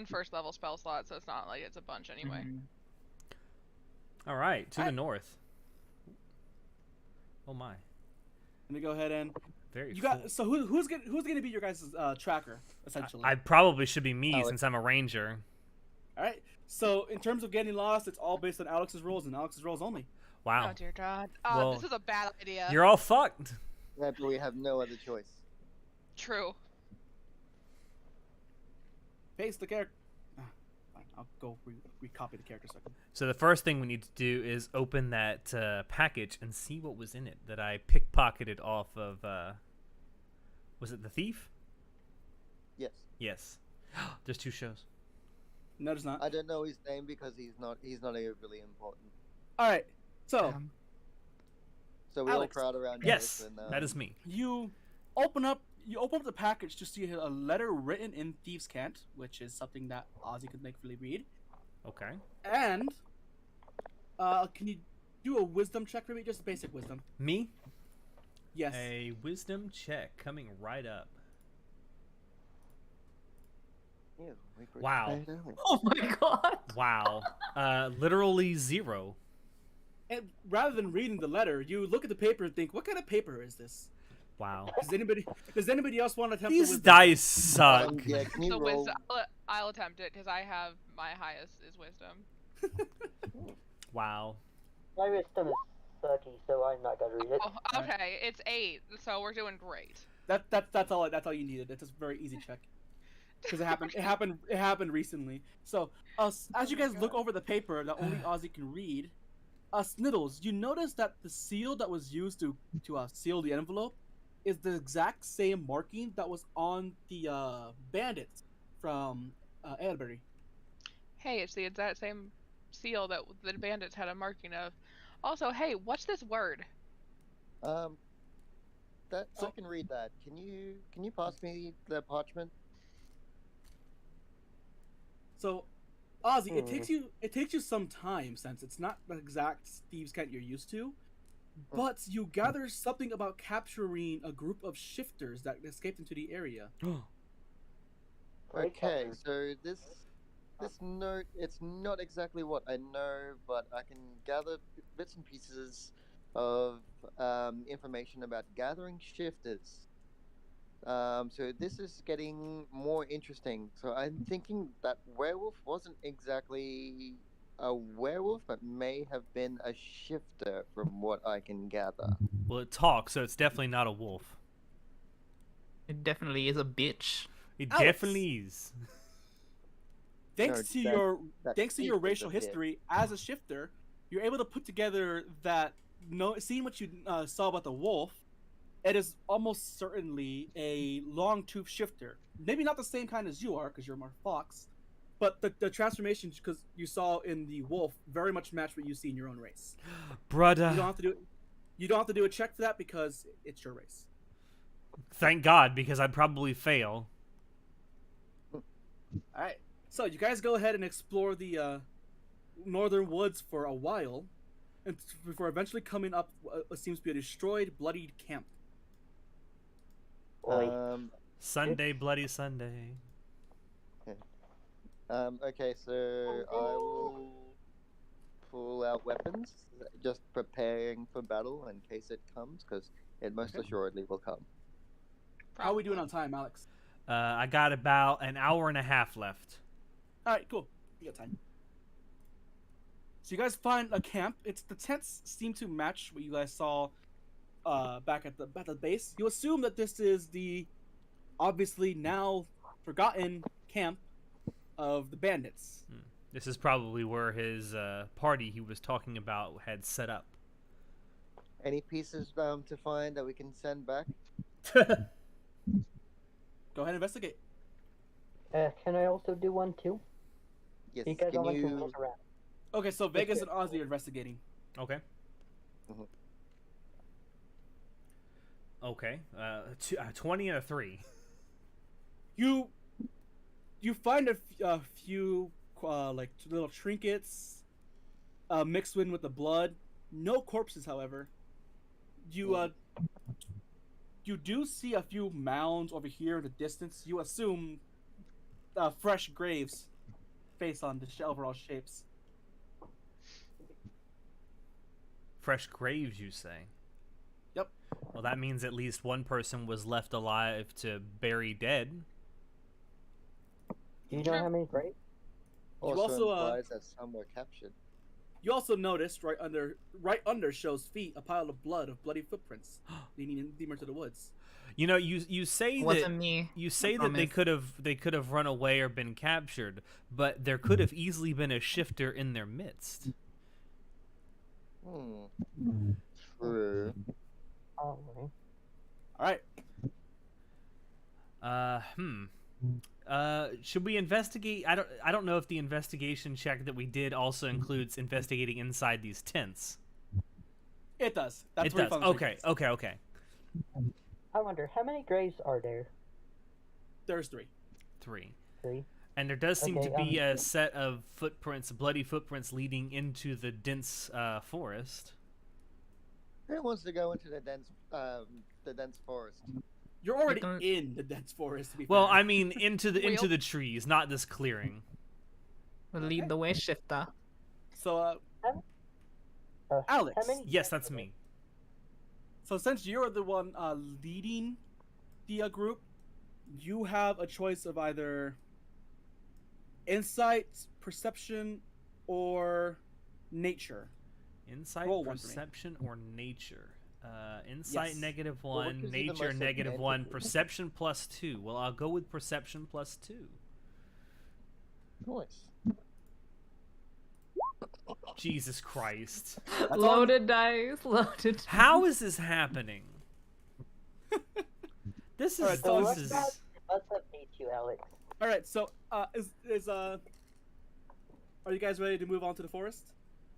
Speaker 3: first level spell slot, so it's not like it's a bunch anyway.
Speaker 4: Mhm.
Speaker 1: All right, to the
Speaker 2: Alright.
Speaker 1: north. Oh my.
Speaker 2: Let me go ahead and
Speaker 1: Very.
Speaker 2: you got.
Speaker 1: full.
Speaker 2: So who's gonna be your guys' tracker essentially?
Speaker 1: I probably should be me
Speaker 5: Alex.
Speaker 1: since I'm a ranger.
Speaker 2: All right. So in terms of getting lost, it's all based on Alex's rolls and Alex's rolls only.
Speaker 1: Wow.
Speaker 3: Oh dear God. Oh,
Speaker 1: Well,
Speaker 3: this is a bad idea.
Speaker 1: You're all fucked.
Speaker 5: Yeah, but we have no other choice.
Speaker 3: True.
Speaker 2: Paste the character. Fine, I'll go recopy the character second.
Speaker 1: So the first thing we need to do is open that package and see what was in it that I pickpocketed off of. Was it the thief?
Speaker 5: Yes.
Speaker 1: Yes. There's 2 shows.
Speaker 2: No, it's not.
Speaker 5: I don't know his name because he's not overly important.
Speaker 2: All right. So
Speaker 4: Um,
Speaker 5: So we
Speaker 2: Alex.
Speaker 5: all crowd around.
Speaker 1: Yes,
Speaker 5: Alex
Speaker 1: that is me.
Speaker 2: you open up the package to see a letter written in Thieves' Cant, which is something that Ozzy could thankfully read.
Speaker 1: Okay.
Speaker 2: And can you do a wisdom check for me? Just basic wisdom.
Speaker 1: Me?
Speaker 2: Yes.
Speaker 1: A wisdom check coming right up.
Speaker 5: Ew, we broke
Speaker 1: Wow.
Speaker 5: that early.
Speaker 4: Oh my god!
Speaker 1: Wow. Literally 0.
Speaker 2: And rather than reading the letter, you look at the paper and think, "What kind of paper is this?"
Speaker 1: Wow.
Speaker 2: Does anybody else want to attempt
Speaker 1: These
Speaker 2: the wisdom?
Speaker 1: dice suck.
Speaker 5: Yeah, can you
Speaker 3: So
Speaker 5: roll?
Speaker 3: wisdom. I'll attempt it because I have my highest is wisdom.
Speaker 1: Wow.
Speaker 6: My wisdom is 30, so I'm not gonna read it.
Speaker 3: Oh, okay, it's 8, so we're doing great.
Speaker 2: That's all you needed. It's a very easy check. Because it happened recently. So as you guys look over the paper that only Ozzy can read, Sniddles, you notice that the seal that was used to seal the envelope is the exact same marking that was on the bandits from Aylesbury.
Speaker 3: Hey, it's the exact same seal that the bandits had a marking of. Also, hey, what's this word?
Speaker 5: That I
Speaker 2: So-
Speaker 5: can read that. Can you pass me the parchment?
Speaker 2: So Ozzy, it takes you some time since it's not the exact thieves' cant you're used to, but you gather something about capturing a group of shifters that escaped into the area.
Speaker 5: Okay, so this note, it's not exactly what I know, but I can gather bits and pieces of information about gathering shifters. So this is getting more interesting. So I'm thinking that werewolf wasn't exactly a werewolf, but may have been a shifter, from what I can gather.
Speaker 1: Well, it talks, so it's definitely not a wolf.
Speaker 4: It definitely is a bitch.
Speaker 1: It
Speaker 2: Alex.
Speaker 1: definitely is.
Speaker 2: Thanks to your racial
Speaker 5: thief is a
Speaker 2: history as a shifter, you're able to put together that seeing what you saw about the wolf, it is almost certainly a long-toothed shifter. Maybe not the same kind as you are, because you're more fox, but the transformations because you saw in the wolf very much match what you see in your own race.
Speaker 1: Brother.
Speaker 2: You don't have to do a check for that because it's your race.
Speaker 1: Thank God, because I'd probably fail.
Speaker 2: All right. So you guys go ahead and explore the northern woods for a while, and before eventually coming up what seems to be a destroyed, bloodied camp.
Speaker 1: Sunday, bloody Sunday.
Speaker 5: Okay, so I will pull out weapons, just preparing for battle in case it comes, because it most assuredly will come.
Speaker 2: How are we doing on time, Alex?
Speaker 1: I got about an hour and a half left.
Speaker 2: All right, cool. You got time. So you guys find a camp. The tents seem to match what you guys saw back at the base. You assume that this is the obviously now forgotten camp of the bandits.
Speaker 1: This is probably where his party he was talking about had set up.
Speaker 5: Any pieces to find that we can send back?
Speaker 2: Go ahead and investigate.
Speaker 6: Can I also do one too?
Speaker 5: Yes.
Speaker 6: You guys
Speaker 5: Can
Speaker 6: don't like to
Speaker 5: you?
Speaker 6: mess around.
Speaker 2: Okay, so Vegas and Ozzy are investigating.
Speaker 1: Okay.
Speaker 5: Mhm.
Speaker 1: Okay. 20 and a 3.
Speaker 2: You find a few like little trinkets mixed in with the blood. No corpses, however. You do see a few mounds over here in the distance. You assume fresh graves based on the overall shapes.
Speaker 1: Fresh graves, you say?
Speaker 2: Yep.
Speaker 1: Well, that means at least one person was left alive to bury dead.
Speaker 6: Do you know how many graves?
Speaker 5: Also implies that some were captured.
Speaker 2: You also noticed right under Show's feet a pile of bloody footprints leading deeper into the woods.
Speaker 1: You know, you say
Speaker 4: It
Speaker 1: that
Speaker 4: wasn't me.
Speaker 1: you say
Speaker 4: I
Speaker 1: that they could have run away or been captured, but there could have easily been a shifter in their midst.
Speaker 5: True.
Speaker 6: Oh,
Speaker 2: All right.
Speaker 1: Should we investigate? I don't know if the investigation check that we did also includes investigating inside these tents.
Speaker 2: It does. That's
Speaker 1: It
Speaker 2: where you
Speaker 1: does.
Speaker 2: found the
Speaker 1: Okay.
Speaker 2: trinkets.
Speaker 6: I wonder how many graves are there?
Speaker 2: There's 3.
Speaker 1: 3.
Speaker 6: 3.
Speaker 1: And there does seem
Speaker 6: Okay,
Speaker 1: to be a set of footprints, bloody footprints, leading into the dense forest.
Speaker 5: Who wants to go into the dense forest?
Speaker 2: You're already in the dense forest. To be
Speaker 1: Well,
Speaker 2: fair.
Speaker 1: I mean, into the trees, not this clearing.
Speaker 4: We'll lead the way, shifter.
Speaker 2: So, Alex.
Speaker 6: How many
Speaker 1: Yes, that's me.
Speaker 2: So since you're the one leading the group, you have a choice of either insight, perception, or nature.
Speaker 1: Insight,
Speaker 2: Roll one for me.
Speaker 1: perception, or nature. Insight
Speaker 2: Yes.
Speaker 1: -1,
Speaker 5: Well, which is the
Speaker 1: nature
Speaker 5: most
Speaker 1: -1,
Speaker 5: significant?
Speaker 1: perception +2. Well, I'll go with perception +2.
Speaker 5: Nice.
Speaker 1: Jesus Christ.
Speaker 4: Loaded dice.
Speaker 1: How is this happening? This is...
Speaker 2: Alright, so
Speaker 1: this
Speaker 6: let's
Speaker 1: is...
Speaker 6: update you, Alex.
Speaker 2: All right. So are you guys ready to move on to the forest?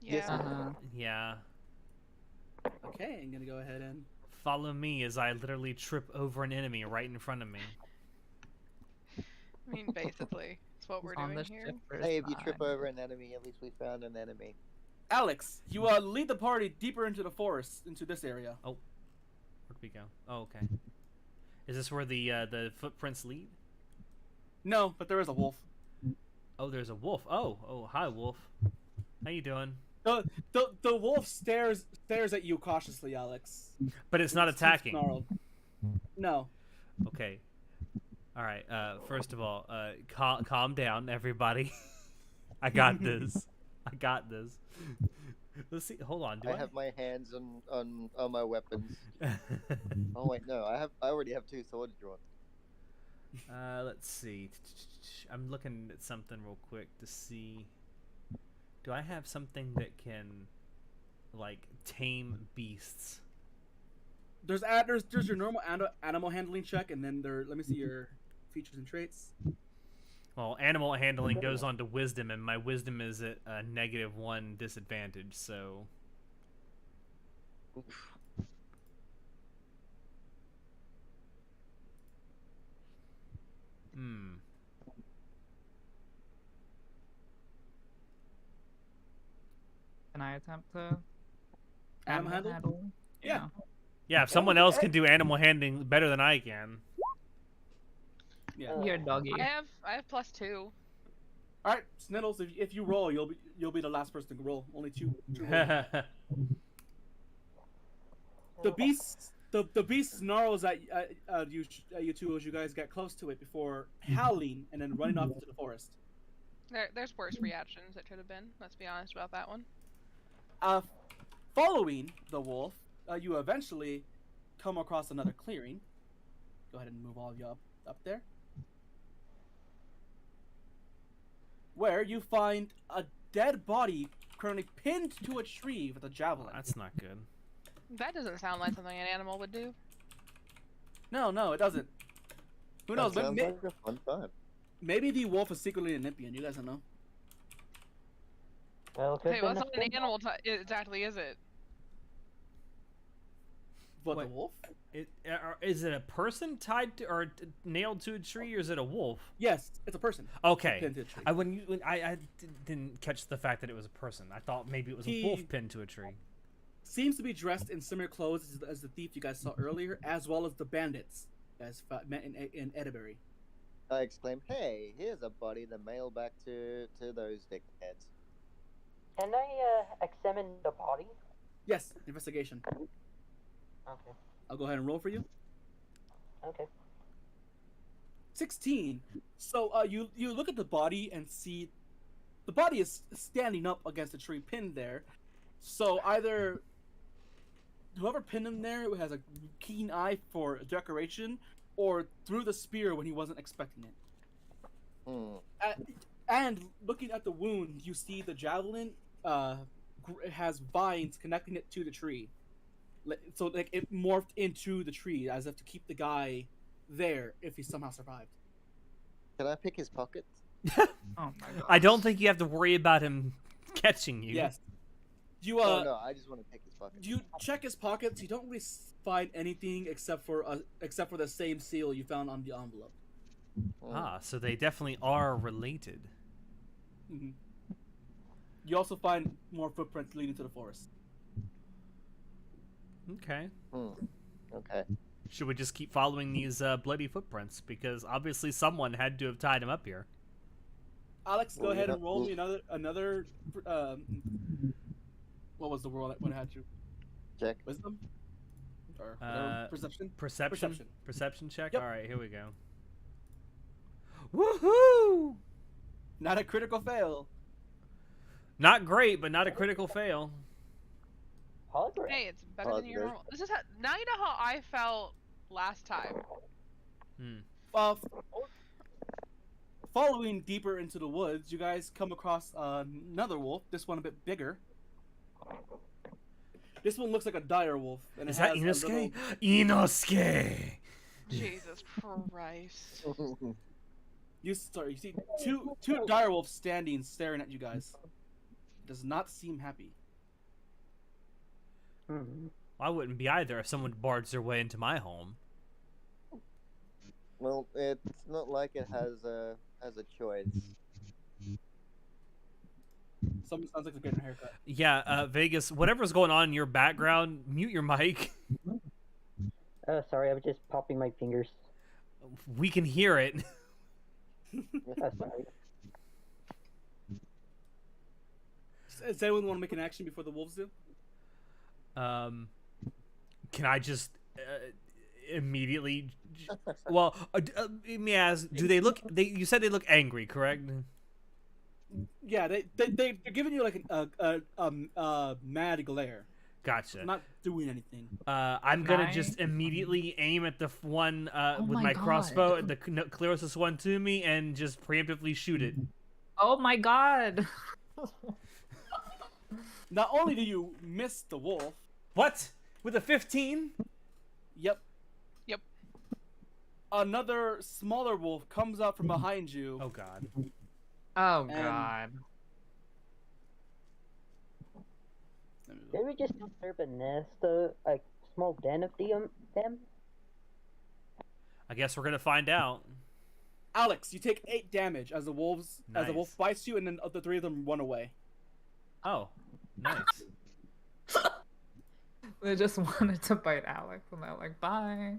Speaker 3: Yeah.
Speaker 1: Yeah.
Speaker 2: Okay, I'm gonna go ahead and.
Speaker 1: Follow me as I literally trip over an enemy right in front of me.
Speaker 3: I mean, basically. That's what we're
Speaker 4: on
Speaker 3: doing
Speaker 4: the
Speaker 3: here.
Speaker 4: shipper's
Speaker 5: Hey, if you trip
Speaker 4: side.
Speaker 5: over an enemy, at least we found an enemy.
Speaker 2: Alex, you lead the party deeper into the forest, into this area.
Speaker 1: Where'd we go? Oh, okay. Is this where the footprints lead?
Speaker 2: No, but there is a wolf.
Speaker 1: Oh, there's a wolf. Oh, hi, wolf. How you doing?
Speaker 2: The wolf stares at you cautiously, Alex.
Speaker 1: But it's not
Speaker 2: Its teeth
Speaker 1: attacking.
Speaker 2: snarled. No.
Speaker 1: Okay. All right. First of all, calm down, everybody. I got this. I got this. Let's see. Hold on.
Speaker 5: I have my hands on my weapons. Oh wait, no, I already have 2 swords drawn.
Speaker 1: Let's see. I'm looking at something real quick to see. Do I have something that can, like, tame beasts?
Speaker 2: There's your normal animal handling check, and then let me see your features and traits.
Speaker 1: Well, animal handling goes on to wisdom, and my wisdom is at a -1 disadvantage, so...
Speaker 4: Can I attempt to
Speaker 2: Animal handle? Yeah.
Speaker 1: Yeah, if someone else can do animal handling better than I can.
Speaker 2: Yeah.
Speaker 4: You're a doggy.
Speaker 3: I have +2.
Speaker 2: All right, Sniddles. If you roll, you'll be the last person to roll. Only two rolls. The beast snarls at you two as you guys get close to it before howling and then running off into the forest.
Speaker 3: There's worse reactions it could have been. Let's be honest about that one.
Speaker 2: Following the wolf, you eventually come across another clearing. Go ahead and move all of you up there. Where you find a dead body currently pinned to a tree with a javelin.
Speaker 1: That's not good.
Speaker 3: That doesn't sound like something an animal would do.
Speaker 2: No, it doesn't. Who knows?
Speaker 5: Sounds like a fun time.
Speaker 2: Maybe the wolf is secretly an Olympian. You guys don't know.
Speaker 6: Well,
Speaker 3: Hey, what sort of an animal exactly is it?
Speaker 2: What,
Speaker 1: Wait.
Speaker 2: the wolf?
Speaker 1: Is it a person tied to or nailed to a tree, or is it a wolf?
Speaker 2: Yes, it's a person.
Speaker 1: Okay.
Speaker 2: Pinned to a tree.
Speaker 1: I didn't catch the fact that it was a person. I thought maybe it was a wolf pinned to a tree.
Speaker 2: Seems to be dressed in similar clothes as the thief you guys saw earlier, as well as the bandits you guys met in Edebury.
Speaker 5: I exclaim, "Hey, here's a body to mail back to those dickheads."
Speaker 6: Can I examine the body?
Speaker 2: Yes, investigation.
Speaker 6: Okay.
Speaker 2: I'll go ahead and roll for you.
Speaker 6: Okay.
Speaker 2: 16. So you look at the body and see the body is standing up against a tree pinned there. So either whoever pinned him there has a keen eye for decoration, or threw the spear when he wasn't expecting it. And looking at the wound, you see the javelin has vines connecting it to the tree. So like it morphed into the tree as if to keep the guy there if he somehow survived.
Speaker 5: Can I pick his pockets?
Speaker 4: Oh my god.
Speaker 1: I don't think you have to worry about him catching you.
Speaker 2: Yes. You
Speaker 5: Oh no, I just want to pick his pockets.
Speaker 2: you check his pockets. You don't really find anything except for the same seal you found on the envelope.
Speaker 1: Ah, so they definitely are related.
Speaker 2: Mm-hmm. You also find more footprints leading to the forest.
Speaker 1: Okay.
Speaker 5: Okay.
Speaker 1: Should we just keep following these bloody footprints? Because obviously someone had to have tied him up here.
Speaker 2: Alex, go
Speaker 5: Well,
Speaker 2: ahead
Speaker 5: yeah,
Speaker 2: and roll
Speaker 5: well-
Speaker 2: me another. What was the roll? What had you?
Speaker 5: Check.
Speaker 2: Wisdom? Or whatever, perception?
Speaker 1: Perception? Perception check?
Speaker 2: Yep.
Speaker 1: Alright, here we go. Woohoo!
Speaker 2: Not a critical fail.
Speaker 1: Not great, but not a critical fail.
Speaker 6: Hologram.
Speaker 3: Hey, it's better than your
Speaker 5: Positive.
Speaker 3: normal. This is now you know how I felt last time.
Speaker 2: Following deeper into the woods, you guys come across another wolf. This one a bit bigger. This one looks like a dire wolf. And
Speaker 1: Is
Speaker 2: it
Speaker 1: that
Speaker 2: has a
Speaker 1: Inosuke?
Speaker 2: little-
Speaker 1: Inosuke!
Speaker 3: Jesus Christ.
Speaker 2: You see two dire wolves standing, staring at you guys. Does not seem happy.
Speaker 1: I wouldn't be either if someone barged their way into my home.
Speaker 5: Well, it's not like it has as a choice.
Speaker 2: Someone sounds like they're getting a haircut.
Speaker 1: Yeah, Vegas, whatever's going on in your background, mute your mic.
Speaker 6: Sorry, I was just popping my fingers.
Speaker 1: We can hear it.
Speaker 6: Sorry.
Speaker 2: Does anyone want to make an action before the wolves do?
Speaker 1: Can I just immediately? Well, let me ask: do they look? You said they look angry, correct?
Speaker 2: Yeah, they're giving you like a mad glare.
Speaker 1: Gotcha.
Speaker 2: Not doing anything.
Speaker 1: I'm gonna just immediately aim at the one with my crossbow, the closest one to me, and just preemptively shoot it.
Speaker 4: Oh my god!
Speaker 2: Not only do you miss the wolf.
Speaker 1: What? With a 15?
Speaker 2: Yep.
Speaker 3: Yep.
Speaker 2: Another smaller wolf comes out from behind you.
Speaker 1: Oh god.
Speaker 4: Oh
Speaker 2: And-
Speaker 4: god.
Speaker 6: Maybe just disturb a nest, a small den of them.
Speaker 1: I guess we're gonna find out.
Speaker 2: Alex, you take 8 damage as the wolf bites you, and then the 3 of them run away.
Speaker 1: Oh, nice.
Speaker 4: They just wanted to bite Alex, and they're like, bye.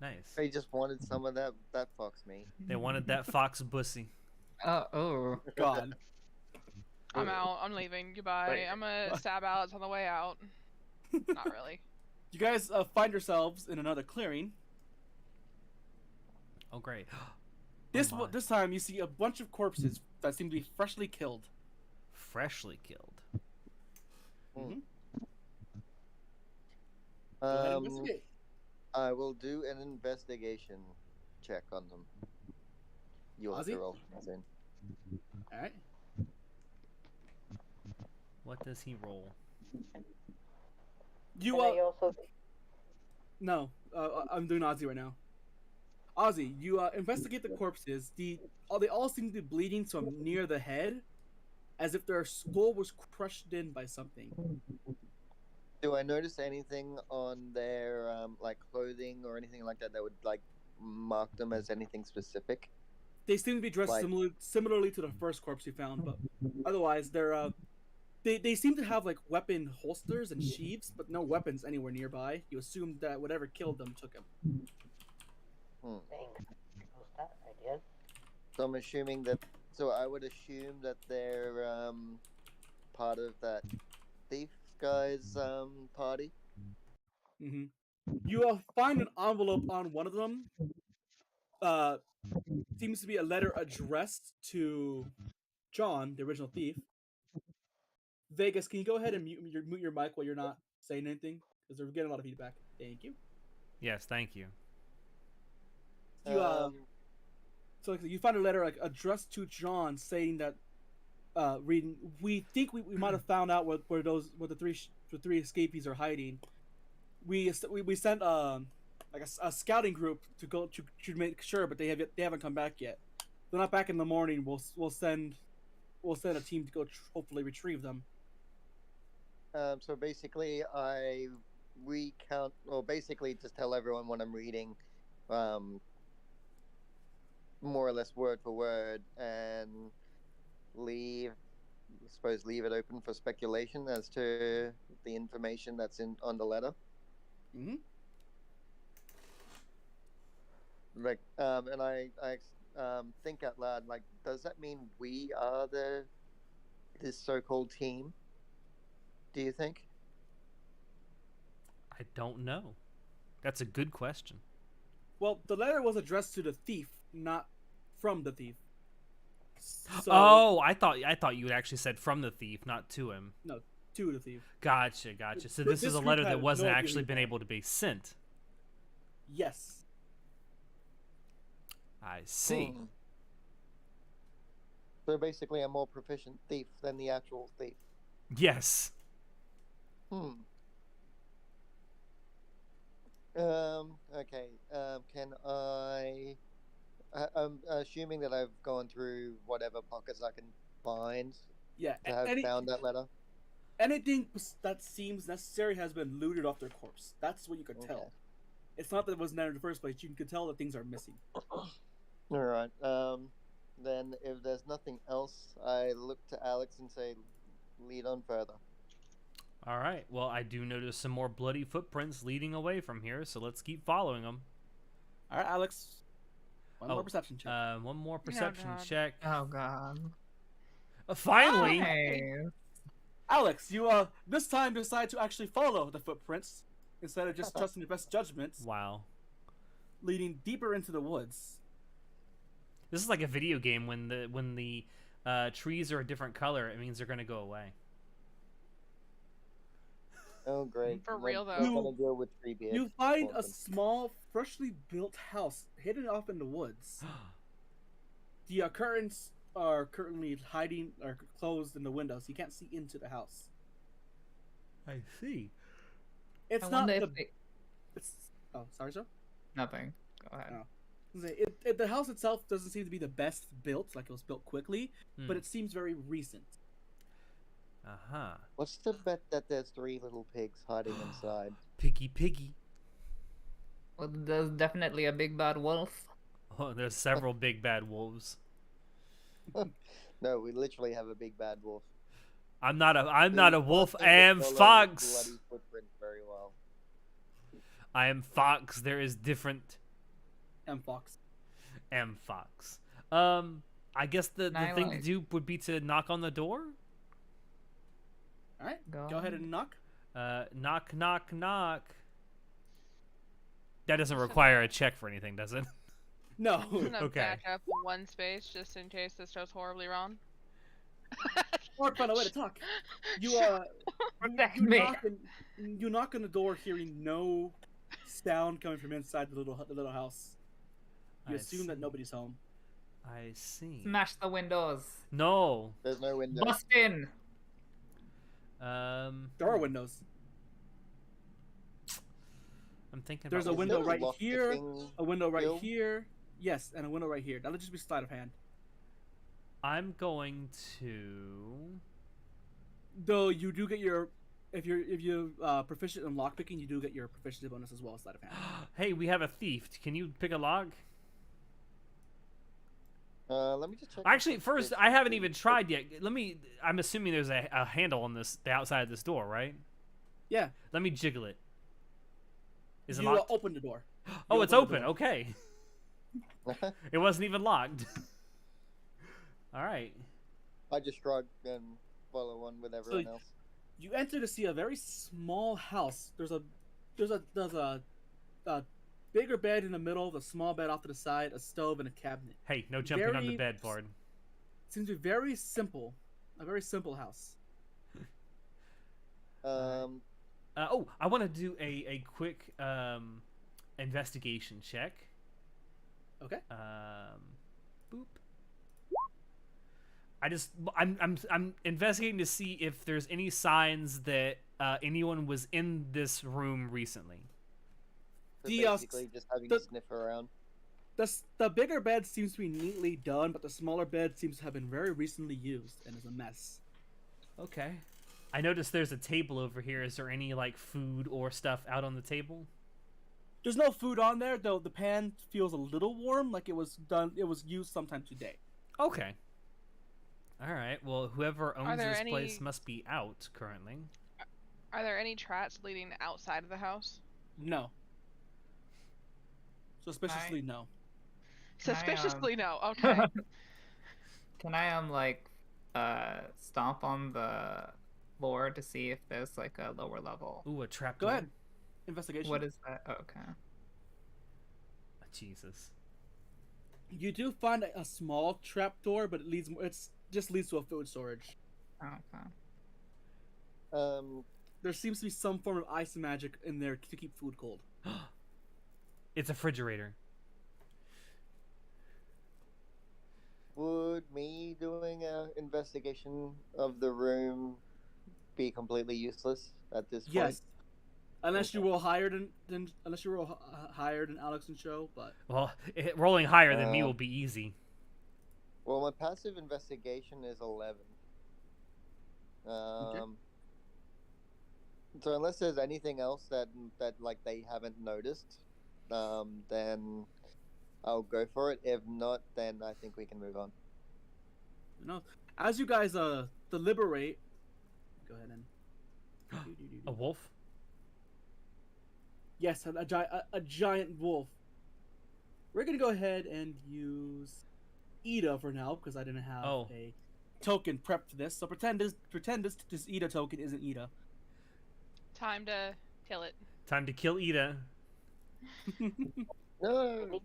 Speaker 1: Nice.
Speaker 5: They just wanted some of that fox meat.
Speaker 1: They wanted that fox bussy.
Speaker 4: Oh.
Speaker 2: God.
Speaker 3: I'm out. I'm leaving. Goodbye.
Speaker 5: Wait.
Speaker 3: I'm gonna stab Alex on the way out. Not really.
Speaker 2: You guys find yourselves in another clearing.
Speaker 1: Oh great.
Speaker 2: This
Speaker 1: my.
Speaker 2: this time you see a bunch of corpses that seem to be freshly killed.
Speaker 1: Freshly killed.
Speaker 2: Mm-hmm. Go ahead and investigate.
Speaker 5: I will do an investigation check on them. You'll have to
Speaker 2: Ozzy?
Speaker 5: roll as in.
Speaker 2: All right.
Speaker 1: What does he roll?
Speaker 2: You
Speaker 6: And I also
Speaker 2: no, I'm doing Ozzy right now. Ozzy, you investigate the corpses. They all seem to be bleeding from near the head, as if their skull was crushed in by something.
Speaker 5: Do I notice anything on their like clothing or anything like that that would like mark them as anything specific?
Speaker 2: They seem to be dressed
Speaker 5: Like-
Speaker 2: similarly to the first corpse you found, but otherwise they're they seem to have like weapon holsters and sheaths, but no weapons anywhere nearby. You assume that whatever killed them took them.
Speaker 6: think was that idea.
Speaker 5: So I'm assuming that. So I would assume that they're part of that thief guy's party.
Speaker 2: Mm-hmm. You find an envelope on one of them. Seems to be a letter addressed to John, the original thief. Vegas, can you go ahead and mute your mic while you're not saying anything? Because we're getting a lot of feedback. Thank you.
Speaker 1: Yes, thank you.
Speaker 2: You so like, you found a letter like addressed to John saying that reading we think we might have found out where the three escapees are hiding. We sent like a scouting group to go to make sure, but they haven't come back yet. They're not back in the morning. We'll send a team to go hopefully retrieve them.
Speaker 5: So basically, I recount, or basically just tell everyone what I'm reading, more or less word for word, and leave it open for speculation as to the information that's on the letter.
Speaker 2: Mm-hmm.
Speaker 5: Like, and I think out loud, like, does that mean we are this so-called team? Do you think?
Speaker 1: I don't know. That's a good question.
Speaker 2: Well, the letter was addressed to the thief, not from the thief. So,
Speaker 1: Oh, I thought you had actually said from the thief, not to him.
Speaker 2: no, to the thief.
Speaker 1: Gotcha. So
Speaker 2: But
Speaker 1: this is
Speaker 2: this
Speaker 1: a
Speaker 2: group
Speaker 1: letter
Speaker 2: had
Speaker 1: that wasn't
Speaker 2: no idea
Speaker 1: actually
Speaker 2: who
Speaker 1: been
Speaker 2: that.
Speaker 1: able to be sent.
Speaker 2: Yes.
Speaker 1: I see.
Speaker 5: Hmm. So basically, a more proficient thief than the actual thief.
Speaker 1: Yes.
Speaker 5: Okay. Can I'm assuming that I've gone through whatever pockets I can find
Speaker 2: Yeah.
Speaker 5: to have found that letter.
Speaker 2: Anything that seems necessary has been looted off their corpse. That's what you could tell.
Speaker 5: Okay.
Speaker 2: It's not that it wasn't there in the first place. You can tell that things are missing.
Speaker 5: All right. Then if there's nothing else, I look to Alex and say, "Lead on further."
Speaker 1: All right. Well, I do notice some more bloody footprints leading away from here, so let's keep following them.
Speaker 2: All right, Alex. One more perception check.
Speaker 1: One more perception
Speaker 3: God.
Speaker 1: check.
Speaker 4: Oh god.
Speaker 1: Finally.
Speaker 4: Hey.
Speaker 2: Alex, you this time decide to actually follow the footprints instead of just trusting your best judgment,
Speaker 1: Wow.
Speaker 2: leading deeper into the woods.
Speaker 1: This is like a video game when the trees are a different color, it means they're gonna go away.
Speaker 5: Oh, great.
Speaker 3: For
Speaker 5: Then
Speaker 3: real, though.
Speaker 5: We're gonna deal with Treebeard.
Speaker 2: You find a
Speaker 5: Awesome.
Speaker 2: small, freshly built house hidden off in the woods. The curtains are currently hiding or closed in the windows. You can't see into the house.
Speaker 1: I see.
Speaker 2: It's
Speaker 4: I
Speaker 2: not
Speaker 4: wonder
Speaker 2: the.
Speaker 4: if they...
Speaker 2: It's, oh, sorry, sir.
Speaker 4: Nothing. Go ahead.
Speaker 2: Oh. The house itself doesn't seem to be the best built, like it was built quickly, but it seems very recent.
Speaker 1: Uh-huh.
Speaker 5: What's the bet that there's 3 little pigs hiding inside?
Speaker 1: Piggy.
Speaker 4: Well, there's definitely a big bad wolf.
Speaker 1: Oh, there's several big bad wolves.
Speaker 5: No, we literally have a big bad wolf.
Speaker 1: I'm not a wolf. I
Speaker 5: Doesn't
Speaker 1: am
Speaker 5: follow
Speaker 1: fox.
Speaker 5: bloody footprint very well.
Speaker 1: I am fox. There is different.
Speaker 2: M Fox.
Speaker 1: Am fox. I guess the thing to do would be to knock on the door.
Speaker 2: All right,
Speaker 4: Go
Speaker 2: go ahead
Speaker 4: on.
Speaker 2: and knock.
Speaker 1: Knock. That doesn't require a check for anything, does it?
Speaker 2: No.
Speaker 3: I'm gonna
Speaker 1: Okay.
Speaker 3: back up one space just in case this goes horribly wrong.
Speaker 2: Or find a way to talk. You
Speaker 4: Protect
Speaker 2: you
Speaker 4: me.
Speaker 2: knock on the door, hearing no sound coming from inside the little house. You
Speaker 1: I
Speaker 2: assume that
Speaker 1: see.
Speaker 2: nobody's home.
Speaker 1: I see.
Speaker 4: Smash the windows.
Speaker 1: No.
Speaker 5: There's no window.
Speaker 4: Bust in.
Speaker 2: There are windows.
Speaker 1: I'm thinking.
Speaker 2: There's
Speaker 1: about
Speaker 2: a window
Speaker 5: Is
Speaker 2: right
Speaker 5: there lock
Speaker 2: here,
Speaker 5: picking
Speaker 2: a window right
Speaker 5: skill?
Speaker 2: here. Yes, and a window right here. That'll just be sleight of hand.
Speaker 1: I'm going to.
Speaker 2: Though you do get your, if you proficient in lockpicking, you do get your proficiency bonus as well as sleight of hand.
Speaker 1: Hey, we have a thief. Can you pick a lock?
Speaker 5: Let me just check.
Speaker 1: Actually, first, I haven't even tried yet. I'm assuming there's a handle on the outside of this door, right?
Speaker 2: Yeah.
Speaker 1: Let me jiggle it. Is it
Speaker 2: You
Speaker 1: locked?
Speaker 2: open the door.
Speaker 1: Oh,
Speaker 2: you
Speaker 1: it's
Speaker 2: open the
Speaker 1: open.
Speaker 2: door.
Speaker 1: Okay. It wasn't even locked. All right.
Speaker 5: I just shrug and follow on with everyone else.
Speaker 2: You enter to see a very small house. There's a bigger bed in the middle, a small bed off to the side, a stove, and a cabinet.
Speaker 1: Hey, no jumping on the bed, Bard.
Speaker 2: Seems to be very simple. A very simple house.
Speaker 1: Oh, I want to do a quick investigation check.
Speaker 2: Okay.
Speaker 1: Boop. I'm investigating to see if there's any signs that anyone was in this room recently.
Speaker 5: So
Speaker 2: The,
Speaker 5: basically, just having a sniff around.
Speaker 2: The bigger bed seems to be neatly done, but the smaller bed seems to have been very recently used and is a mess.
Speaker 1: Okay. I noticed there's a table over here. Is there any like food or stuff out on the table?
Speaker 2: There's no food on there, though the pan feels a little warm, like it was used sometime today.
Speaker 1: Okay. All right. Well, whoever owns
Speaker 3: there
Speaker 1: this
Speaker 3: any-
Speaker 1: place must be out currently.
Speaker 3: Are there any traps leading outside of the house?
Speaker 2: No. Suspiciously, no.
Speaker 4: Can I,
Speaker 3: Suspiciously, no. Okay.
Speaker 4: Can I like stomp on the floor to see if there's like a lower level?
Speaker 1: Ooh, a trap
Speaker 2: Go
Speaker 1: door.
Speaker 2: ahead. Investigation.
Speaker 4: What is that? Oh, okay.
Speaker 1: Jesus.
Speaker 2: You do find a small trapdoor, but it just leads to a food storage.
Speaker 4: Oh, okay.
Speaker 2: There seems to be some form of ice magic in there to keep food cold.
Speaker 1: It's a refrigerator.
Speaker 5: Would me doing an investigation of the room be completely useless at this point?
Speaker 2: Yes. Unless you
Speaker 5: Okay.
Speaker 2: roll higher than higher than Alex and Show, but
Speaker 1: Well, rolling higher than me will be easy.
Speaker 5: Well, my passive investigation is 11. So unless there's anything else that like they haven't noticed, then I'll go for it. If not, then I think we can move on.
Speaker 2: As you guys deliberate, go ahead and
Speaker 1: A wolf?
Speaker 2: yes, a giant wolf. We're gonna go ahead and use Ida for now because I didn't have a token prepped for this. So pretend this Ida token isn't Ida.
Speaker 3: Time to kill it.
Speaker 1: Time to kill Ida.
Speaker 5: No,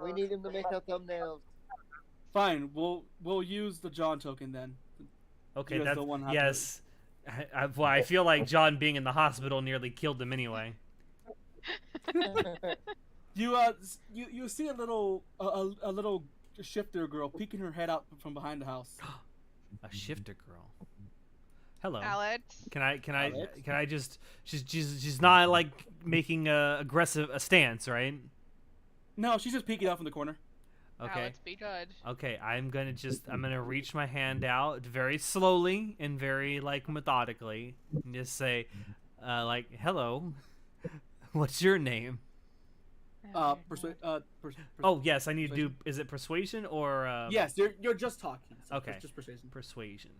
Speaker 5: we need him to make our thumbnails.
Speaker 2: Fine, we'll use the John token then.
Speaker 1: Okay,
Speaker 2: You guys
Speaker 1: that's
Speaker 2: don't wanna have
Speaker 1: yes. I feel like John being in the hospital nearly killed him anyway.
Speaker 2: You see a little shifter girl peeking her head out from behind the house.
Speaker 1: A shifter girl. Hello.
Speaker 3: Alex.
Speaker 1: Can I
Speaker 2: Alex?
Speaker 1: just she's not like making a stance, right?
Speaker 2: No, she's just peeking out from the corner.
Speaker 1: Okay.
Speaker 3: Alex, be good.
Speaker 1: Okay, I'm gonna reach my hand out very slowly and very like methodically and just say like, hello. What's your name? Oh yes, I need to do. Is it persuasion or?
Speaker 2: Yes, you're just talking. So
Speaker 1: Okay.
Speaker 2: it's just persuasion
Speaker 1: Persuasion.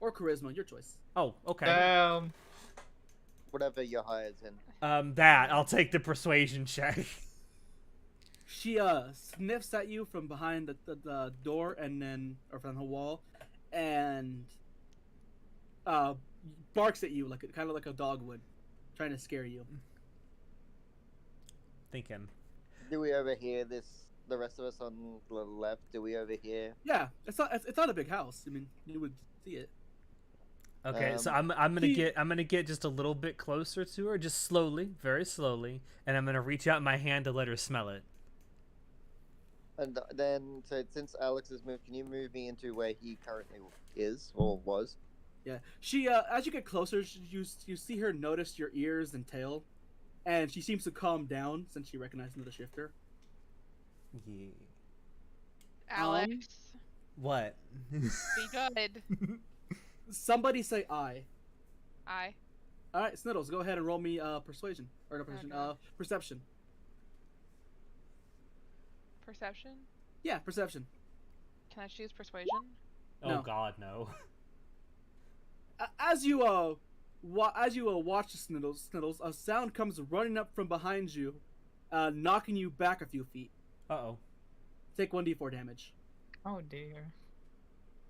Speaker 2: or charisma, your choice.
Speaker 1: Oh, okay.
Speaker 5: Whatever your highest in.
Speaker 1: I'll take the persuasion check.
Speaker 2: She sniffs at you from behind the door or from the wall, and barks at you kind of like a dog would, trying to scare you.
Speaker 1: Thinking.
Speaker 5: Do we overhear this? The rest of us on the left, do we overhear?
Speaker 2: Yeah, it's not a big house. I mean, you would see it.
Speaker 1: Okay, so I'm gonna get just a little bit closer to her, just slowly, very slowly, and I'm gonna reach out my hand to let her smell it.
Speaker 5: And then, so since Alex has moved, can you move me into where he currently is or was?
Speaker 2: Yeah, she as you get closer, you see her notice your ears and tail, and she seems to calm down since she recognizes the shifter.
Speaker 1: Yeah.
Speaker 3: Alex,
Speaker 1: What?
Speaker 3: be good.
Speaker 2: Somebody say I.
Speaker 3: I.
Speaker 2: All right, Sniddles, go ahead and roll me persuasion or no, persuasion,
Speaker 3: Okay.
Speaker 2: perception.
Speaker 3: Perception?
Speaker 2: Yeah, perception.
Speaker 3: Can I choose persuasion?
Speaker 1: Oh
Speaker 2: No.
Speaker 1: God, no.
Speaker 2: As you watch the Sniddles, a sound comes running up from behind you, knocking you back a few feet.
Speaker 1: Uh-oh.
Speaker 2: Take 1d4 damage.
Speaker 4: Oh dear.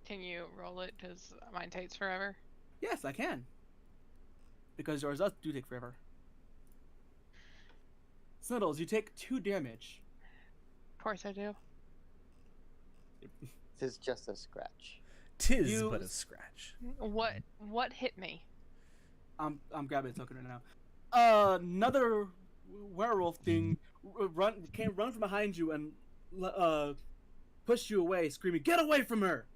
Speaker 3: Can you roll it? Because mine takes forever.
Speaker 2: Yes, I can. Because yours do take forever. Sniddles, you take 2 damage.
Speaker 3: Of course I do.
Speaker 5: This is just a scratch.
Speaker 1: 'Tis but a scratch.
Speaker 3: What hit me?
Speaker 2: I'm grabbing the token right now. Another werewolf thing came run from behind you and pushed you away, screaming, "Get away from her!"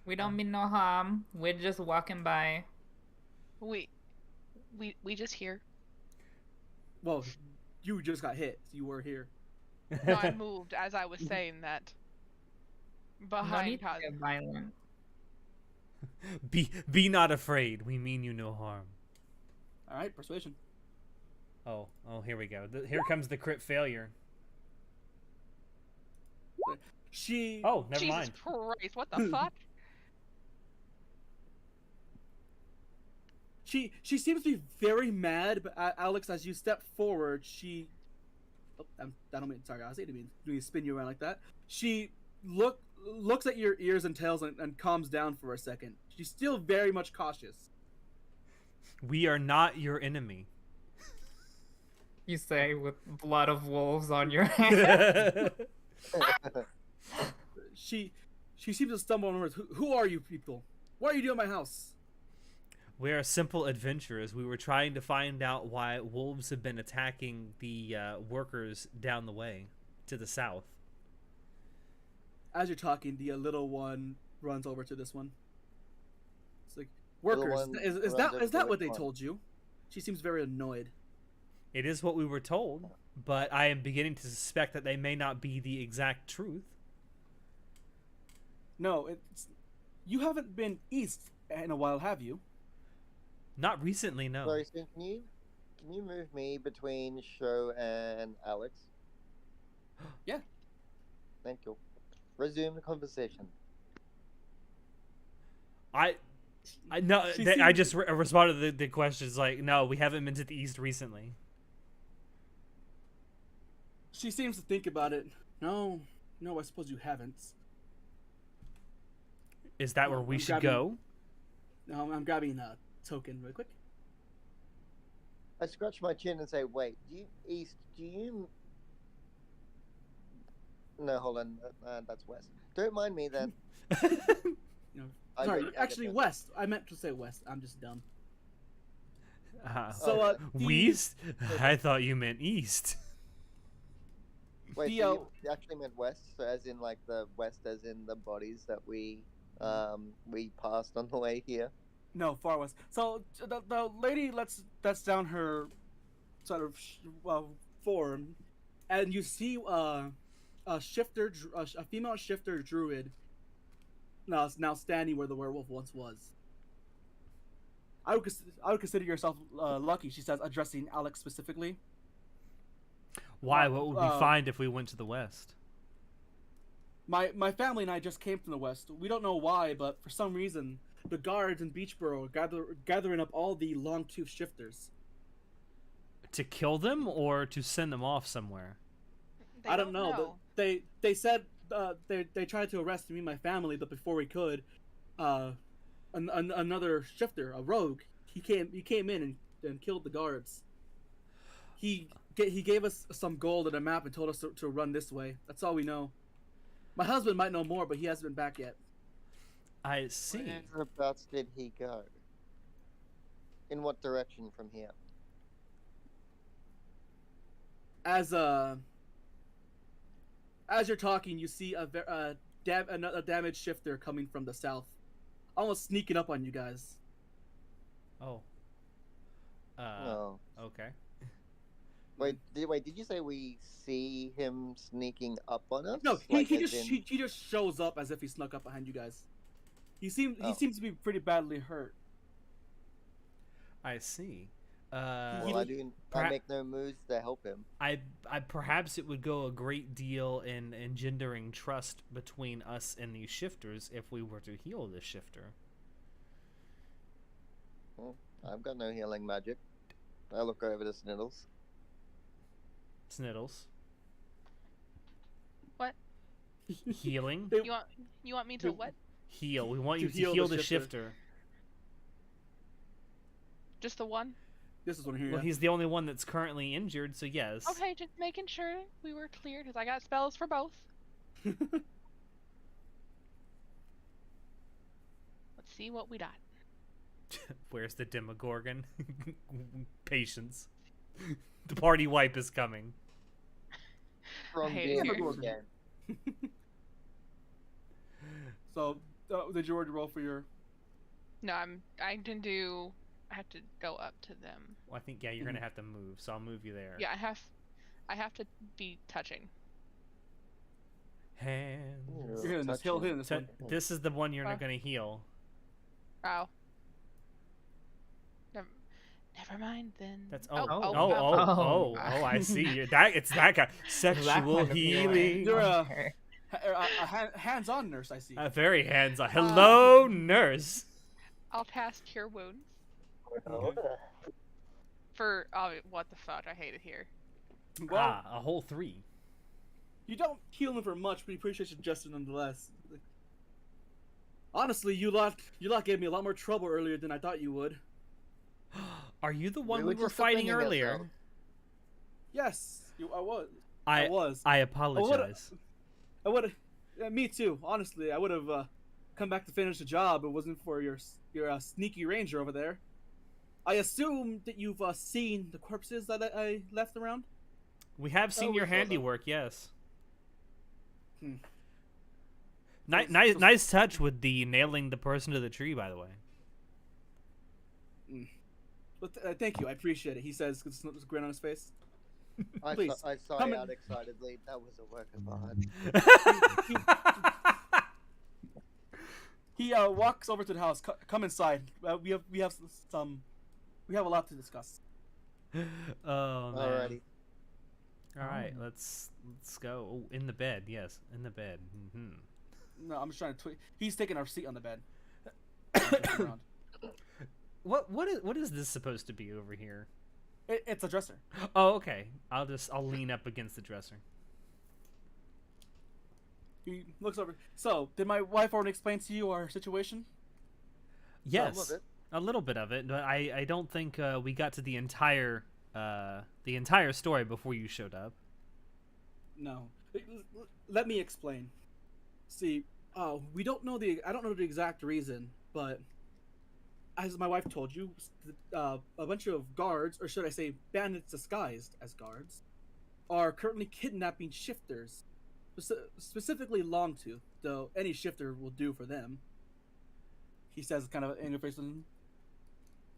Speaker 4: We don't mean no harm. We're just walking by.
Speaker 3: We just here.
Speaker 2: Well, you just got hit. So you were here.
Speaker 3: No, I moved as I was saying that.
Speaker 4: No need
Speaker 3: Behind
Speaker 4: to
Speaker 3: Cos-
Speaker 4: get violent.
Speaker 1: Be not afraid. We mean you no harm.
Speaker 2: All right, persuasion.
Speaker 1: Oh, here we go. Here comes the crit failure.
Speaker 2: She.
Speaker 1: Oh, never
Speaker 3: Jesus
Speaker 1: mind.
Speaker 3: Christ, what the fuck?
Speaker 2: She seems to be very mad, but Alex, as you step forward, she. Oh, I don't mean. Sorry, I was didn't mean to spin you around like that. She looks at your ears and tails and calms down for a second. She's still very much cautious.
Speaker 1: We are not your enemy.
Speaker 4: You say with blood of wolves on your hands.
Speaker 2: She seems to stumble on words. Who are you people? What are you doing in my house?
Speaker 1: We are simple adventurers. We were trying to find out why wolves have been attacking the workers down the way to the south.
Speaker 2: As you're talking, the little one runs over to this one. It's like, workers. Is that what they told you? She seems very annoyed.
Speaker 1: It is what we were told, but I am beginning to suspect that they may not be the exact truth.
Speaker 2: No, you haven't been east in a while, have you?
Speaker 1: Not recently, no.
Speaker 5: Sorry, Sim, can you move me between Sho and Alex?
Speaker 2: Yeah.
Speaker 5: Thank you. Resume the conversation.
Speaker 1: I no.
Speaker 2: She
Speaker 1: I
Speaker 2: seemed-
Speaker 1: just responded to the questions like, no, we haven't been to the east recently.
Speaker 2: She seems to think about it. No, I suppose you haven't.
Speaker 1: Is that where
Speaker 2: Well,
Speaker 1: we
Speaker 2: I'm
Speaker 1: should
Speaker 2: grabbing-
Speaker 1: go?
Speaker 2: No, I'm grabbing a token really quick.
Speaker 5: I scratch my chin and say, "Wait, do you? No, hold on. That's west. Don't mind me then.
Speaker 2: You know,
Speaker 5: I
Speaker 2: sorry,
Speaker 5: get- I get
Speaker 2: actually
Speaker 5: this.
Speaker 2: west. I meant to say west. I'm just dumb.
Speaker 1: So,
Speaker 2: So, the-
Speaker 1: west? I thought you meant east.
Speaker 5: Wait,
Speaker 2: the,
Speaker 5: so you actually meant west, so as in like the west, as in the bodies that we passed on the way here.
Speaker 2: No, far west. So the lady lets down her sort of form, and you see a shifter, a female shifter druid. Now standing where the werewolf once was. I would consider yourself lucky. She says, addressing Alex specifically.
Speaker 1: Why? What would we find if we went to the west?
Speaker 2: My family and I just came from the west. We don't know why, but for some reason, the guards in Beachboro are gathering up all the long-tooth shifters.
Speaker 1: To kill them or to send them off somewhere?
Speaker 2: I don't know. But they said they tried to arrest me and my family, but before we could, another shifter, a rogue, he came in and killed the guards. He gave us some gold and a map and told us to run this way. That's all we know. My husband might know more, but he hasn't been back yet.
Speaker 1: I see.
Speaker 5: Whereabouts did he go? In what direction from here?
Speaker 2: As you're talking, you see a damaged shifter coming from the south, almost sneaking up on you guys.
Speaker 1: Oh.
Speaker 5: Oh.
Speaker 1: Okay.
Speaker 5: Wait, did you say we see him sneaking up on us?
Speaker 2: No,
Speaker 5: Like,
Speaker 2: he
Speaker 5: as
Speaker 2: just
Speaker 5: in-
Speaker 2: he just shows up as if he snuck up behind you guys. He seems
Speaker 5: Oh.
Speaker 2: to be pretty badly hurt.
Speaker 1: I see.
Speaker 5: Well, I make no moves to help him.
Speaker 1: I perhaps it would go a great deal in engendering trust between us and these shifters if we were to heal this shifter.
Speaker 5: Well, I've got no healing magic. I look over to Sniddles.
Speaker 1: Sniddles.
Speaker 3: What?
Speaker 1: Healing?
Speaker 3: You want me to what?
Speaker 1: Heal. We want
Speaker 2: To
Speaker 1: you to
Speaker 2: heal
Speaker 1: heal
Speaker 2: the
Speaker 1: the
Speaker 2: shifter.
Speaker 1: shifter.
Speaker 3: Just the one?
Speaker 2: This is one here.
Speaker 1: Well,
Speaker 2: Yeah.
Speaker 1: he's the only one that's currently injured, so yes.
Speaker 3: Okay, just making sure we were clear because I got spells for both. Let's see what we got.
Speaker 1: Where's the Demogorgon? Patience. The party wipe is coming.
Speaker 5: From
Speaker 3: hate it
Speaker 5: game
Speaker 3: here.
Speaker 5: again.
Speaker 2: So, did you already roll for your?
Speaker 3: No, I didn't do. I have to go up to them.
Speaker 1: Well, I think you're gonna have to move, so I'll move you there.
Speaker 3: Yeah, I have to be touching.
Speaker 1: Hands.
Speaker 5: Ooh.
Speaker 2: You're hitting this.
Speaker 5: touching.
Speaker 2: Hitting this one.
Speaker 1: This is the one you're not
Speaker 3: Huh?
Speaker 1: gonna heal.
Speaker 3: Oh. Never mind then.
Speaker 1: That's
Speaker 4: Oh.
Speaker 1: I see. It's that guy. Sexual
Speaker 4: That kind of
Speaker 1: healing.
Speaker 2: You're a-
Speaker 4: Okay.
Speaker 2: A hands-on nurse, I see.
Speaker 1: Very hands-on. Hello, nurse.
Speaker 3: I'll cast Cure Wounds
Speaker 6: Oh,
Speaker 3: for. Oh, what the fuck! I hate it here.
Speaker 2: Well,
Speaker 1: A whole 3.
Speaker 2: you don't heal him for much, but he appreciates your gesture nonetheless. Honestly, you lot gave me a lot more trouble earlier than I thought you would.
Speaker 1: Are you the one
Speaker 5: were
Speaker 1: we were
Speaker 5: just
Speaker 1: fighting
Speaker 5: defending
Speaker 1: earlier?
Speaker 5: ourselves.
Speaker 2: Yes, I was.
Speaker 1: I apologize.
Speaker 2: I would. Me too. Honestly, I would have come back to finish the job. If it wasn't for your sneaky ranger over there. I assume that you've seen the corpses that I left around.
Speaker 1: We have seen
Speaker 2: Oh,
Speaker 1: your
Speaker 2: we saw them.
Speaker 1: handiwork, yes.
Speaker 2: Hmm.
Speaker 1: Nice touch with the nailing the person to the tree, by the way.
Speaker 2: But thank you, I appreciate it. He says with a grin on his face.
Speaker 5: I
Speaker 2: Please,
Speaker 5: sigh
Speaker 2: come
Speaker 5: out
Speaker 2: in.
Speaker 5: excitedly. That was a work of art.
Speaker 2: He walks over to the house. Come inside. We have a lot to discuss.
Speaker 1: Oh man.
Speaker 5: Alrighty.
Speaker 1: All right, let's go. Oh, in the bed, yes, in the bed.
Speaker 2: No, I'm just trying to. He's taking our seat on the bed.
Speaker 1: What is this supposed to be over here?
Speaker 2: It's a dresser.
Speaker 1: Oh, okay. I'll lean up against the dresser.
Speaker 2: He looks over. So, did my wife already explain to you our situation?
Speaker 1: Yes,
Speaker 5: Some of it.
Speaker 1: a little bit of it. But I don't think we got to the entire story before you showed up.
Speaker 2: No. Let me explain. See, we don't know I don't know the exact reason, but as my wife told you, a bunch of guards, or should I say bandits disguised as guards, are currently kidnapping shifters, specifically Longtooth, though any shifter will do for them. He says, kind of angry face.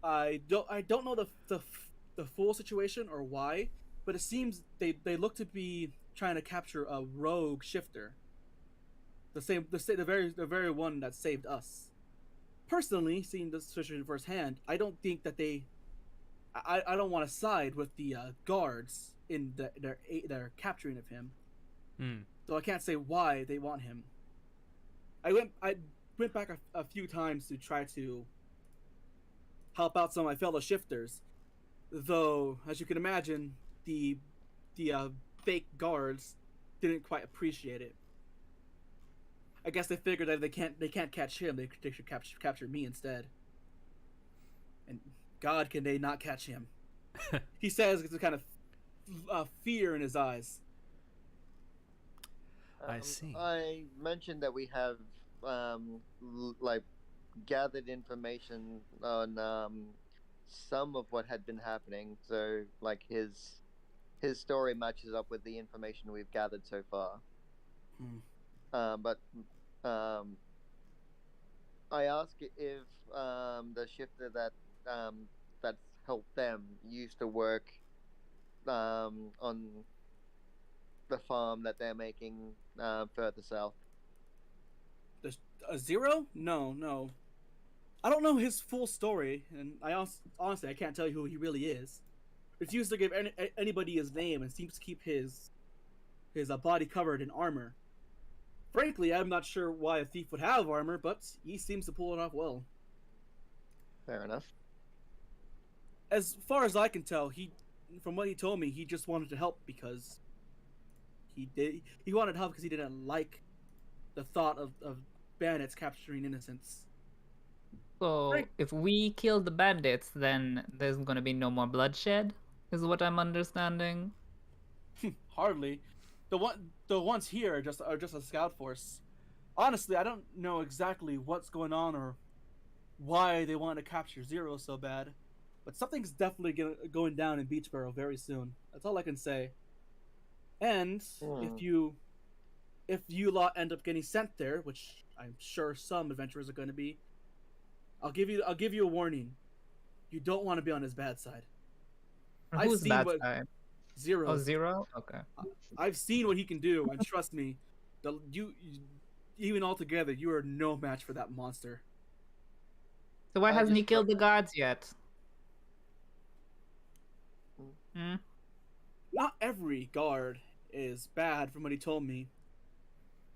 Speaker 2: I don't know the full situation or why, but it seems they look to be trying to capture a rogue shifter. The very one that saved us. Personally, seeing this situation firsthand, I don't think that I don't want to side with the guards in their capturing of him. So I can't say why they want him. I went back a few times to try to help out some of my fellow shifters, though, as you can imagine, the fake guards didn't quite appreciate it. I guess they figured that they can't catch him. They should capture me instead. And God, can they not catch him? He says it's a kind of fear in his eyes.
Speaker 1: I see.
Speaker 5: I mentioned that we have like gathered information on some of what had been happening. So like his story matches up with the information we've gathered so far. But I ask if the shifter that's helped them used to work on the farm that they're making further south.
Speaker 2: A Zero? No. I don't know his full story, and honestly I can't tell you who he really is. Refused to give anybody his name and seems to keep his body covered in armor. Frankly, I'm not sure why a thief would have armor, but he seems to pull it off well.
Speaker 5: Fair enough.
Speaker 2: As far as I can tell, from what he told me, he just wanted to help because he wanted help because he didn't like the thought of bandits capturing innocents.
Speaker 4: So, if we kill the bandits, then there's gonna be no more bloodshed, is what I'm understanding.
Speaker 2: Hardly. The ones here are just a scout force. Honestly, I don't know exactly what's going on or why they want to capture Zero so bad, but something's definitely going down in Beachboro very soon. That's all I can say. And if you lot end up getting sent there, which I'm sure some adventurers are going to be, I'll give you a warning. You don't want to be on his bad side.
Speaker 4: Who's bad side?
Speaker 2: Zero.
Speaker 4: Oh, Zero? Okay.
Speaker 2: I've seen what he can do, and trust me, even altogether, you are no match for that monster.
Speaker 4: So why hasn't he killed the guards yet?
Speaker 2: Not every guard is bad, from what he told me.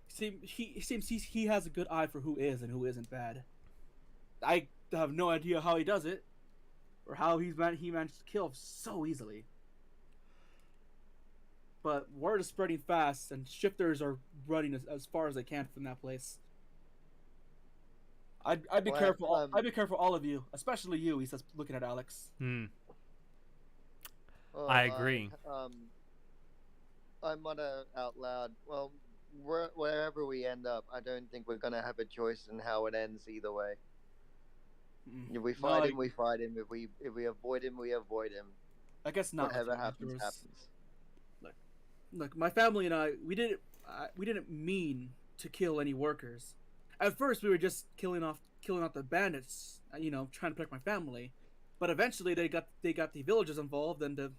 Speaker 2: He seems he has a good eye for who is and who isn't bad. I have no idea how he does it, or how he managed to kill so easily. But word is spreading fast, and shifters are running as far as they can from that place. I'd be careful. I'd be careful, all of you, especially you. He says, looking at Alex.
Speaker 5: Well,
Speaker 1: I agree.
Speaker 5: I mutter out loud. Well, wherever we end up, I don't think we're gonna have a choice in how it ends either way. If we fight him, we fight him. If we avoid him, we avoid him.
Speaker 2: I guess not.
Speaker 5: Whatever happens, happens.
Speaker 2: Look, my family and I, we didn't mean to kill any workers. At first, we were just killing off the bandits, trying to protect my family. But eventually, they got the villagers involved, and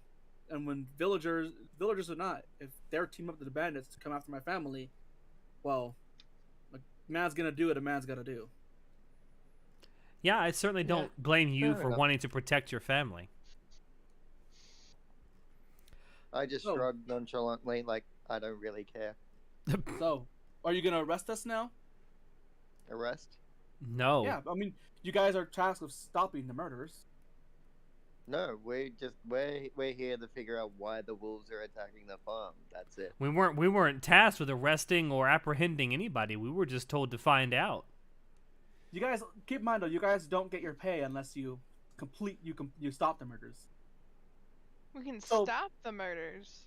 Speaker 2: when villagers or not, if they're teaming up with the bandits to come after my family, well, a man's gonna do what a man's gotta do.
Speaker 1: Yeah, I certainly don't blame you for wanting to protect your family.
Speaker 5: I just
Speaker 2: Oh.
Speaker 5: shrugged nonchalantly, like I don't really care.
Speaker 2: So, are you gonna arrest us now?
Speaker 5: Arrest?
Speaker 1: No.
Speaker 2: Yeah, I mean, you guys are tasked with stopping the murders.
Speaker 5: No, we're here to figure out why the wolves are attacking the farm. That's it.
Speaker 1: We weren't tasked with arresting or apprehending anybody. We were just told to find out.
Speaker 2: You guys keep in mind though, you guys don't get your pay unless you stop the murders.
Speaker 3: We can
Speaker 2: So-
Speaker 3: stop the murders.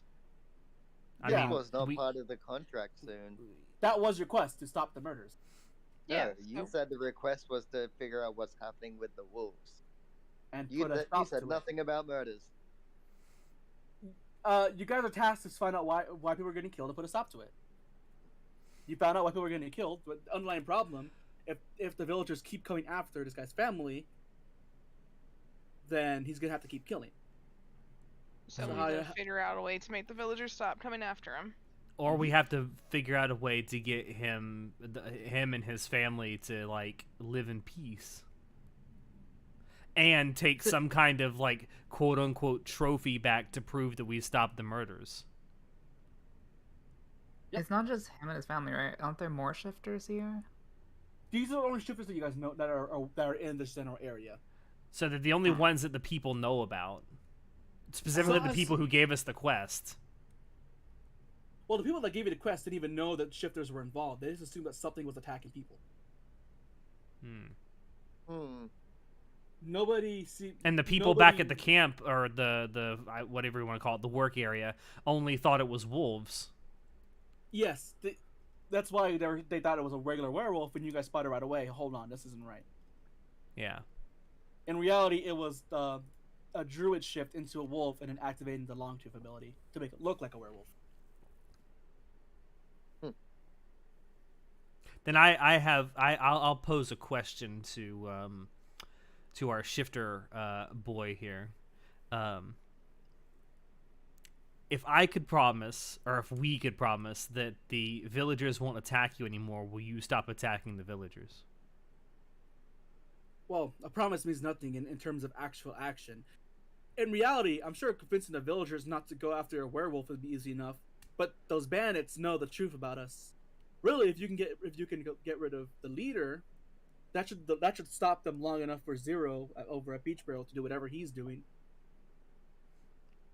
Speaker 1: I
Speaker 2: Yeah.
Speaker 1: mean,
Speaker 5: was not
Speaker 1: we-
Speaker 5: part of the contract soon.
Speaker 2: That was your quest, to stop the murders.
Speaker 3: Yeah.
Speaker 5: No, you
Speaker 3: so-
Speaker 5: said the request was to figure out what's happening with the wolves.
Speaker 2: And
Speaker 5: You,
Speaker 2: put a
Speaker 5: you
Speaker 2: stop
Speaker 5: said
Speaker 2: to
Speaker 5: nothing about murders.
Speaker 2: it. You guys are tasked to find out why people are getting killed and put a stop to it. You found out why people are getting killed, but the underlying problem, if the villagers keep coming after this guy's family, then he's gonna have to keep killing.
Speaker 3: So
Speaker 2: So
Speaker 3: we
Speaker 2: how
Speaker 3: gotta
Speaker 2: you-
Speaker 3: figure out a way to make the villagers stop coming after him.
Speaker 1: or we have to figure out a way to get him and his family to like live in peace. And take some kind of like quote unquote trophy back to prove that we stopped the murders.
Speaker 2: Yep.
Speaker 4: It's not just him and his family, right? Aren't there more shifters here?
Speaker 2: These are the only shifters that you guys know that are in this general area.
Speaker 1: So they're the only ones that the people know about. Specifically the
Speaker 2: So-
Speaker 1: people who gave us the quest.
Speaker 2: Well, the people that gave you the quest didn't even know that shifters were involved. They just assumed that something was attacking people. Nobody see.
Speaker 1: And the people back at the camp, or the whatever you want to call it, the work area, only thought it was wolves.
Speaker 2: Yes, that's why they thought it was a regular werewolf, and you guys spotted right away. Hold on, this isn't right.
Speaker 1: Yeah.
Speaker 2: In reality, it was a druid shift into a wolf and then activating the Longtooth ability to make it look like a werewolf.
Speaker 1: Then I'll pose a question to our shifter boy here. If I could promise, or if we could promise, that the villagers won't attack you anymore, will you stop attacking the villagers?
Speaker 2: Well, a promise means nothing in terms of actual action. In reality, I'm sure convincing the villagers not to go after a werewolf would be easy enough. But those bandits know the truth about us. Really, if you can get rid of the leader, that should stop them long enough for Zero over at Beach Barrel to do whatever he's doing.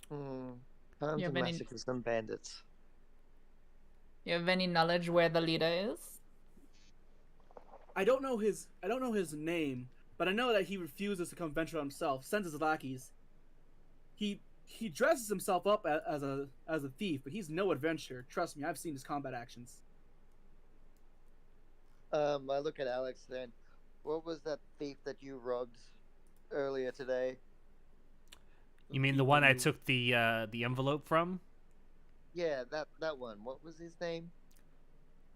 Speaker 5: Time
Speaker 4: You
Speaker 5: to
Speaker 4: have any-
Speaker 5: massacre some bandits.
Speaker 4: You have any knowledge where the leader is?
Speaker 2: I don't know his name, but I know that he refuses to come venture on himself, sends his lackeys. He dresses himself up as a thief, but he's no adventurer. Trust me, I've seen his combat actions.
Speaker 5: I look at Alex then. What was that thief that you robbed earlier today?
Speaker 1: You mean the one I took the envelope from?
Speaker 5: Yeah, that one. What was his name?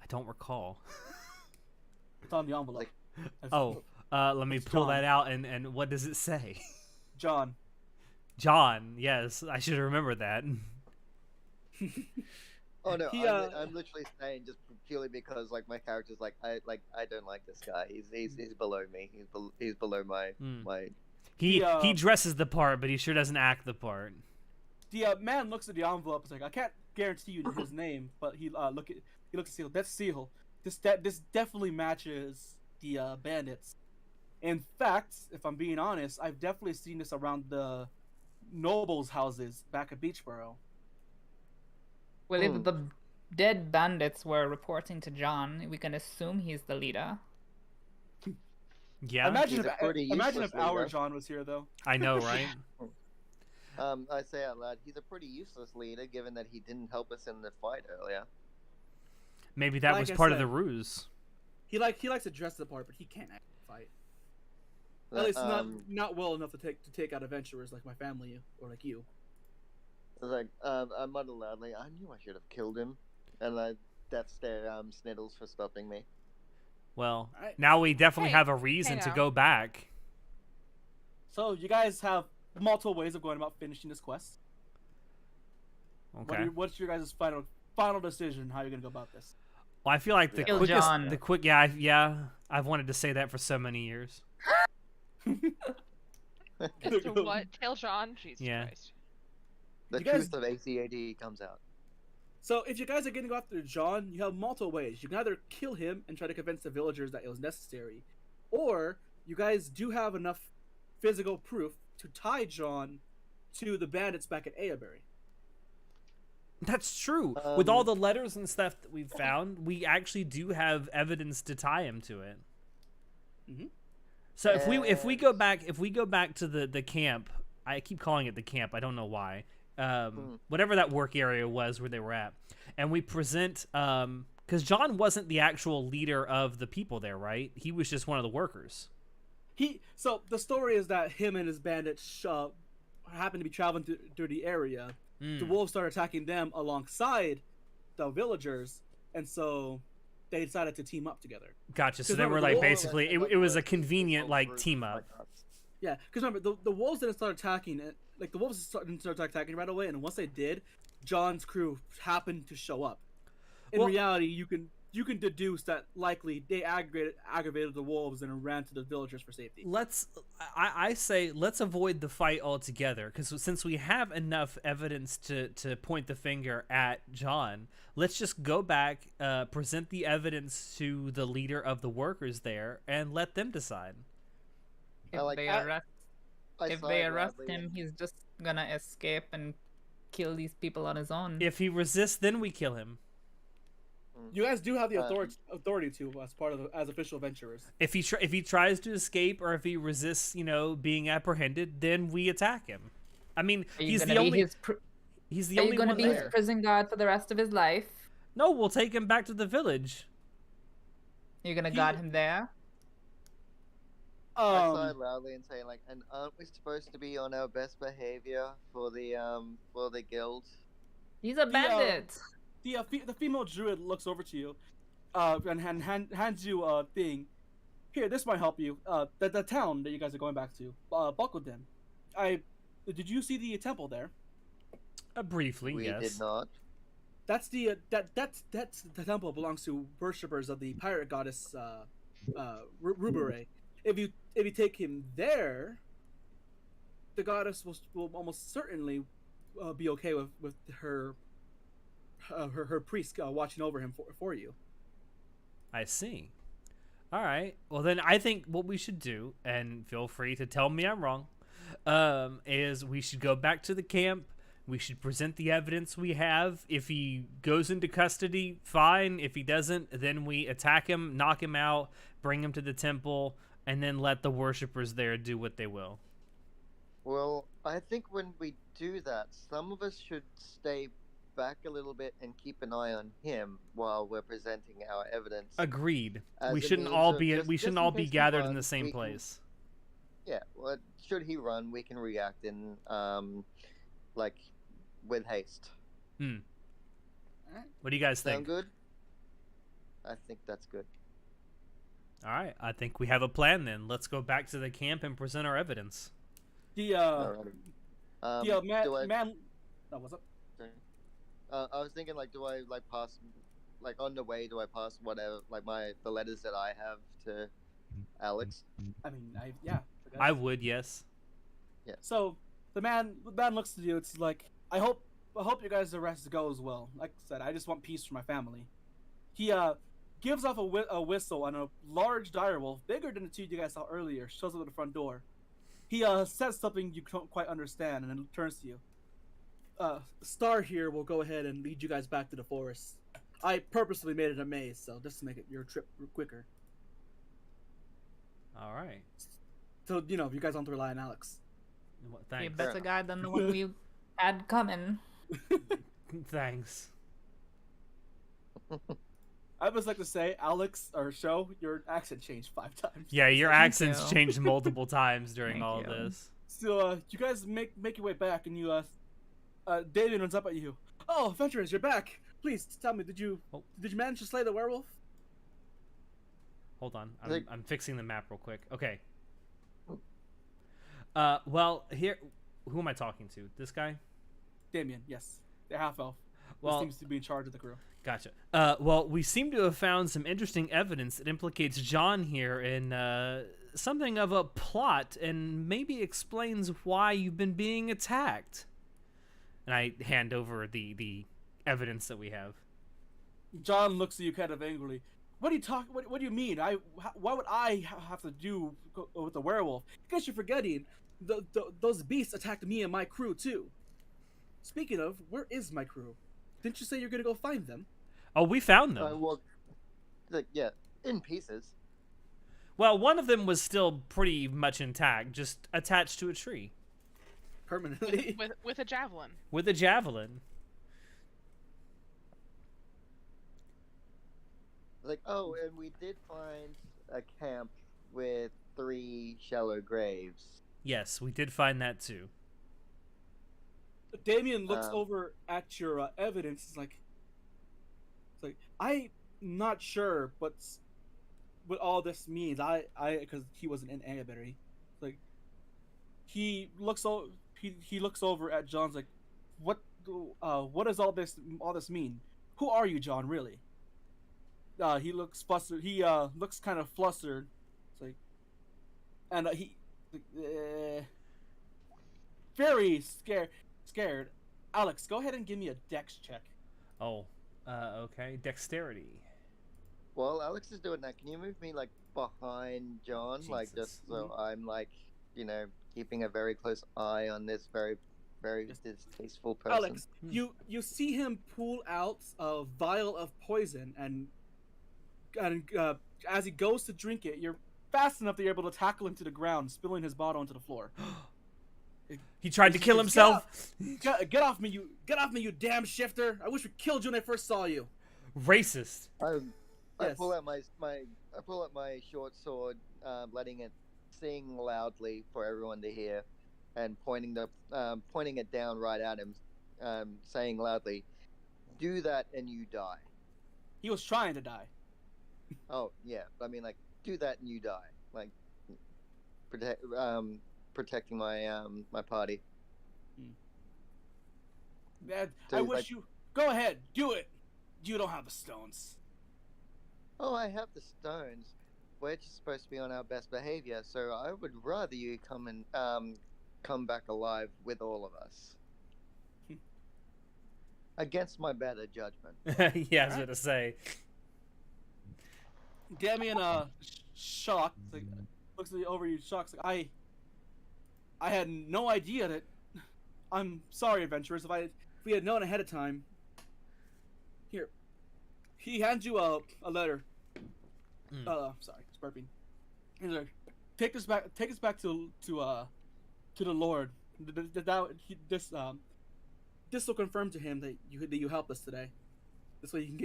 Speaker 1: I don't recall.
Speaker 2: It's on the envelope.
Speaker 1: Oh, let me
Speaker 2: It's
Speaker 1: pull
Speaker 2: John.
Speaker 1: that out, and what does it say?
Speaker 2: John.
Speaker 1: John, yes, I should remember that.
Speaker 5: Oh no,
Speaker 2: He,
Speaker 5: I'm literally saying just purely because like my character's like I don't like this guy. He's below me. He's below my my.
Speaker 1: He dresses the part, but he sure doesn't act the part.
Speaker 2: The man looks at the envelope. It's like, I can't guarantee you his name, but he looks at seal. That's Seal. This definitely matches the bandits. In fact, if I'm being honest, I've definitely seen this around the nobles' houses back at Beachboro.
Speaker 4: Well, if the dead bandits were reporting to John, we can assume he's the leader.
Speaker 1: Yeah,
Speaker 2: Imagine
Speaker 5: He's a pretty
Speaker 2: if our
Speaker 5: useless
Speaker 2: John was here, though.
Speaker 1: I know, right?
Speaker 5: I say out loud, he's a pretty useless leader, given that he didn't help us in the fight earlier.
Speaker 1: Maybe that
Speaker 2: Like
Speaker 1: was
Speaker 2: I
Speaker 1: part of
Speaker 2: said,
Speaker 1: the ruse.
Speaker 2: He likes to dress the part, but he can't actually fight. At least not well enough to take out adventurers like my family or like you.
Speaker 5: I was like, I muttered loudly, I knew I should have killed him, and I death stare Sniddles for stopping me.
Speaker 1: Well,
Speaker 2: Alright.
Speaker 1: now we definitely
Speaker 3: Hey,
Speaker 1: have a reason to
Speaker 3: now.
Speaker 1: go back.
Speaker 2: So you guys have multiple ways of going about finishing this quest.
Speaker 1: Okay.
Speaker 2: What's your guys' final decision? How you're gonna go about this?
Speaker 1: Well, I feel like the
Speaker 4: Kill
Speaker 1: quickest,
Speaker 4: John.
Speaker 1: I've wanted to say that for so many years.
Speaker 3: As to what? Kill John? Jesus
Speaker 1: Yeah.
Speaker 3: Christ.
Speaker 5: The
Speaker 2: You guys-
Speaker 5: truth of ACAD comes out.
Speaker 2: So if you guys are getting after John, you have multiple ways. You can either kill him and try to convince the villagers that it was necessary, or you guys do have enough physical proof to tie John to the bandits back at Ayaberry.
Speaker 1: That's true. With all the letters and stuff that we've found, we actually do have evidence to tie him to it.
Speaker 2: Mm-hmm.
Speaker 1: So if we go back to the camp, I keep calling it the camp. I don't know why. Whatever that work area was where they were at, and we present because John wasn't the actual leader of the people there, right? He was just one of the workers.
Speaker 2: So the story is that him and his bandits happened to be traveling through the area. The wolves started attacking them alongside the villagers, and so they decided to team up together.
Speaker 1: Gotcha. So they were like basically it was a convenient like team up.
Speaker 2: Yeah, because remember the wolves didn't start attacking it. Like the wolves didn't start attacking right away, and once they did, John's crew happened to show up. In reality, you can deduce that likely they aggravated the wolves and ran to the villagers for safety.
Speaker 1: I say let's avoid the fight altogether, because since we have enough evidence to point the finger at John, let's just go back, present the evidence to the leader of the workers there, and let them decide.
Speaker 4: If they arrest him, he's just gonna escape and kill these people on his own.
Speaker 1: If he resists, then we kill him.
Speaker 2: You guys do have the authority to, as part of as official adventurers.
Speaker 1: If he tries to escape, or if he resists, being apprehended, then we attack him. I mean, he's the only one there.
Speaker 4: Are you gonna be his prison guard for the rest of his life?
Speaker 1: No, we'll take him back to the village.
Speaker 4: You're gonna guard him there?
Speaker 5: I sigh loudly and say, like, and aren't we supposed to be on our best behavior for the guild? He's a bandit.
Speaker 2: The female druid looks over to you, and hands you a thing. Here, this might help you. The town that you guys are going back to, Buckledin. Did you see the temple there?
Speaker 1: Briefly, yes.
Speaker 5: We did not.
Speaker 2: That's the temple belongs to worshippers of the pirate goddess Rubere. If you take him there, the goddess will almost certainly be okay with her priest watching over him for you.
Speaker 1: I see. All right. Well, then I think what we should do, and feel free to tell me I'm wrong, is we should go back to the camp. We should present the evidence we have. If he goes into custody, fine. If he doesn't, then we attack him, knock him out, bring him to the temple, and then let the worshippers there do what they will.
Speaker 5: Well, I think when we do that, some of us should stay back a little bit and keep an eye on him while we're presenting our evidence.
Speaker 1: Agreed. We shouldn't all be gathered in the same place.
Speaker 5: Yeah, well, should he run, we can react in like with haste.
Speaker 1: What do you guys think?
Speaker 5: Sound good? I think that's good.
Speaker 1: All right, I think we have a plan then. Let's go back to the camp and present our evidence.
Speaker 2: Man. Oh, what's up?
Speaker 5: I was thinking, like, do I pass, like, on the way? Do I pass whatever, like, the letters that I have to Alex?
Speaker 2: I mean, yeah.
Speaker 1: I would, yes.
Speaker 5: Yeah.
Speaker 2: So the man looks at you. It's like, I hope you guys' arrest goes well. Like I said, I just want peace for my family. He gives off a whistle, and a large direwolf, bigger than the two you guys saw earlier, shows up at the front door. He says something you don't quite understand, and then turns to you. Star here will go ahead and lead you guys back to the forest. I purposely made it a maze, so just to make your trip quicker.
Speaker 1: All right.
Speaker 2: So, you guys don't have to rely on Alex.
Speaker 1: Thanks.
Speaker 4: You're a better guy than the one we had coming.
Speaker 1: Thanks.
Speaker 2: I always like to say, Alex, or Show, your accent changed 5 times.
Speaker 1: Yeah, your accent's changed multiple times during all of this.
Speaker 2: So, you guys make your way back, and you, David runs up at you. Oh, adventurers, you're back. Please, tell me, did you manage to slay the werewolf?
Speaker 1: Hold on, I'm fixing the map real quick. Okay. Well, here, who am I talking to? This guy?
Speaker 2: Damien, yes. The half-elf.
Speaker 1: Well,
Speaker 2: seems to be in charge of the crew.
Speaker 1: Gotcha. Well, we seem to have found some interesting evidence that implicates John here in something of a plot, and maybe explains why you've been being attacked. And I hand over the evidence that we have.
Speaker 2: John looks at you kind of angrily. What do you talk? What do you mean? Why would I have to do with the werewolf? Because you're forgetting, those beasts attacked me and my crew too. Speaking of, where is my crew? Didn't you say you're gonna go find them?
Speaker 1: Oh, we found them.
Speaker 5: Well, yeah, in pieces.
Speaker 1: Well, one of them was still pretty much intact, just attached to a tree.
Speaker 2: Permanently.
Speaker 3: With a javelin.
Speaker 1: With a javelin.
Speaker 5: Like, oh, and we did find a camp with 3 shallow graves.
Speaker 1: Yes, we did find that too.
Speaker 2: Damien looks over at your evidence. It's like, I'm not sure what all this means. Because he wasn't in Agaberry. Like, he looks over at John's like, what does all this mean? Who are you, John? Really? He looks flustered. He looks kind of flustered. It's like, and he very scared. Alex, go ahead and give me a dex check.
Speaker 1: Oh, okay. Dexterity.
Speaker 5: Well, Alex is doing that. Can you move me like behind John, like just so I'm like, keeping a very close eye on this very, very distasteful person.
Speaker 2: Alex, you see him pull out a vial of poison, and as he goes to drink it, you're fast enough that you're able to tackle him to the ground, spilling his bottle onto the floor.
Speaker 1: He tried to kill himself.
Speaker 2: Get off me, you damn shifter! I wish we killed you when I first saw you.
Speaker 1: Racist.
Speaker 5: I pull out my short sword, letting it sing loudly for everyone to hear, and pointing it down right at him, saying loudly, "Do that and you die."
Speaker 2: He was trying to die.
Speaker 5: Oh yeah, I mean, like, do that and you die, like protecting my my party.
Speaker 2: Man,
Speaker 5: So
Speaker 2: I wish you go ahead, do it. You don't have the stones.
Speaker 5: Oh, I have the stones. We're just supposed to be on our best behavior, so I would rather you come back alive with all of us. Against my better judgment.
Speaker 1: Yeah, I was gonna say.
Speaker 2: Damien, shocked, like, looks over you, shocked. Like, I had no idea that. I'm sorry, adventurers. If we had known ahead of time. Here, he hands you a letter. Sorry, it's burping. He's like, take us back to the Lord. This will confirm to him that you helped us today. This way you can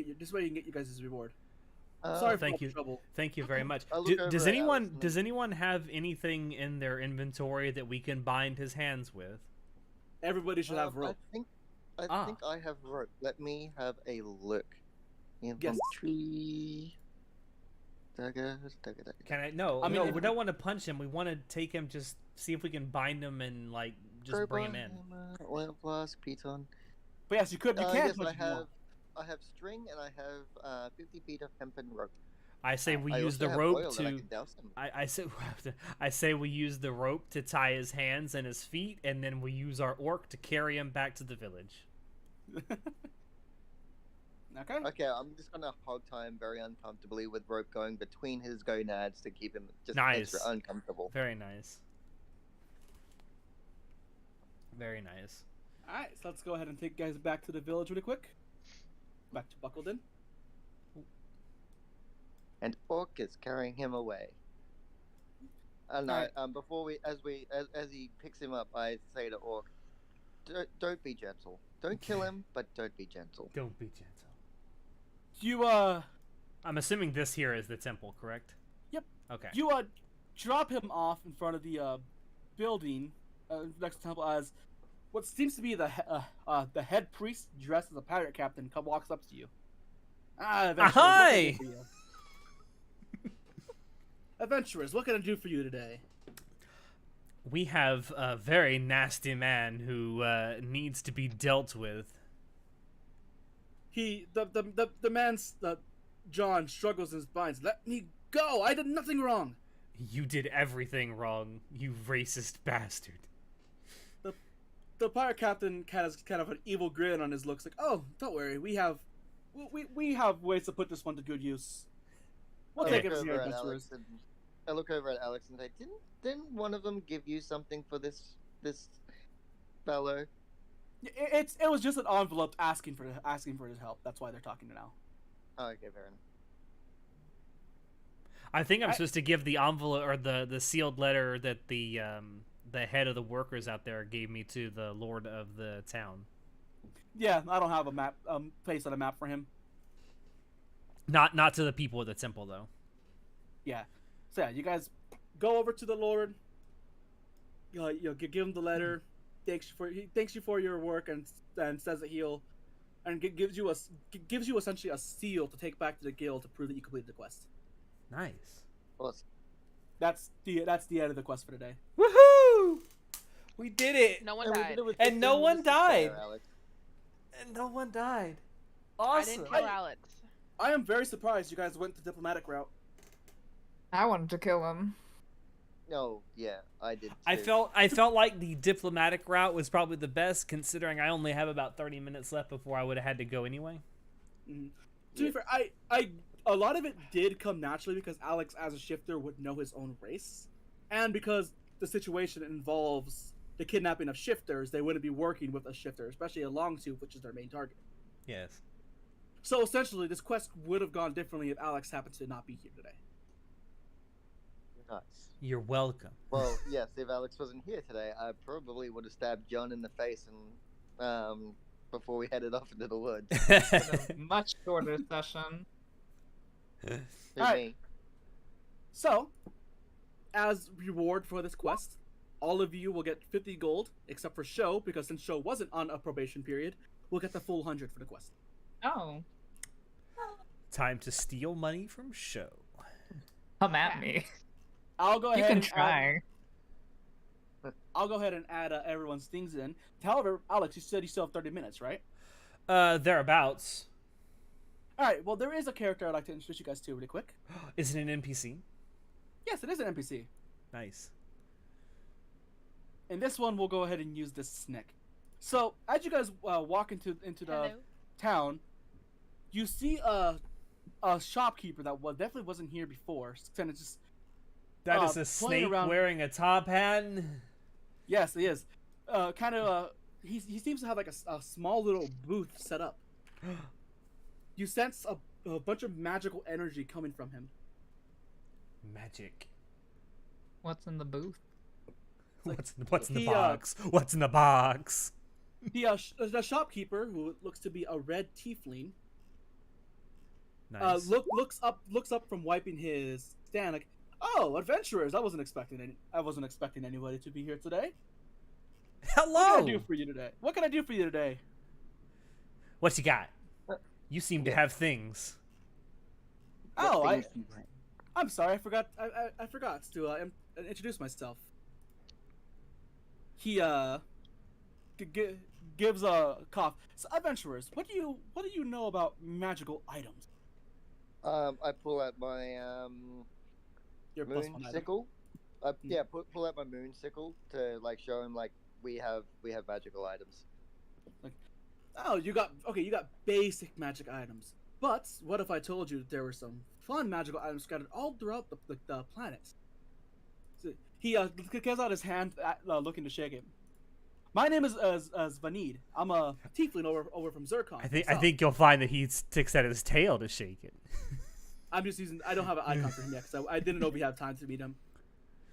Speaker 2: get you guys' reward. Sorry,
Speaker 1: thank
Speaker 2: for
Speaker 1: you.
Speaker 2: trouble.
Speaker 1: Thank you very much.
Speaker 5: Does
Speaker 1: anyone have anything in their inventory that we can bind his hands with?
Speaker 2: Everybody should have rope.
Speaker 5: I think I have rope. Let me have a look. Infantry. Dagger.
Speaker 1: Can I? No,
Speaker 2: I mean,
Speaker 1: we don't want to punch him. We want to take him, just see if we can bind him and like just bring him in.
Speaker 5: Oil flask, piton.
Speaker 2: But yes, you can.
Speaker 5: Yes, I have string and I have 50 feet of hempen rope.
Speaker 1: I say we use the rope to. I say we use the rope to tie his hands and his feet, and then we use our orc to carry him back to the village.
Speaker 2: Okay,
Speaker 5: I'm just gonna hog tie him very uncomfortably with rope going between his gonads to keep him just
Speaker 1: nice.
Speaker 5: extra uncomfortable.
Speaker 1: Very nice. Very nice.
Speaker 2: Alright, so let's go ahead and take you guys back to the village really quick. Back to Buckledon.
Speaker 5: And Orc is carrying him away. And
Speaker 2: Right.
Speaker 5: as he picks him up, I say to Orc, don't be gentle. Don't kill him, but don't be gentle.
Speaker 1: Don't be gentle.
Speaker 2: You
Speaker 1: I'm assuming this here is the temple, correct?
Speaker 2: Yep.
Speaker 1: Okay.
Speaker 2: You drop him off in front of the building next to the temple as what seems to be the head priest dressed as a pirate captain walks up to you.
Speaker 1: Hi!
Speaker 2: Adventurers, what can I do for you today?
Speaker 1: We have a very nasty man who needs to be dealt with.
Speaker 2: The man's John struggles in his binds. Let me go! I did nothing wrong.
Speaker 1: You did everything wrong, you racist bastard.
Speaker 2: the pirate captain has kind of an evil grin on his looks, like, "Oh, don't worry, we have ways to put this one to good use. We'll
Speaker 5: I
Speaker 2: take
Speaker 5: look
Speaker 2: it from here,
Speaker 5: over at
Speaker 2: adventurers."
Speaker 5: Alex and I look over at Alex and say, "Didn't one of them give you something for this fellow?"
Speaker 2: It was just an envelope asking for his help. That's why they're talking now.
Speaker 5: Oh, okay, fair enough.
Speaker 1: I think I'm supposed to give the envelope or the sealed letter that the head of the workers out there gave me to the lord of the town.
Speaker 2: Yeah, I don't have a map place on a map for him.
Speaker 1: Not to the people of the temple though.
Speaker 2: Yeah, so yeah, you guys go over to the lord. Give him the letter. He thanks you for your work and says that gives you essentially a seal to take back to the guild to prove that you completed the quest.
Speaker 1: Nice.
Speaker 5: Awesome.
Speaker 2: That's the end of the quest for today.
Speaker 1: Woohoo! We did it.
Speaker 3: No one
Speaker 5: And we
Speaker 3: died.
Speaker 5: did it with
Speaker 1: And no
Speaker 5: 15
Speaker 1: one
Speaker 5: minutes to spare,
Speaker 1: died.
Speaker 5: Alex.
Speaker 1: And no one died.
Speaker 3: I
Speaker 1: Awesome.
Speaker 3: didn't kill Alex.
Speaker 2: I am very surprised you guys went the diplomatic route.
Speaker 4: I wanted to kill him.
Speaker 5: No, yeah, I did. Too.
Speaker 1: I felt like the diplomatic route was probably the best, considering I only have about 30 minutes left before I would have had to go anyway.
Speaker 2: Mm-hmm. To be fair, a lot of it did come naturally because Alex, as a shifter, would know his own race, and because the situation involves the kidnapping of shifters, they wouldn't be working with a shifter, especially a Longtooth, which is their main target.
Speaker 1: Yes.
Speaker 2: So essentially, this quest would have gone differently if Alex happened to not be here today.
Speaker 5: Nice.
Speaker 1: You're welcome.
Speaker 5: Well, yes, if Alex wasn't here today, I probably would have stabbed John in the face and before we headed off into the woods.
Speaker 4: A much shorter session.
Speaker 5: Who,
Speaker 2: Alright.
Speaker 5: me?
Speaker 2: So, as reward for this quest, all of you will get 50 gold, except for Sho, because since Sho wasn't on a probation period, we'll get the full 100 for the quest.
Speaker 4: Oh,
Speaker 1: Time to steal money from show.
Speaker 4: come at me.
Speaker 2: I'll go
Speaker 4: You
Speaker 2: ahead
Speaker 4: can
Speaker 2: and
Speaker 4: try.
Speaker 2: I'll go ahead and add everyone's things in. However, Alex, you said you still have 30 minutes, right?
Speaker 1: Thereabouts.
Speaker 2: All right. Well, there is a character I'd like to introduce you guys to really quick.
Speaker 1: Is it an NPC?
Speaker 2: Yes, it is an NPC.
Speaker 1: Nice.
Speaker 2: In this one, we'll go ahead and use this Snick. So, as you guys walk into the
Speaker 3: Hello.
Speaker 2: town, you see a shopkeeper that definitely wasn't here before. Kind of just
Speaker 1: That is a
Speaker 2: playing
Speaker 1: snake
Speaker 2: around.
Speaker 1: wearing a top hat.
Speaker 2: Yes, he is. He seems to have like a small little booth set up. You sense a bunch of magical energy coming from him.
Speaker 1: Magic.
Speaker 4: What's in the booth?
Speaker 1: What's in the box? What's in the box?
Speaker 2: The shopkeeper, who looks to be a red tiefling,
Speaker 1: Nice.
Speaker 2: looks up from wiping his stand like, "Oh, adventurers! I wasn't expecting anybody to be here today.
Speaker 1: Hello.
Speaker 2: What can I do for you today? What can I do for you today?"
Speaker 1: What you got? You seem to have things.
Speaker 2: Oh,
Speaker 5: What things do you bring?
Speaker 2: I'm sorry, I forgot. I forgot to introduce myself. He gives a cough. So, adventurers, what do you know about magical items?
Speaker 5: I pull out my
Speaker 2: Your plus
Speaker 5: moon
Speaker 2: one item.
Speaker 5: sickle. Yeah, pull out my moon sickle to like show him like we have magical items.
Speaker 2: Oh, you got basic magic items. But what if I told you that there were some fun magical items scattered all throughout the planet? So he gives out his hand, looking to shake it. My name is Vanid. I'm a tiefling over from Zircon.
Speaker 1: I think you'll find that he sticks out his tail to shake it.
Speaker 2: I'm just using. I don't have an icon for him yet because I didn't know we have time to meet him.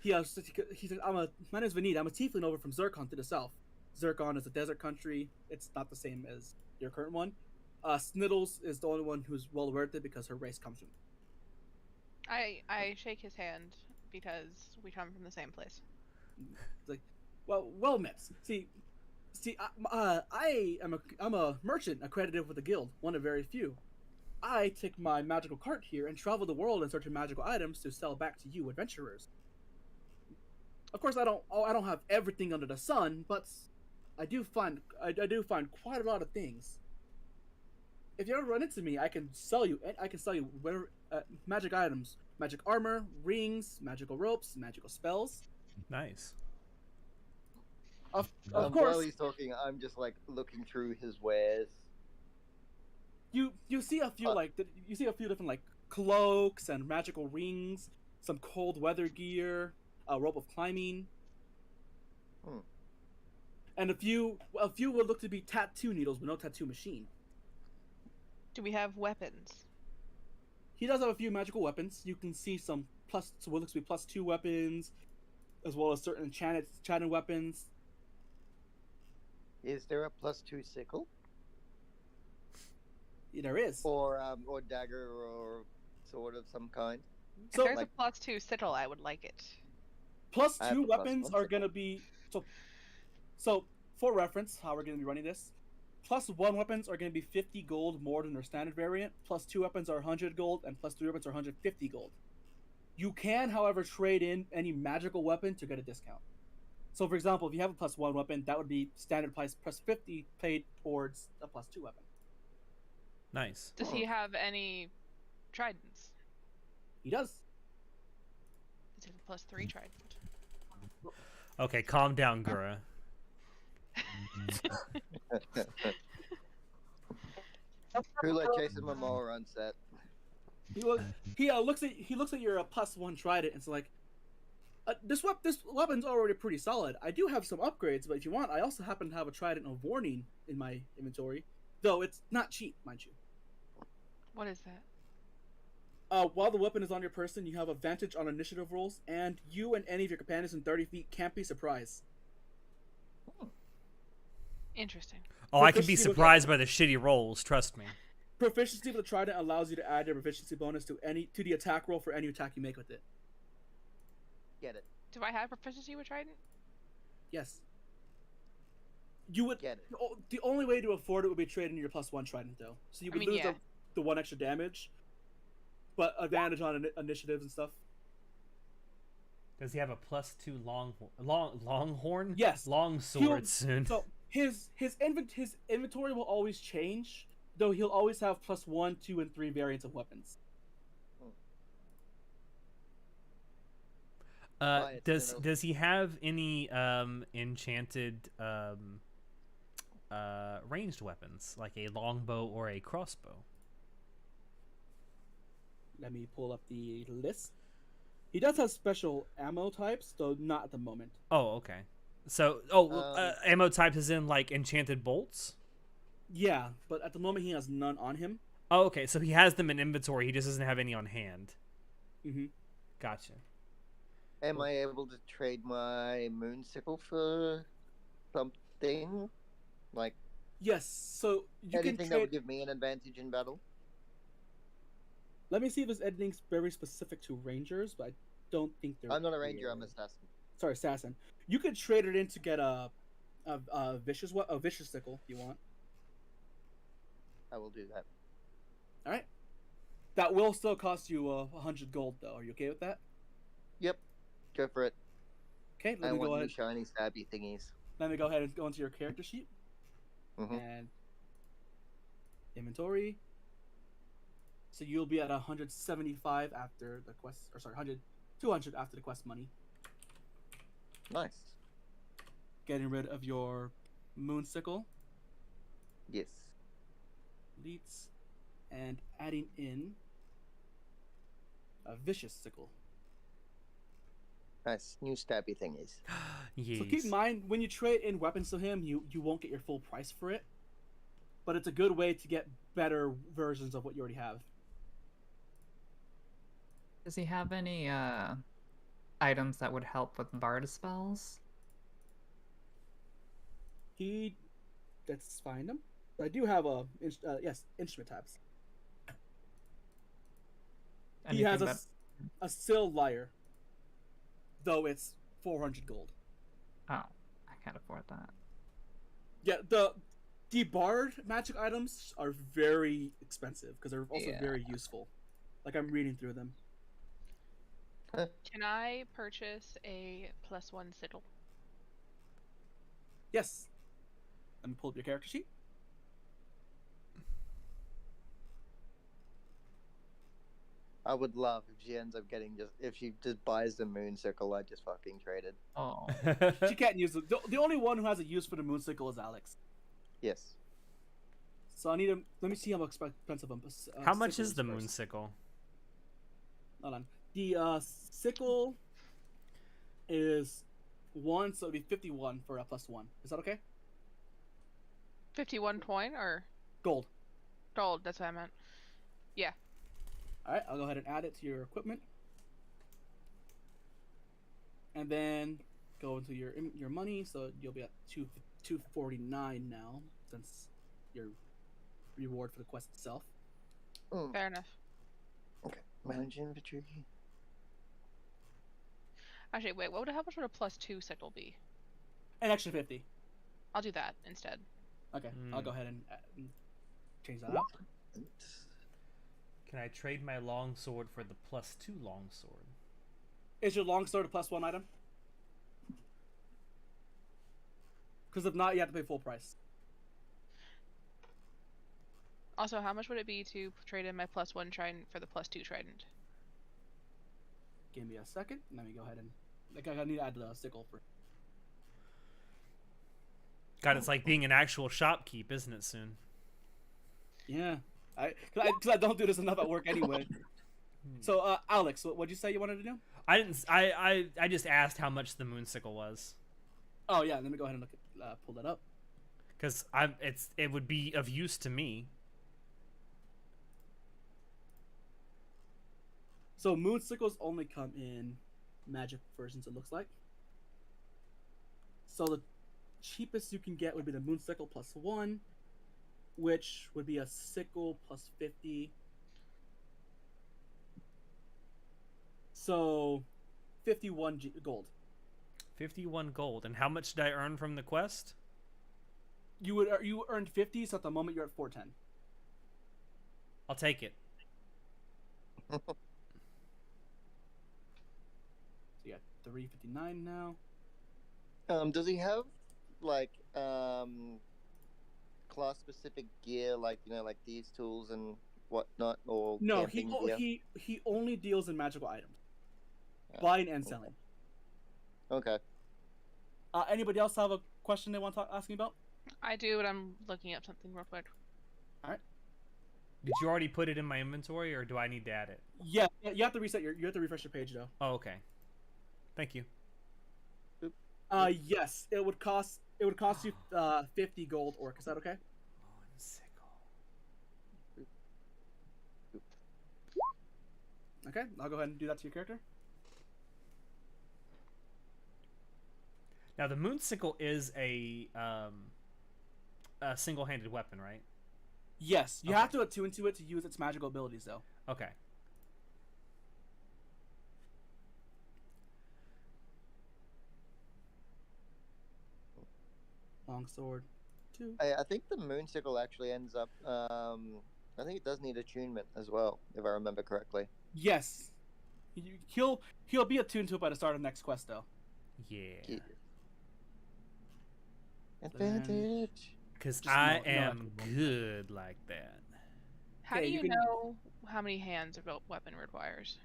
Speaker 2: He said, my name is Vanid. I'm a tiefling over from Zircon to the south. Zircon is a desert country. It's not the same as your current one. Sniddles is the only one who's well worth it because her race comes from.
Speaker 3: I shake his hand because we come from the same place.
Speaker 2: It's like, well met. See, I'm a merchant accredited with the guild, one of very few. I take my magical cart here and travel the world in search of magical items to sell back to you adventurers. Of course, I don't have everything under the sun, but I do find quite a lot of things. If you ever run into me, I can sell you magic items, magic armor, rings, magical ropes, magical spells.
Speaker 1: Nice.
Speaker 2: Of
Speaker 5: While
Speaker 2: course,
Speaker 5: he's talking, I'm just like looking through his wares.
Speaker 2: you see a few you see a few different like cloaks and magical rings, some cold weather gear, a rope of climbing, and a few would look to be tattoo needles, but no tattoo machine.
Speaker 3: Do we have weapons?
Speaker 2: He does have a few magical weapons. You can see some what looks to be +2 weapons, as well as certain enchanted weapons.
Speaker 5: Is there a +2 sickle?
Speaker 2: There is.
Speaker 5: Or dagger or sword of some kind?
Speaker 3: If there's a +2 sickle, I would like it.
Speaker 2: +2 weapons are going to be... So, for reference, how we're going to be running this, +1 weapons are going to be 50 gold more than their standard variant, +2 weapons are 100 gold, and +3 weapons are 150 gold. You can, however, trade in any magical weapon to get a discount. So, for example, if you have a +1 weapon, that would be standard price +50 paid towards a +2 weapon.
Speaker 1: Nice.
Speaker 3: Does he have any tridents?
Speaker 2: He does.
Speaker 3: Does he have a +3 trident?
Speaker 1: Okay, calm down, Gura.
Speaker 5: Who let Jason Momoa on set?
Speaker 2: He looks at your +1 trident and it's like, this weapon's already pretty solid. I do have some upgrades, but if you want, I also happen to have a trident of warning in my inventory, though it's not cheap, mind you.
Speaker 3: What is that?
Speaker 2: While the weapon is on your person, you have advantage on initiative rolls, and you and any of your companions in 30 feet can't be surprised.
Speaker 3: Interesting.
Speaker 1: Oh, I can be surprised by the shitty rolls. Trust me.
Speaker 2: Proficiency with the trident allows you to add your proficiency bonus to the attack roll for any attack you make with it.
Speaker 5: Get it.
Speaker 3: Do I have proficiency with trident?
Speaker 2: Yes. You would
Speaker 5: get it.
Speaker 2: The only way to afford it would be trading your +1 trident, though. So you would lose the 1 extra damage, but advantage on initiatives and stuff.
Speaker 1: Does he have a +2 longhorn?
Speaker 2: Yes.
Speaker 1: Long sword soon.
Speaker 2: So his inventory will always change, though he'll always have +1, 2, and 3 variants
Speaker 1: does
Speaker 2: of weapons.
Speaker 1: he have any enchanted ranged weapons, like a longbow or a crossbow?
Speaker 2: Let me pull up the list. He does have special ammo types, though not at the moment.
Speaker 1: Oh, okay. So, ammo types is in like enchanted bolts?
Speaker 2: Yeah, but at the moment he has none on him.
Speaker 1: Oh, okay. So he has them in inventory. He just doesn't have any on hand.
Speaker 2: Mm-hmm.
Speaker 1: Gotcha.
Speaker 5: Am I able to trade my moon sickle for something? Like
Speaker 2: yes, so you
Speaker 5: anything
Speaker 2: can trade...
Speaker 5: that would give me an advantage in battle?
Speaker 2: Let me see if there's anything very specific to rangers, but I don't think there.
Speaker 5: I'm not a ranger. I'm an assassin.
Speaker 2: Sorry, assassin. You could trade it in to get a vicious sickle if you want.
Speaker 5: I will do that.
Speaker 2: All right. That will still cost you 100 gold, though. Are you okay with that?
Speaker 5: Yep. Go for it.
Speaker 2: Okay.
Speaker 5: I want new shiny stabby thingies.
Speaker 2: Let me go ahead and go into your character sheet.
Speaker 5: Mm-hmm.
Speaker 2: And inventory. So you'll be at 175 after the quest, or sorry, 200 after the quest money.
Speaker 5: Nice.
Speaker 2: Getting rid of your moon sickle.
Speaker 5: Yes.
Speaker 2: Elites, and adding in a vicious sickle.
Speaker 5: Nice. New stabby thingies.
Speaker 1: Yes.
Speaker 2: So keep in mind, when you trade in weapons to him, you won't get your full price for it. But it's a good way to get better versions of what you already have.
Speaker 4: Does he have any items that would help with bard spells?
Speaker 2: Let's find them. I do have instrument tabs. He has a Syl lyre, though it's 400 gold.
Speaker 4: Oh, I can't afford that.
Speaker 2: Yeah, the bard magic items are very expensive because they're also very useful. Like, I'm reading through them.
Speaker 3: Can I purchase a +1 sickle?
Speaker 2: Yes. Let me pull up your character sheet.
Speaker 5: I would love if she ends up getting if she just buys the moon circle. I just fucking traded.
Speaker 4: Oh.
Speaker 2: She can't use it. The only one who has a use for the moon sickle is Alex.
Speaker 5: Yes.
Speaker 2: So I need to let me see how expensive
Speaker 1: How much is the moon sickle?
Speaker 2: Hold on. The sickle is 1, so it'd be 51 for a +1. Is that okay?
Speaker 3: 51 coin or
Speaker 2: Gold.
Speaker 3: gold? That's what I meant. Yeah.
Speaker 2: All right, I'll go ahead and add it to your equipment, and then go into your money. So you'll be at 249 now, since your reward for the quest itself.
Speaker 3: Fair enough.
Speaker 5: Okay. Manage inventory.
Speaker 3: Actually, wait. How much would a +2 sickle be?
Speaker 2: An extra 50.
Speaker 3: I'll do that instead.
Speaker 2: Okay, I'll go ahead and change that out.
Speaker 1: Can I trade my longsword for the +2 longsword?
Speaker 2: Is your longsword a +1 item? Because if not, you have to pay full price.
Speaker 3: Also, how much would it be to trade in my +1 trident for the +2 trident?
Speaker 2: Give me a second. Let me go ahead and I need to add the sickle for.
Speaker 1: God, it's like being an actual shopkeep, isn't it? Soon.
Speaker 2: Yeah, because I don't do this enough at work anyway. So, Alex, what'd you say you wanted to do?
Speaker 1: I didn't. I just asked how much the moon sickle was.
Speaker 2: Oh yeah, let me go ahead and pull that up.
Speaker 1: Because it would be of use to me.
Speaker 2: So moon sickles only come in magic versions, it looks like. So the cheapest you can get would be the moon sickle +1, which would be a sickle +50. So 51 gold.
Speaker 1: 51 gold. And how much did I earn from the quest?
Speaker 2: You earned 50, so at the moment you're at 410.
Speaker 1: I'll take it.
Speaker 2: So you got 359 now.
Speaker 5: Does he have like class specific gear, like like these tools and whatnot, or
Speaker 2: No,
Speaker 5: camping gear?
Speaker 2: he only deals in magical items, buying and selling.
Speaker 5: Okay.
Speaker 2: Anybody else have a question they want to ask me about?
Speaker 3: I do, but I'm looking up something real quick.
Speaker 2: All right.
Speaker 1: Did you already put it in my inventory, or do I need to add it?
Speaker 2: Yeah, you have to reset you have to refresh your page though.
Speaker 1: Oh, okay. Thank you.
Speaker 2: Yes, it would cost you 50 gold orc. Is that okay?
Speaker 1: Moon sickle.
Speaker 2: Okay, I'll go ahead and do that to your character.
Speaker 1: Now the moon sickle is a single-handed weapon, right?
Speaker 2: Yes, you have to attune to it to use its magical abilities though.
Speaker 1: Okay.
Speaker 2: Longsword, 2.
Speaker 5: I think the moon sickle actually ends up. I think it does need attunement as well, if I remember correctly.
Speaker 2: Yes, he'll be attuned to it by the start of next quest though.
Speaker 1: Yeah.
Speaker 5: Advantage.
Speaker 1: Because
Speaker 2: Just
Speaker 1: I
Speaker 2: no
Speaker 1: am
Speaker 2: attribute.
Speaker 1: good like that.
Speaker 3: How
Speaker 2: Okay,
Speaker 3: do
Speaker 2: you
Speaker 3: you
Speaker 2: can-
Speaker 3: know how many hands a weapon requires?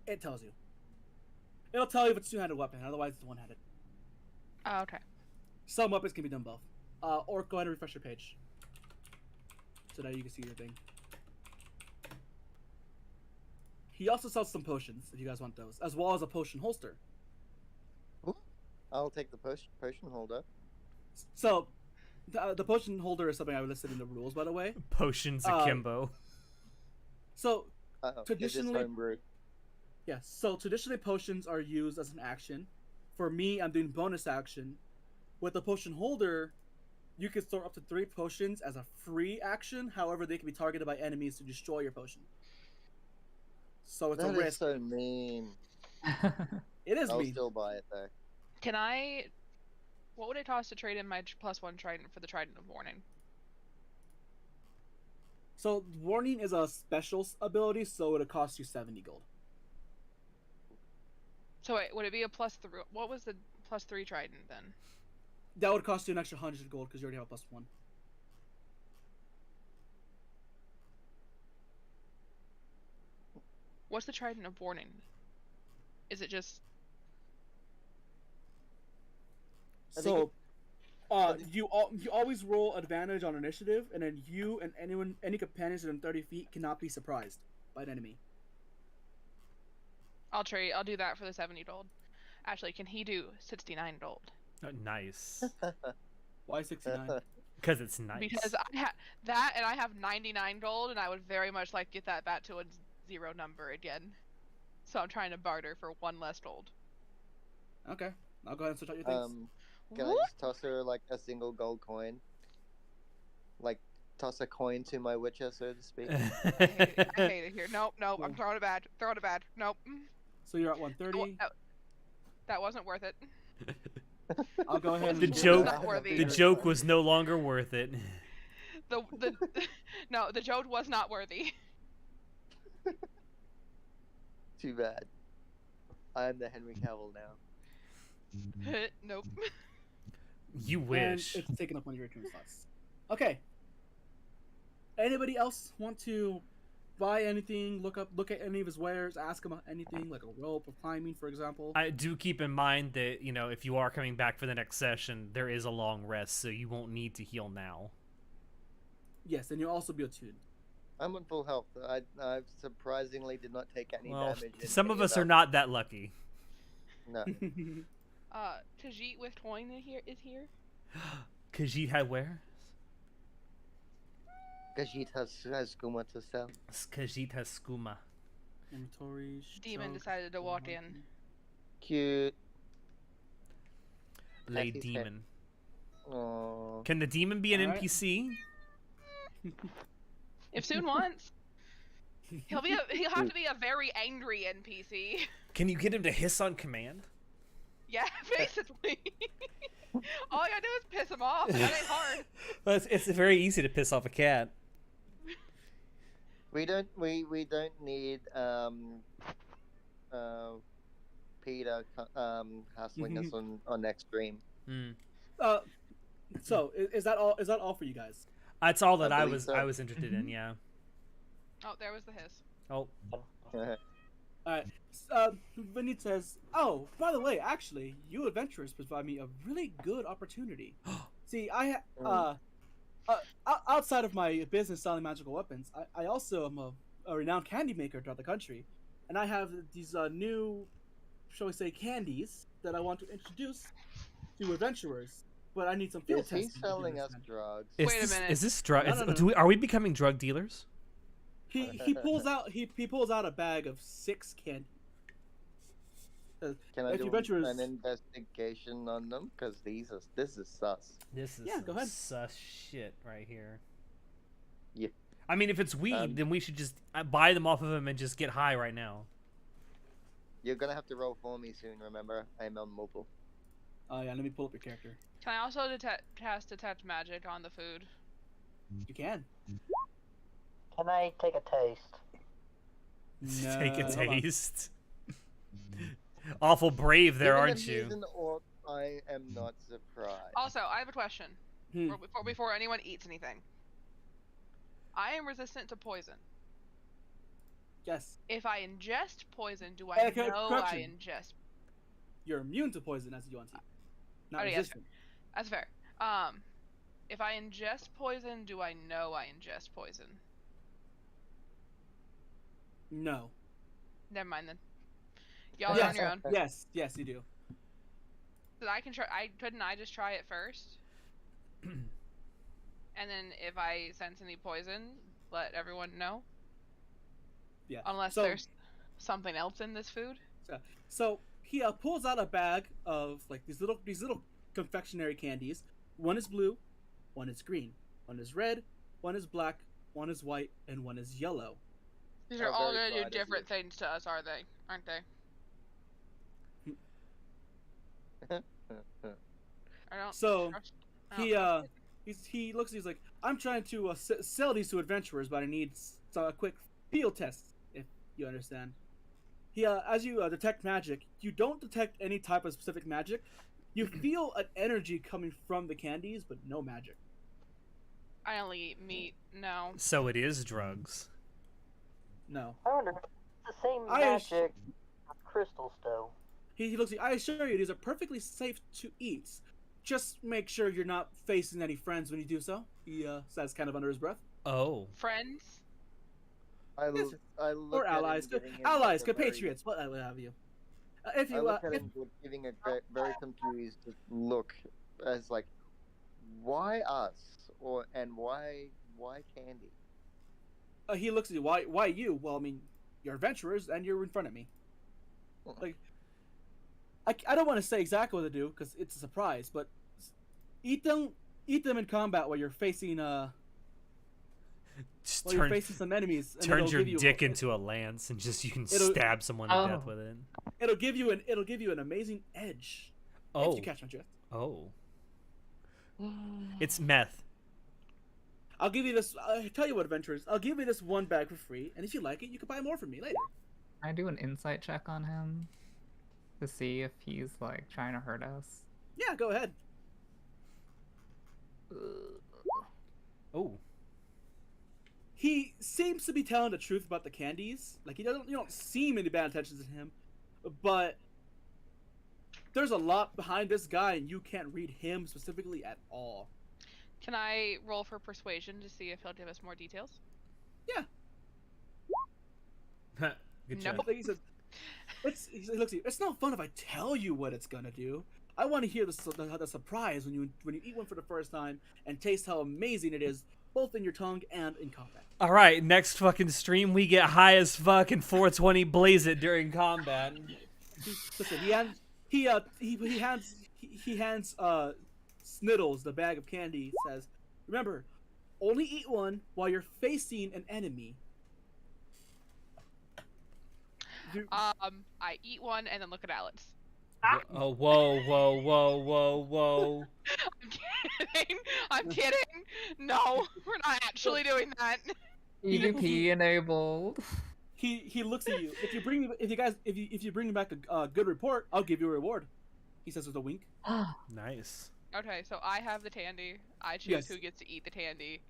Speaker 2: It tells you. It'll tell you if it's two-handed weapon. Otherwise, it's one-handed.
Speaker 3: Oh, okay.
Speaker 2: Some weapons can be done both. Or go ahead and refresh your page, so that you can see your thing. He also sells some potions if you guys want those, as well as a potion holster.
Speaker 5: Ooh, I'll take the potion holder.
Speaker 2: So, the potion holder is something I listed in the rules, by the way.
Speaker 1: Potions akimbo.
Speaker 2: So,
Speaker 5: Traditionally,
Speaker 2: Traditionally-
Speaker 5: homebrew.
Speaker 2: yeah. So traditionally, potions are used as an action. For me, I'm doing bonus action. With the potion holder, you can store up to 3 potions as a free action. However, they can be targeted by enemies to destroy your potion. So it's
Speaker 5: That
Speaker 2: a
Speaker 5: is
Speaker 2: risk.
Speaker 5: so mean.
Speaker 2: It is
Speaker 5: I'll
Speaker 2: mean.
Speaker 5: still buy it though.
Speaker 3: Can I? What would it cost to trade in my +1 trident for the trident of warning?
Speaker 2: So warning is a special ability, so it'll cost you 70 gold.
Speaker 3: So wait, would it be a +3? What was the +3 trident then?
Speaker 2: That would cost you an extra 100 gold because you already have a +1.
Speaker 3: What's the trident of warning? Is it just?
Speaker 2: So, you always roll advantage on initiative, and then you and any companions within 30 feet cannot be surprised by an enemy.
Speaker 3: I'll trade. I'll do that for the 70 gold. Actually, can he do 69 gold?
Speaker 1: Oh, nice.
Speaker 2: Why 69?
Speaker 1: Because it's nice.
Speaker 3: Because I have that, and I have 99 gold, and I would very much like to get that back to a 0 number again. So I'm trying to barter for 1 less gold.
Speaker 2: Okay, I'll go ahead and switch out your things.
Speaker 5: Can I just toss her like a single gold coin? Like toss a coin to my witcher, so to speak.
Speaker 3: I hate it here. Nope. I'm throwing it back. Throwing it back. Nope.
Speaker 2: So you're at 130.
Speaker 3: That wasn't worth it.
Speaker 2: I'll go ahead.
Speaker 1: The joke was no longer worth it.
Speaker 3: No, the joke was not worthy.
Speaker 5: Too bad. I'm the Henry Cavill now.
Speaker 3: Nope.
Speaker 1: You wish.
Speaker 2: And it's taking up one of your turn slots. Okay. Anybody else want to buy anything? Look at any of his wares. Ask him anything, like a rope or climbing, for example.
Speaker 1: I do keep in mind that if you are coming back for the next session, there is a long rest, so you won't need to heal now.
Speaker 2: Yes, and you'll also be attuned.
Speaker 5: I'm on full health. I surprisingly did not take any damage.
Speaker 1: Some of us are not that lucky.
Speaker 5: No.
Speaker 3: Khajiit with coin is here.
Speaker 1: Khajiit had where?
Speaker 5: Khajiit has skooma to sell.
Speaker 1: Khajiit has skooma.
Speaker 2: Inventory.
Speaker 3: Demon decided to walk in.
Speaker 5: Cute.
Speaker 1: Lay demon.
Speaker 5: Aww.
Speaker 1: Can the demon be an NPC?
Speaker 3: If Soon wants. He'll have to be a very angry NPC.
Speaker 1: Can you get him to hiss on command?
Speaker 3: Yeah, basically. All I gotta do is piss him off. That ain't hard.
Speaker 1: Well, it's very easy to piss off a cat.
Speaker 5: We don't need Peter hassling us on next stream.
Speaker 2: So is that all? Is that all for you guys?
Speaker 1: That's all that I was
Speaker 5: so.
Speaker 1: interested in. Yeah.
Speaker 3: Oh, there was the hiss.
Speaker 1: Oh.
Speaker 2: Alright. Vinny says, "Oh, by the way, actually, you adventurers provide me a really good opportunity. See, outside of my business selling magical weapons, I also am a renowned candy maker throughout the country, and I have these new, shall we say, candies that I want to introduce to adventurers. But I need some field testing.
Speaker 5: He's selling us drugs.
Speaker 3: Wait a minute.
Speaker 1: Is this drug?
Speaker 2: No.
Speaker 1: Are we becoming drug dealers?
Speaker 2: He pulls out a bag of 6 candy.
Speaker 5: Can I do
Speaker 2: adventurers...
Speaker 5: an investigation on them? Because this is sus.
Speaker 1: This is
Speaker 2: go ahead.
Speaker 1: sus shit right here.
Speaker 5: Yeah.
Speaker 1: I mean, if it's weed, then we should just buy them off of him and just get high right now.
Speaker 5: You're gonna have to roll for me soon. Remember, I'm on mobile.
Speaker 2: Oh yeah, let me pull up your character.
Speaker 3: Can I also cast detect magic on the food?
Speaker 2: You can.
Speaker 6: Can I take a taste?
Speaker 2: No,
Speaker 1: Take a
Speaker 2: hold on.
Speaker 1: taste. Awful brave there, aren't you?
Speaker 5: I am not surprised.
Speaker 3: Also, I have a question.
Speaker 2: Hmm.
Speaker 3: Before anyone eats anything. I am resistant to poison.
Speaker 2: Yes.
Speaker 3: If I ingest poison, do I
Speaker 2: Okay,
Speaker 3: know
Speaker 2: correction.
Speaker 3: I ingest?
Speaker 2: You're immune to poison as you want to. Not
Speaker 3: Oh, yeah,
Speaker 2: resistant.
Speaker 3: That's fair. If I ingest poison, do I know I ingest poison?
Speaker 2: No.
Speaker 3: Never mind then. Y'all
Speaker 2: yes,
Speaker 3: are on your own.
Speaker 2: Yes, you do.
Speaker 3: So I can try. Couldn't I just try it first? And then if I sense any poison, let everyone know.
Speaker 2: Yeah.
Speaker 3: Unless there's something else in this food.
Speaker 2: So he pulls out a bag of like these little confectionery candies. One is blue, one is green, one is red, one is black, one is white, and one is yellow.
Speaker 3: These are all gonna do different things to us, aren't they? I don't.
Speaker 2: So
Speaker 3: trust-
Speaker 2: he looks. He's like, I'm trying to sell these to adventurers, but I need a quick field test, if you understand. He as you detect magic, you don't detect any type of specific magic. You feel an energy coming from the candies, but no magic.
Speaker 3: I only eat meat. No.
Speaker 1: So it is drugs.
Speaker 2: No.
Speaker 6: I wonder. the same
Speaker 2: I
Speaker 6: magic as crystals, though.
Speaker 2: He looks at you. I assure you, these are perfectly safe to eat. Just make sure you're not facing any friends when you do so. He says kind of under his breath.
Speaker 1: Oh.
Speaker 3: Friends?
Speaker 2: Yes, sir.
Speaker 5: I look
Speaker 2: Or
Speaker 5: at
Speaker 2: allies.
Speaker 5: him giving him
Speaker 2: Allies,
Speaker 5: like a very-
Speaker 2: compatriots, what have you. If
Speaker 5: I
Speaker 2: you,
Speaker 5: look at
Speaker 2: if,
Speaker 5: him giving a very confused look, as like, why us, and why candy?
Speaker 2: he looks at you. Why you? Well, I mean, you're adventurers and you're in front of me. Like, I don't want to say exactly what to do because it's a surprise, but eat them in combat while you're facing
Speaker 1: Just
Speaker 2: you're facing some enemies. And
Speaker 1: turns
Speaker 2: it'll
Speaker 1: your
Speaker 2: give you
Speaker 1: dick into a lance and just you can
Speaker 2: it'll-
Speaker 1: stab someone to death
Speaker 4: Oh.
Speaker 1: with it.
Speaker 2: It'll give you an amazing edge.
Speaker 1: Oh.
Speaker 2: If you catch my drift.
Speaker 1: Oh. It's meth.
Speaker 2: I'll give you this. I'll tell you what, adventurers. I'll give you this one bag for free, and if you like it, you can buy more from me later.
Speaker 4: Can I do an insight check on him to see if he's like trying to hurt us?
Speaker 2: Yeah, go ahead.
Speaker 1: Oh.
Speaker 2: He seems to be telling the truth about the candies. Like you don't see any bad intentions in him, but there's a lot behind this guy, and you can't read him specifically at all.
Speaker 3: Can I roll for persuasion to see if he'll give us more details?
Speaker 1: Good
Speaker 3: No.
Speaker 1: job.
Speaker 2: He says, he looks at you. It's not fun if I tell you what it's gonna do. I want to hear the surprise when you eat one for the first time and taste how amazing it is, both in your tongue and in combat.
Speaker 1: All right, next fucking stream we get high as fuck and 420 blaze it during combat.
Speaker 2: Listen, he hands Sniddles the bag of candy. Says, "Remember, only eat one while you're facing an enemy."
Speaker 3: I eat one and then look at Alex.
Speaker 1: Oh, whoa, whoa, whoa, whoa, whoa.
Speaker 3: I'm kidding. No, we're not actually doing that.
Speaker 4: EVP enabled.
Speaker 2: He looks at you. If you bring me back a good report, I'll give you a reward. He says with a wink.
Speaker 1: Nice.
Speaker 3: Okay, so I have the tandy. I choose
Speaker 2: Yes.
Speaker 3: who gets to eat the tandy.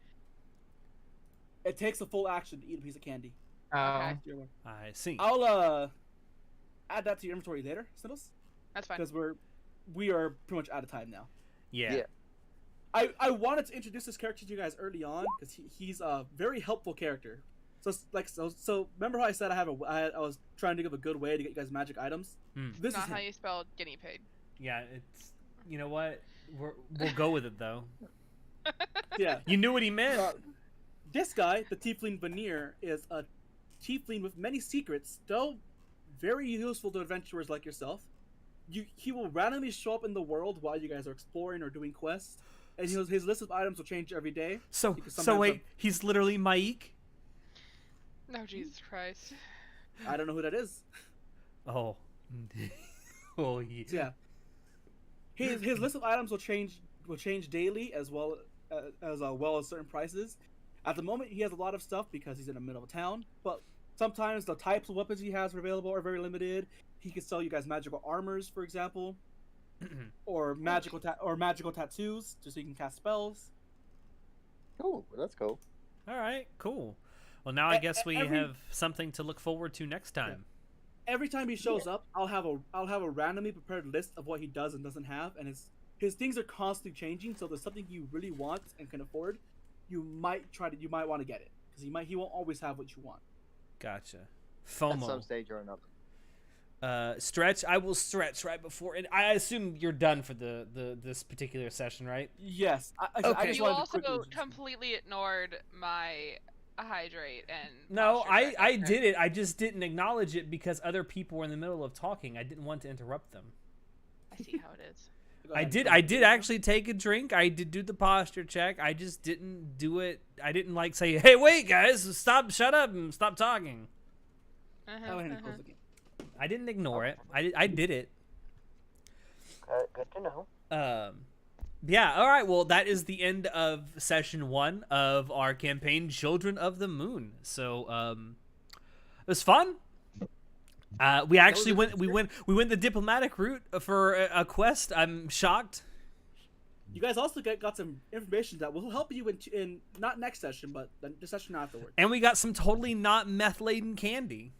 Speaker 2: It takes a full action to eat a piece of candy.
Speaker 4: Oh,
Speaker 3: Okay.
Speaker 1: I see.
Speaker 2: I'll add that to your inventory later, Sniddles,
Speaker 3: That's fine.
Speaker 2: because we are pretty much out of time now.
Speaker 1: Yeah.
Speaker 5: Yeah.
Speaker 2: I wanted to introduce this character to you guys early on because he's a very helpful character. So remember how I said I was trying to give a good way to get you guys magic items. This
Speaker 3: Not
Speaker 2: is
Speaker 3: how
Speaker 2: him.
Speaker 3: you spell guinea pig.
Speaker 1: Yeah, it's... You know what? We'll go with it, though.
Speaker 2: Yeah.
Speaker 1: You knew what he meant.
Speaker 2: This guy, the Tiefling Veneer, is a Tiefling with many secrets, though very useful to adventurers like yourself. He will randomly show up in the world while you guys are exploring or doing quests, and his list of items will change every day.
Speaker 1: So
Speaker 2: Because sometimes
Speaker 1: wait, he's literally Maik?
Speaker 3: No, Jesus Christ.
Speaker 2: I don't know who that is.
Speaker 1: Oh. Oh, yeah.
Speaker 2: So, yeah. His list of items will change daily as well as certain prices. At the moment, he has a lot of stuff because he's in the middle of town. But sometimes the types of weapons he has available are very limited. He can sell you guys magical armors, for example, or magical tattoos, just so you can cast spells.
Speaker 5: Oh, that's cool.
Speaker 1: All right, cool. Well, now I guess we
Speaker 2: every-
Speaker 1: have something to look forward to next time.
Speaker 2: Every time he shows up, I'll have a randomly prepared list of what he does and doesn't have, and his things are constantly changing. So if there's something you really want and can afford, you might want to get it because he won't always have what you want.
Speaker 1: Gotcha.
Speaker 5: At
Speaker 1: FOMO.
Speaker 5: some stage or another.
Speaker 1: Stretch. I will stretch right before, and I assume you're done for this particular session, right?
Speaker 2: Yes. I
Speaker 1: Okay.
Speaker 2: just
Speaker 3: You
Speaker 2: wanted to
Speaker 3: also
Speaker 2: quickly-
Speaker 3: completely ignored my hydrate and
Speaker 1: No,
Speaker 3: posture check
Speaker 1: I
Speaker 3: after.
Speaker 1: did it. I just didn't acknowledge it because other people were in the middle of talking. I didn't want to interrupt them.
Speaker 3: I see how it is.
Speaker 2: Go
Speaker 1: I
Speaker 2: ahead.
Speaker 1: did actually take a drink. I did do the posture check. I just didn't do it. I didn't like say, "Hey, wait, guys, shut up and stop talking."
Speaker 3: Uh-huh,
Speaker 2: I went ahead and
Speaker 3: uh-huh.
Speaker 2: closed the game.
Speaker 1: I didn't ignore it. I did it.
Speaker 6: Good to know.
Speaker 1: Yeah, all right. Well, that is the end of session 1 of our campaign, Children of the Moon. So, it was fun. We actually went the diplomatic route for a quest. I'm shocked.
Speaker 2: You guys also got some information that will help you in not next session, but the session afterwards.
Speaker 1: And we got some totally not meth-laden candy.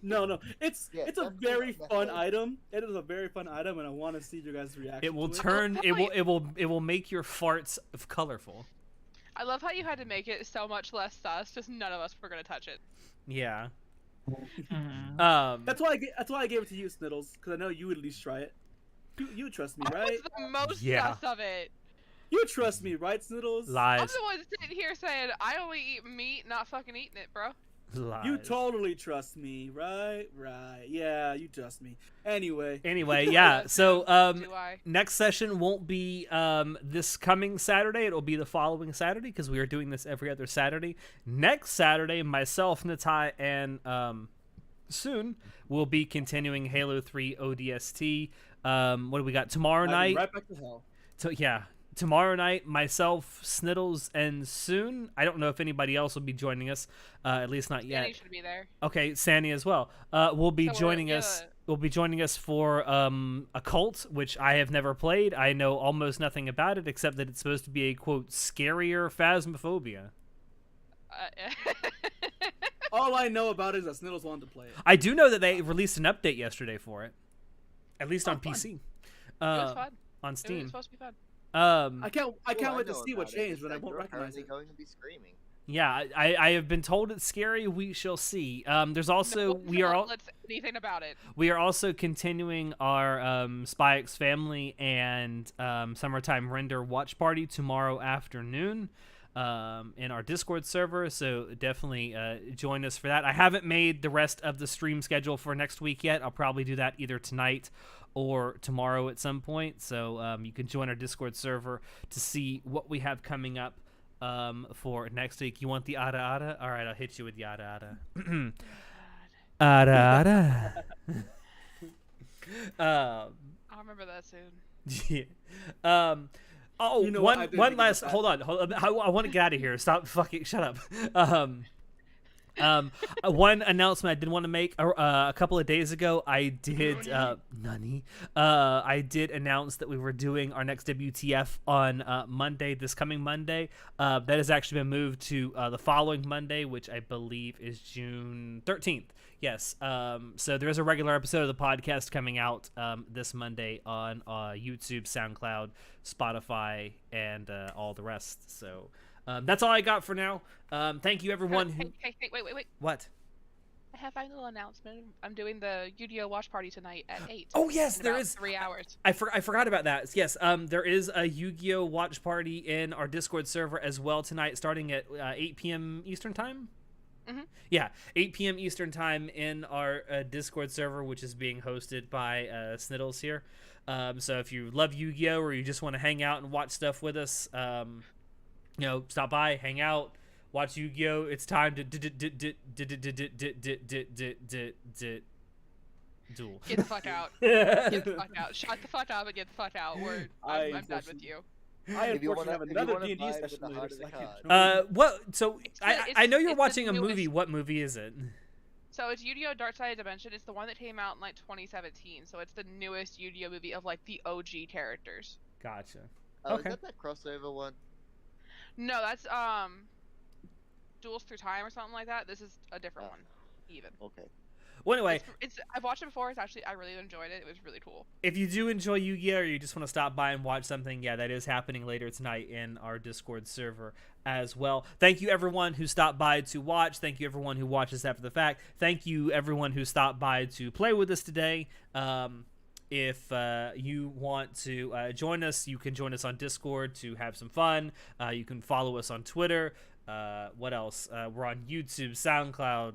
Speaker 2: No. It's
Speaker 5: Yeah,
Speaker 2: it's a
Speaker 5: definitely
Speaker 2: very
Speaker 5: not
Speaker 2: fun
Speaker 5: method.
Speaker 2: item. It is a very fun item, and I want to see your guys' reaction.
Speaker 1: It will
Speaker 2: to
Speaker 1: turn. It will make your farts colorful.
Speaker 3: I love how you had to make it so much less sus, just none of us were gonna touch it.
Speaker 1: Yeah.
Speaker 4: Mhm.
Speaker 2: That's why I gave it to you, Sniddles, because I know you would at least try it. You trust me,
Speaker 3: I
Speaker 2: right?
Speaker 3: was the most
Speaker 1: Yeah.
Speaker 3: sus of it.
Speaker 2: You trust me, right, Sniddles?
Speaker 3: I'm
Speaker 1: Lies.
Speaker 3: the one sitting here saying I only eat meat, not fucking eating it, bro.
Speaker 1: Lies.
Speaker 2: You totally trust me, right? Right. Yeah, you trust me. Anyway.
Speaker 1: Anyway, yeah. So
Speaker 3: Do I?
Speaker 1: next session won't be this coming Saturday. It'll be the following Saturday because we are doing this every other Saturday. Next Saturday, myself, Natai, and Soon will be continuing Halo 3 ODST. What do we got tomorrow night?
Speaker 2: Right back to hell.
Speaker 1: Tomorrow night, myself, Sniddles, and Soon. I don't know if anybody else will be joining us. At least not yet.
Speaker 3: Danny should be there.
Speaker 1: Okay, Sandy as well. Will be
Speaker 3: So we're-
Speaker 1: joining
Speaker 3: yeah.
Speaker 1: us. Will be joining us for a cult, which I have never played. I know almost nothing about it except that it's supposed to be a quote scarier phasmophobia.
Speaker 2: All I know about it is that Sniddles wanted to play it.
Speaker 1: I do know that they released an update yesterday for it, at least on
Speaker 2: fun.
Speaker 1: PC.
Speaker 3: It was fun.
Speaker 1: On
Speaker 3: It was
Speaker 1: Steam.
Speaker 3: supposed to be fun.
Speaker 2: I can't
Speaker 5: All
Speaker 2: wait to
Speaker 5: know
Speaker 2: see what
Speaker 5: about it
Speaker 2: changed,
Speaker 5: is
Speaker 2: but I
Speaker 5: that
Speaker 2: won't
Speaker 5: you're
Speaker 2: recognize
Speaker 5: apparently
Speaker 2: it.
Speaker 5: going to be screaming.
Speaker 1: Yeah, I have been told it's scary. We shall see. There's also
Speaker 3: No,
Speaker 1: we are all
Speaker 3: let's anything about it.
Speaker 1: we are also continuing our Spy X Family and Summertime Render watch party tomorrow afternoon in our Discord server. So definitely join us for that. I haven't made the rest of the stream schedule for next week yet. I'll probably do that either tonight or tomorrow at some point. So you can join our Discord server to see what we have coming up for next week. You want the ada ada? All right, I'll hit you with the ada ada. Ada ada.
Speaker 3: I'll remember that soon.
Speaker 1: Yeah. Oh,
Speaker 2: You know what? I didn't
Speaker 1: one
Speaker 2: think
Speaker 1: last.
Speaker 2: about
Speaker 1: Hold on. I want to get out of here. Stop fucking. Shut up. One announcement I did want to make a couple of days ago. I did I did announce that we were doing our next WTF on Monday, this coming Monday. That has actually been moved to the following Monday, which I believe is June 13th. Yes. So there is a regular episode of the podcast coming out this Monday on YouTube, SoundCloud, Spotify, and all the rest. So that's all I got for now. Thank you, everyone.
Speaker 3: Hey, wait.
Speaker 1: What?
Speaker 3: I have a little announcement. I'm doing the Yu-Gi-Oh! Watch party tonight at 8.
Speaker 1: Oh, yes,
Speaker 3: in
Speaker 1: there
Speaker 3: about
Speaker 1: is.
Speaker 3: 3 hours.
Speaker 1: I forgot about that. Yes, there is a Yu-Gi-Oh! Watch party in our Discord server as well tonight, starting at 8 p.m. Eastern Time.
Speaker 3: Mm-hmm.
Speaker 1: Yeah, 8 p.m. Eastern Time in our Discord server, which is being hosted by Sniddles here. So if you love Yu-Gi-Oh! Or you just want to hang out and watch stuff with us, stop by, hang out, watch Yu-Gi-Oh! It's time to duel.
Speaker 3: Get the fuck out. Get the fuck out. Shut the fuck up and get the fuck out. I'm done with you.
Speaker 2: I
Speaker 5: If you
Speaker 2: unfortunately have
Speaker 5: if you
Speaker 2: another
Speaker 5: wanna
Speaker 2: D&D
Speaker 5: vibe with
Speaker 2: session
Speaker 5: the
Speaker 2: later,
Speaker 5: heart
Speaker 2: so
Speaker 5: of
Speaker 2: I
Speaker 5: the
Speaker 2: can't
Speaker 5: card.
Speaker 2: join.
Speaker 1: What? So I know you're
Speaker 3: it's
Speaker 1: watching
Speaker 3: the
Speaker 1: a movie.
Speaker 3: newest-
Speaker 1: What movie is it?
Speaker 3: So it's Yu-Gi-Oh! Dark Side of Dimension. It's the one that came out in like 2017. So it's the newest Yu-Gi-Oh! Movie of like the OG characters.
Speaker 1: Gotcha.
Speaker 5: Oh,
Speaker 1: Okay.
Speaker 5: is that crossover one?
Speaker 3: No, that's Duels Through Time or something like that. This is a different one, even.
Speaker 5: Okay.
Speaker 1: Well, anyway,
Speaker 3: It's I've watched it before. I really enjoyed it. It was really cool.
Speaker 1: if you do enjoy Yu-Gi-Oh! Or you just want to stop by and watch something, yeah, that is happening later tonight in our Discord server as well. Thank you, everyone who stopped by to watch. Thank you, everyone who watches after the fact. Thank you, everyone who stopped by to play with us today. If you want to join us, you can join us on Discord to have some fun. You can follow us on Twitter. What else? We're on YouTube, SoundCloud,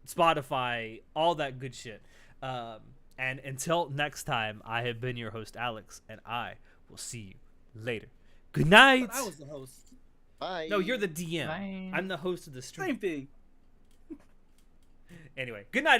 Speaker 1: Spotify, all that good shit. And until next time, I have been your host, Alex, and I will see you later. Good night.
Speaker 2: But I was the host.
Speaker 5: Bye.
Speaker 1: No, you're the DM.
Speaker 4: Bye.
Speaker 1: I'm the host of the stream.
Speaker 2: Same thing.
Speaker 1: Anyway, good night.